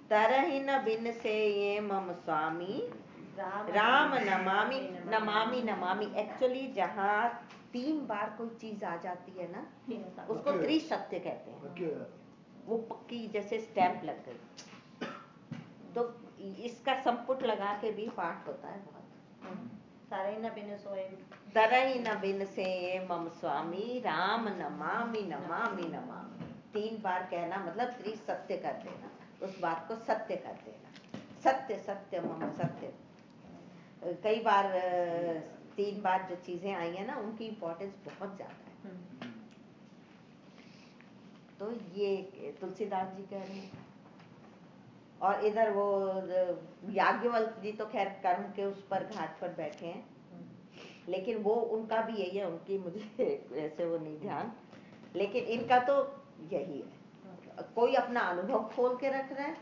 तारा ही न बिन से ये मम स्वामी राम नमामि नमामि नमामि। एक्चुअली जहाँ 3 बार कोई चीज आ जाती है ना, उसको त्रिसत्य कहते हैं। वो पक्की जैसे स्टैंप लग गई, तो इसका संपुट लगा के भी पाठ होता है बहुत। तारा ही न बिन सोए, तारा ही न बिन से मम स्वामी राम नमामि नमामि नमामि। 3 बार कहना मतलब त्रिसत्य कर देना, उस बात को सत्य कर देना। सत्य सत्य मम सत्य। कई बार 3 बार जो चीजें आई है ना, उनकी इम्पोर्टेंस बहुत ज्यादा है। तो ये तुलसीदास जी कह रहे हैं। और इधर वो याज्ञवल्क्य जी तो खैर कर्म के उस पर घाट पर बैठे हैं, लेकिन वो उनका भी यही है, उनकी मुझे ऐसे वो नहीं ध्यान, लेकिन इनका तो यही है। कोई अपना अनुभव खोल के रख रहा है,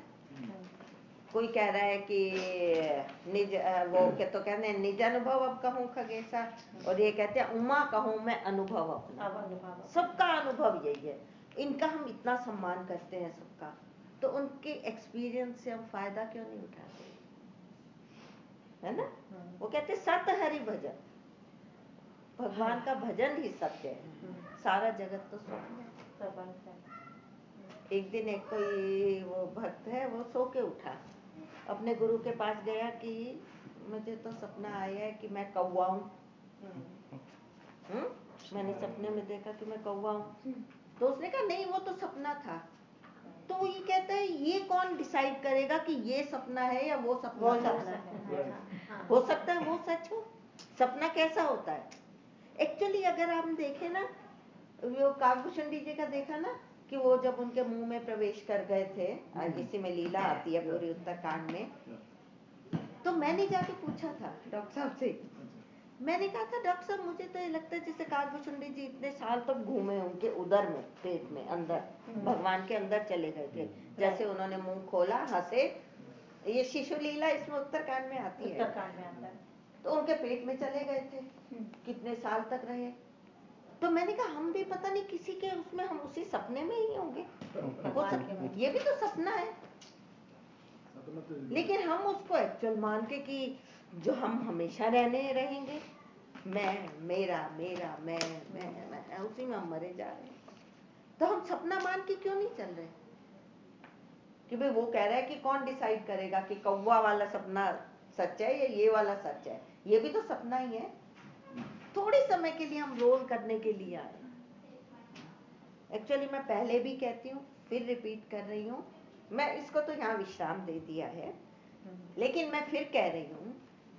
कोई कह रहा है कि निज वो क्या तो कहते हैं निज अनुभव अब कहूँ खगेशा, और ये कहते हैं उमा कहूँ मैं अनुभव अपना। सबका अनुभव यही है। इनका हम इतना सम्मान करते हैं सबका, तो उनके एक्सपीरियंस से हम फायदा क्यों नहीं उठाते, है ना। वो कहते सत हरि भजन, भगवान का भजन ही सत्य है, सारा जगत तो स्वप्न है। एक दिन एक कोई वो भक्त है, वो सो के उठा, अपने गुरु के पास गया कि मुझे तो सपना आया है कि मैं कौवा हूँ, मैंने सपने में देखा कि मैं कौवा हूँ। तो उसने कहा नहीं वो तो सपना था। तो ये कहता है ये कौन डिसाइड करेगा कि ये सपना है या वो सपना है? हो सकता है वो सच हो। सपना कैसा होता है एक्चुअली, अगर हम देखें ना, वो काकभूषण जी का देखा ना कि वो जब उनके मुंह में प्रवेश कर गए थे, इसी में लीला आती है पूरी उत्तरकांड में। तो मैंने जाके पूछा था डॉक्टर साहब से, मैंने कहा था डॉक्टर साहब मुझे तो ये लगता है जैसे काकभूषण जी इतने साल तक घूमे उनके उदर में, पेट में अंदर, भगवान के अंदर चले गए थे, जैसे उन्होंने मुंह खोला हंसे। ये शिशु लीला इसमें उत्तरकांड में आती है, तो उनके पेट में चले गए थे, कितने साल तक रहे। तो मैंने कहा हम भी पता नहीं किसी के उसमें हम उसी सपने में ही होंगे, ये भी तो सपना है। लेकिन हम उसको एक्चुअल मान के कि जो हम हमेशा रहने रहेंगे, मैं मेरा मेरा मैं उसी में हम मरे जा रहे हैं। तो हम सपना मान के क्यों नहीं चल रहे कि भाई वो कह रहा है कि कौन डिसाइड करेगा कि कौवा वाला सपना सच है या ये वाला सच है, ये भी तो सपना ही है। थोड़े समय के लिए हम रोल करने के लिए आए। एक्चुअली मैं पहले भी कहती हूँ, फिर रिपीट कर रही हूँ, मैं इसको तो यहाँ विश्राम दे दिया है, लेकिन मैं फिर कह रही हूँ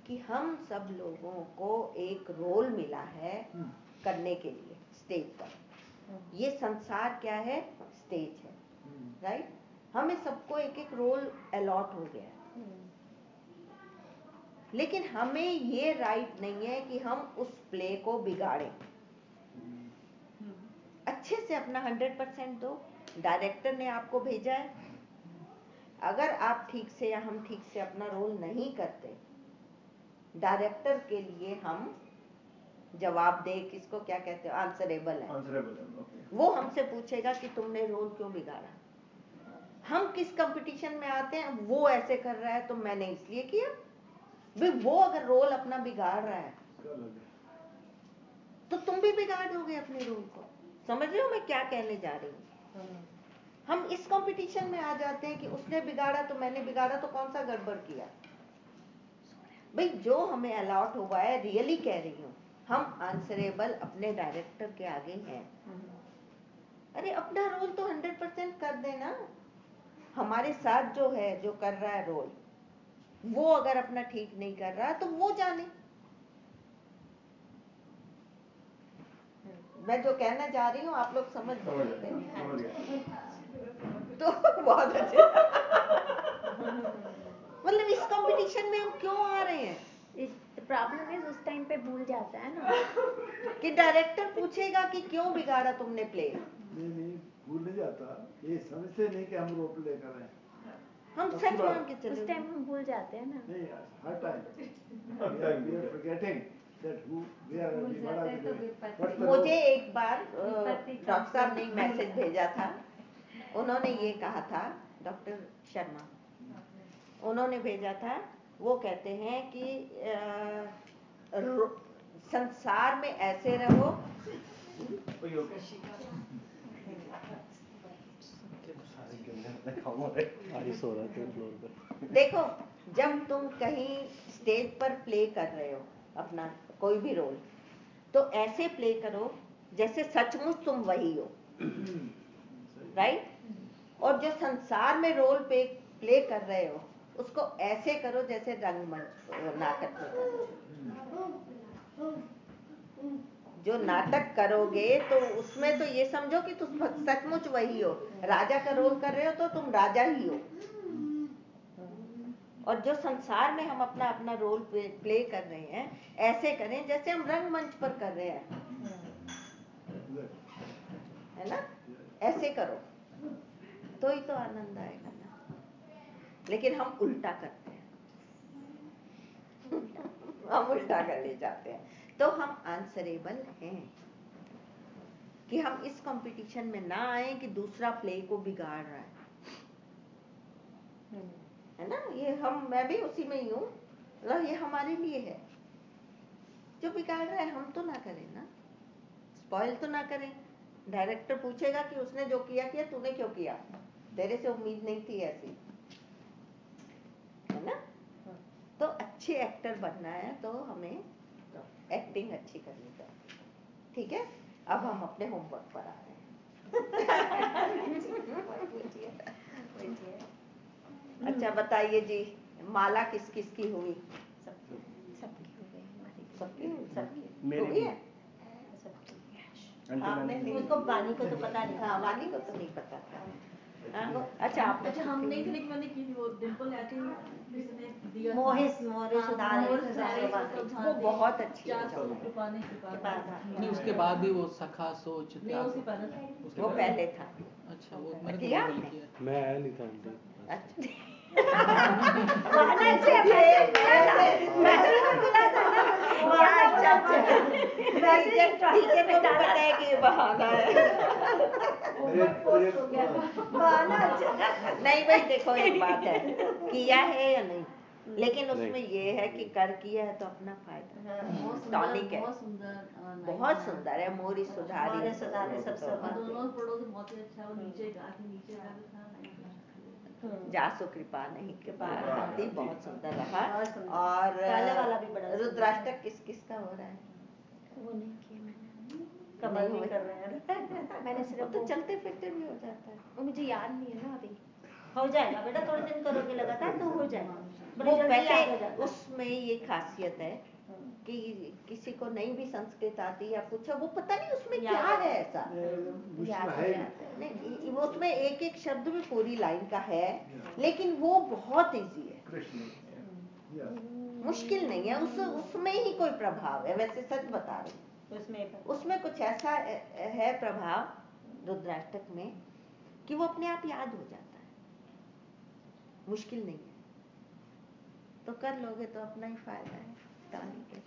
कि हम सब लोगों को एक रोल मिला है करने के लिए स्टेज पर। ये संसार क्या है, स्टेज है, राइट। हमें सबको एक एक रोल अलॉट हो गया है, लेकिन हमें ये राइट नहीं है कि हम उस प्ले को बिगाड़ें। अच्छे से अपना 100% दो। डायरेक्टर ने आपको भेजा है, अगर आप ठीक से या हम ठीक से अपना रोल नहीं करते, डायरेक्टर के लिए हम जवाब दे, किसको क्या कहते हो, आंसरेबल है। वो हमसे पूछेगा कि तुमने रोल क्यों बिगाड़ा। हम किस कंपटीशन में आते हैं, वो ऐसे कर रहा है तो मैंने इसलिए किया। भाई वो अगर रोल अपना बिगाड़ रहा है तो तुम भी बिगाड़ दोगे अपने रोल को। समझ रहे हो मैं क्या कहने जा रही हूँ। हम इस कंपटीशन में आ जाते हैं कि उसने बिगाड़ा तो मैंने बिगाड़ा, तो कौन सा गड़बड़ किया। भाई जो हमें अलॉट हुआ है, रियली कह रही हूँ, हम आंसरेबल अपने डायरेक्टर के आगे हैं। अरे अपना रोल तो 100% कर देना। हमारे साथ जो है, जो कर रहा है रोल, वो अगर अपना ठीक नहीं कर रहा तो वो जाने। मैं जो कहना जा रही हूँ आप लोग समझ गए तो बहुत अच्छे। मतलब इस कंपटीशन में में हम क्यों आ रहे हैं? प्रॉब्लम इज उस टाइम पे भूल जाता है ना कि डायरेक्टर पूछेगा कि क्यों बिगाड़ा तुमने प्ले? नहीं भूल नहीं जाता, ये समझते नहीं कि हम रोल प्ले कर रहे हैं। हम सच मान के चले। उस टाइम हम भूल जाते हैं ना। नहीं, हर time we are forgetting that who we are, what are we doing? What's the मुझे role? एक बार डॉक्टर साहब ने मैसेज भेजा था, उन्होंने ये कहा था, डॉक्टर शर्मा, उन्होंने भेजा था, वो कहते हैं कि संसार में ऐसे रहो, बारिश हो रहा है फ्लोर पर। देखो जब तुम कहीं स्टेज पर प्ले कर रहे हो अपना कोई भी रोल, तो ऐसे प्ले करो जैसे सचमुच तुम वही हो, राइट? और जो संसार में रोल प्ले कर रहे हो उसको ऐसे करो जैसे रंगमंच नाटक में करो। जो नाटक करोगे तो उसमें तो ये समझो कि तुम सचमुच वही हो। राजा का रोल कर रहे हो तो तुम राजा ही हो। और जो संसार में हम अपना अपना रोल प्ले कर रहे हैं, ऐसे करें जैसे हम रंगमंच पर कर रहे हैं, है ना? ऐसे करो तो ही तो आनंद आएगा ना। लेकिन हम उल्टा करते हैं हम उल्टा कर ले जाते हैं। तो हम आंसरेबल हैं कि हम इस कंपटीशन में ना आए कि दूसरा प्ले को बिगाड़ रहा है ना? ये मैं भी उसी में ही हूँ, मतलब ये हमारे लिए है। जो बिगाड़ रहा है हम तो ना करें ना, स्पॉइल तो ना करें। डायरेक्टर पूछेगा कि उसने जो किया तूने क्यों किया, तेरे से उम्मीद नहीं थी ऐसी, है ना? तो अच्छे एक्टर बनना है तो हमें एक्टिंग अच्छी करनी चाहिए। ठीक है, अब हम अपने होमवर्क पर आ रहे हैं। अच्छा बताइए जी, माला किस किस की हुई? सबकी हो गई हमारी। सबकी मेरी हुई है। उसको वानी को तो पता नहीं था। हाँ, वानी को तो नहीं पता था। अच्छा आपने हम नहीं थे, लेकिन मैंने की थी वो डिम्पल आती है, मोहित सुधार वो बहुत अच्छी है। नहीं उसके बाद भी वो सखा सोच वो पहले था। अच्छा वो मैंने किया तो आपने? किया। मैं आया नहीं था आंटी। अच्छा टीचर को पता है कि ये बहाना है। नहीं भाई देखो, एक बात है, किया है या नहीं, लेकिन उसमें ये है कि कर किया है तो अपना फायदा। टॉनिक है, बहुत सुंदर है। मोरी सुधारी सबसे जासु कृपा नहीं कृपा आदि बहुत सुंदर रहा। और पहले वाला भी बड़ा रुद्राष्टक किस किस का हो रहा है? वो नहीं किया मैंने। कमल भी कर रहे हैं। मैंने सिर्फ तो चलते फिरते भी हो जाता है। वो मुझे याद नहीं है ना अभी। हो जाएगा बेटा, थोड़े दिन करोगे लगातार तो हो जाएगा। वो वैसे उसमें ये खासियत है कि किसी को नहीं भी संस्कृत आती या कुछ, वो पता नहीं उसमें क्या है ऐसा। नहीं, वो उसमें एक एक शब्द में पूरी लाइन का है, लेकिन वो बहुत इजी है, मुश्किल नहीं है। उसमें ही कोई प्रभाव है, वैसे सच बता रही हूँ। उसमें कुछ ऐसा है प्रभाव रुद्राष्टक में कि वो अपने आप याद हो जाता है, मुश्किल नहीं है। तो कर लोगे तो अपना ही फायदा है तानी के।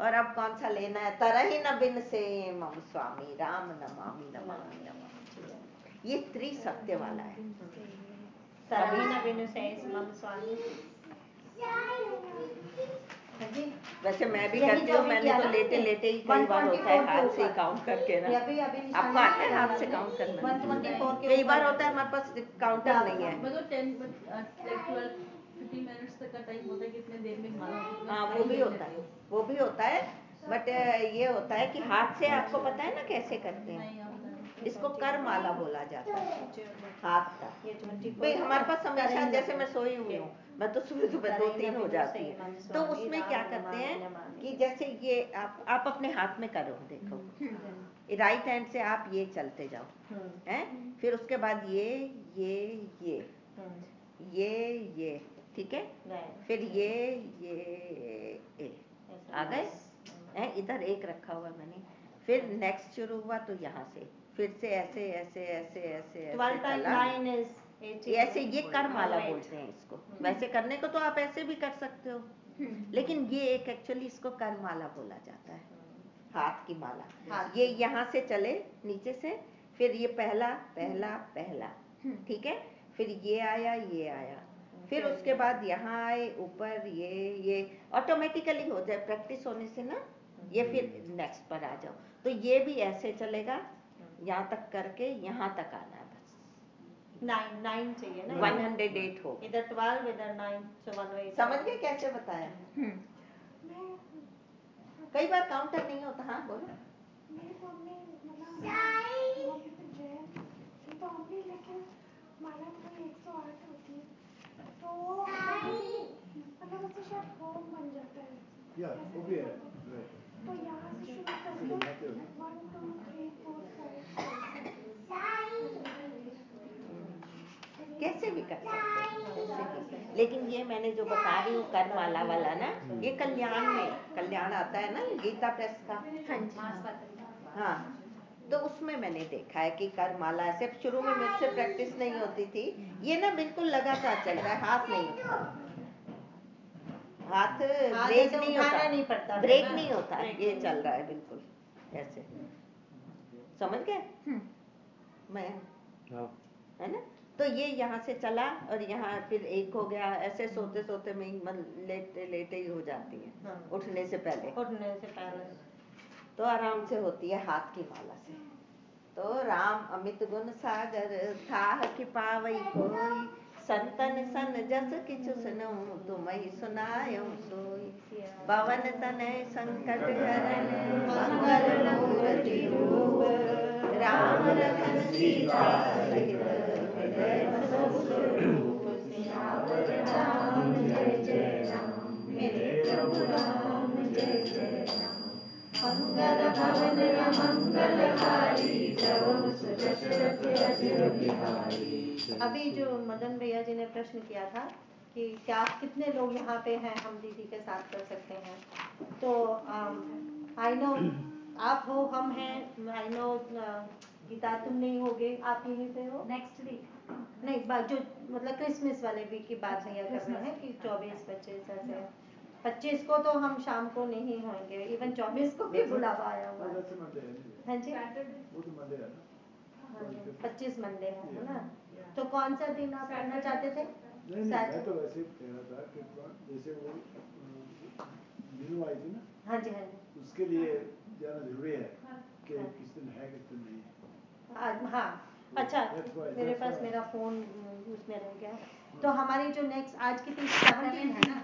और अब कौन सा लेना है? तरही न बिन से मम स्वामी राम नमामि नमामि नमामि। ये त्रिसत्य वाला है। तरही न बिन से मम स्वामी। वैसे मैं भी करती हूँ, मैंने तो लेटे लेटे ही कई बार होता है हाथ से काउंट करके ना। आपको आता है हाथ से काउंट करना? 124 कई बार होता है हमारे पास काउंटर नहीं है। मतलब 10-15 मिनट्स तक का टाइम होता है, कितने देर में माला होती है। हाँ वो भी होता है, वो भी होता है। बट ये होता है कि हाथ से आपको पता है ना कैसे करते हैं। इसको कर माला बोला जाता है, हाथ का। भाई हमारे पास हमेशा, जैसे मैं सोई हुई हूँ, मैं तो सुबह सुबह 2-3 हो जाती है। तो उसमें क्या करते हैं कि जैसे ये आप अपने हाथ में करो, देखो राइट हैंड से आप ये चलते जाओ, हैं? फिर उसके बाद ये ठीक है। Right. फिर ये आ गए हैं, इधर एक रखा हुआ मैंने। फिर नेक्स्ट शुरू हुआ तो यहाँ से फिर से ऐसे ऐसे ऐसे ऐसे ऐसे 12 times चला। 9 is 18. ऐसे ये करमाला Right. बोलते हैं इसको। वैसे करने को तो आप ऐसे भी कर सकते हो, लेकिन ये एक एक्चुअली इसको करमाला बोला जाता है, हाथ की माला। हाथ ये यहाँ से चले नीचे से, फिर ये पहला पहला पहला, ठीक है। फिर ये आया, फिर उसके बाद यहाँ आए ऊपर, ये ऑटोमेटिकली हो जाए प्रैक्टिस होने से ना। ये फिर नेक्स्ट पर आ जाओ, तो ये भी ऐसे चलेगा, यहाँ तक करके यहाँ तक आना है बस। 9 चाहिए ना। 108 हो। इधर 12 इधर 9, so 108. समझ गए कैसे बताया? कई बार काउंटर नहीं होता। हाँ बोलो। Yeah, वो भी है, right. तो यहाँ से शुरू करके 1 2 3 4 5 कैसे भी कर सकते हैं, लेकिन ये मैंने जो बता रही हूँ करमाला वाला ना, ये कल्याण आता है ना गीता प्रेस का। हाँ, तो उसमें मैंने देखा है कि करमाला ऐसे शुरू में मुझसे प्रैक्टिस नहीं होती थी। ये ना बिल्कुल लगातार चल रहा है, हाथ नहीं होता, हाथ ब्रेक ऐसे नहीं उठाना होता, नहीं पड़ता, ब्रेक है ना? नहीं होता, ब्रेक ये नहीं। चल रहा है बिल्कुल ऐसे। समझ गए? मैं हाँ। है ना। तो ये यहाँ से चला और यहाँ फिर एक हो गया। ऐसे सोते सोते में ही मन लेटे लेटे ही हो जाती है, हाँ। उठने से पहले। उठने से पहले तो आराम से होती है हाथ की माला से। तो राम अमित गुण सागर थाह कि पावई कोई, संतन सन जस किछु सुनो तुम ही सुनायो सोई। पवन तनय संकट हरन मंगल मूर्ति रूप, राम लखन सीता सहित हृदय बसहु स्वरूप। सियावर राम जय जय राम, मेरे प्रभु राम जय जय राम। मंगल भवन मंगलहारी, प्रभु सुदशरथ अजिर बिहारी। अभी जो मदन भैया जी ने प्रश्न किया था कि क्या कितने लोग यहाँ पे हैं हम दीदी के साथ कर सकते हैं, तो आई नो आप हो, हम हैं, आई नो गीता तुम नहीं होगे, आप यहीं पे हो नेक्स्ट वीक नहीं, जो मतलब क्रिसमस वाले वीक की बात भैया कर रहे हैं कि 24-25 ऐसे। 25 को तो हम शाम को नहीं होंगे, इवन 24 को भी बुलावा आया हुआ है। That's a Monday anyway. हाँ जी, वो तो Monday है ना। हाँ जी, 25 मंडे है ना। तो कौन सा दिन आप करना चाहते थे? नहीं, मैं तो वैसे ही कह रहा था कि जैसे वो मीनू आई थी ना, हाँ जी, हाँ जी, उसके लिए जाना जरूरी है कि किस दिन है किस दिन नहीं है। हाँ अच्छा, That's मेरे why. पास मेरा फोन उसमें रह गया। तो हमारी जो नेक्स्ट आज की 17 है ना,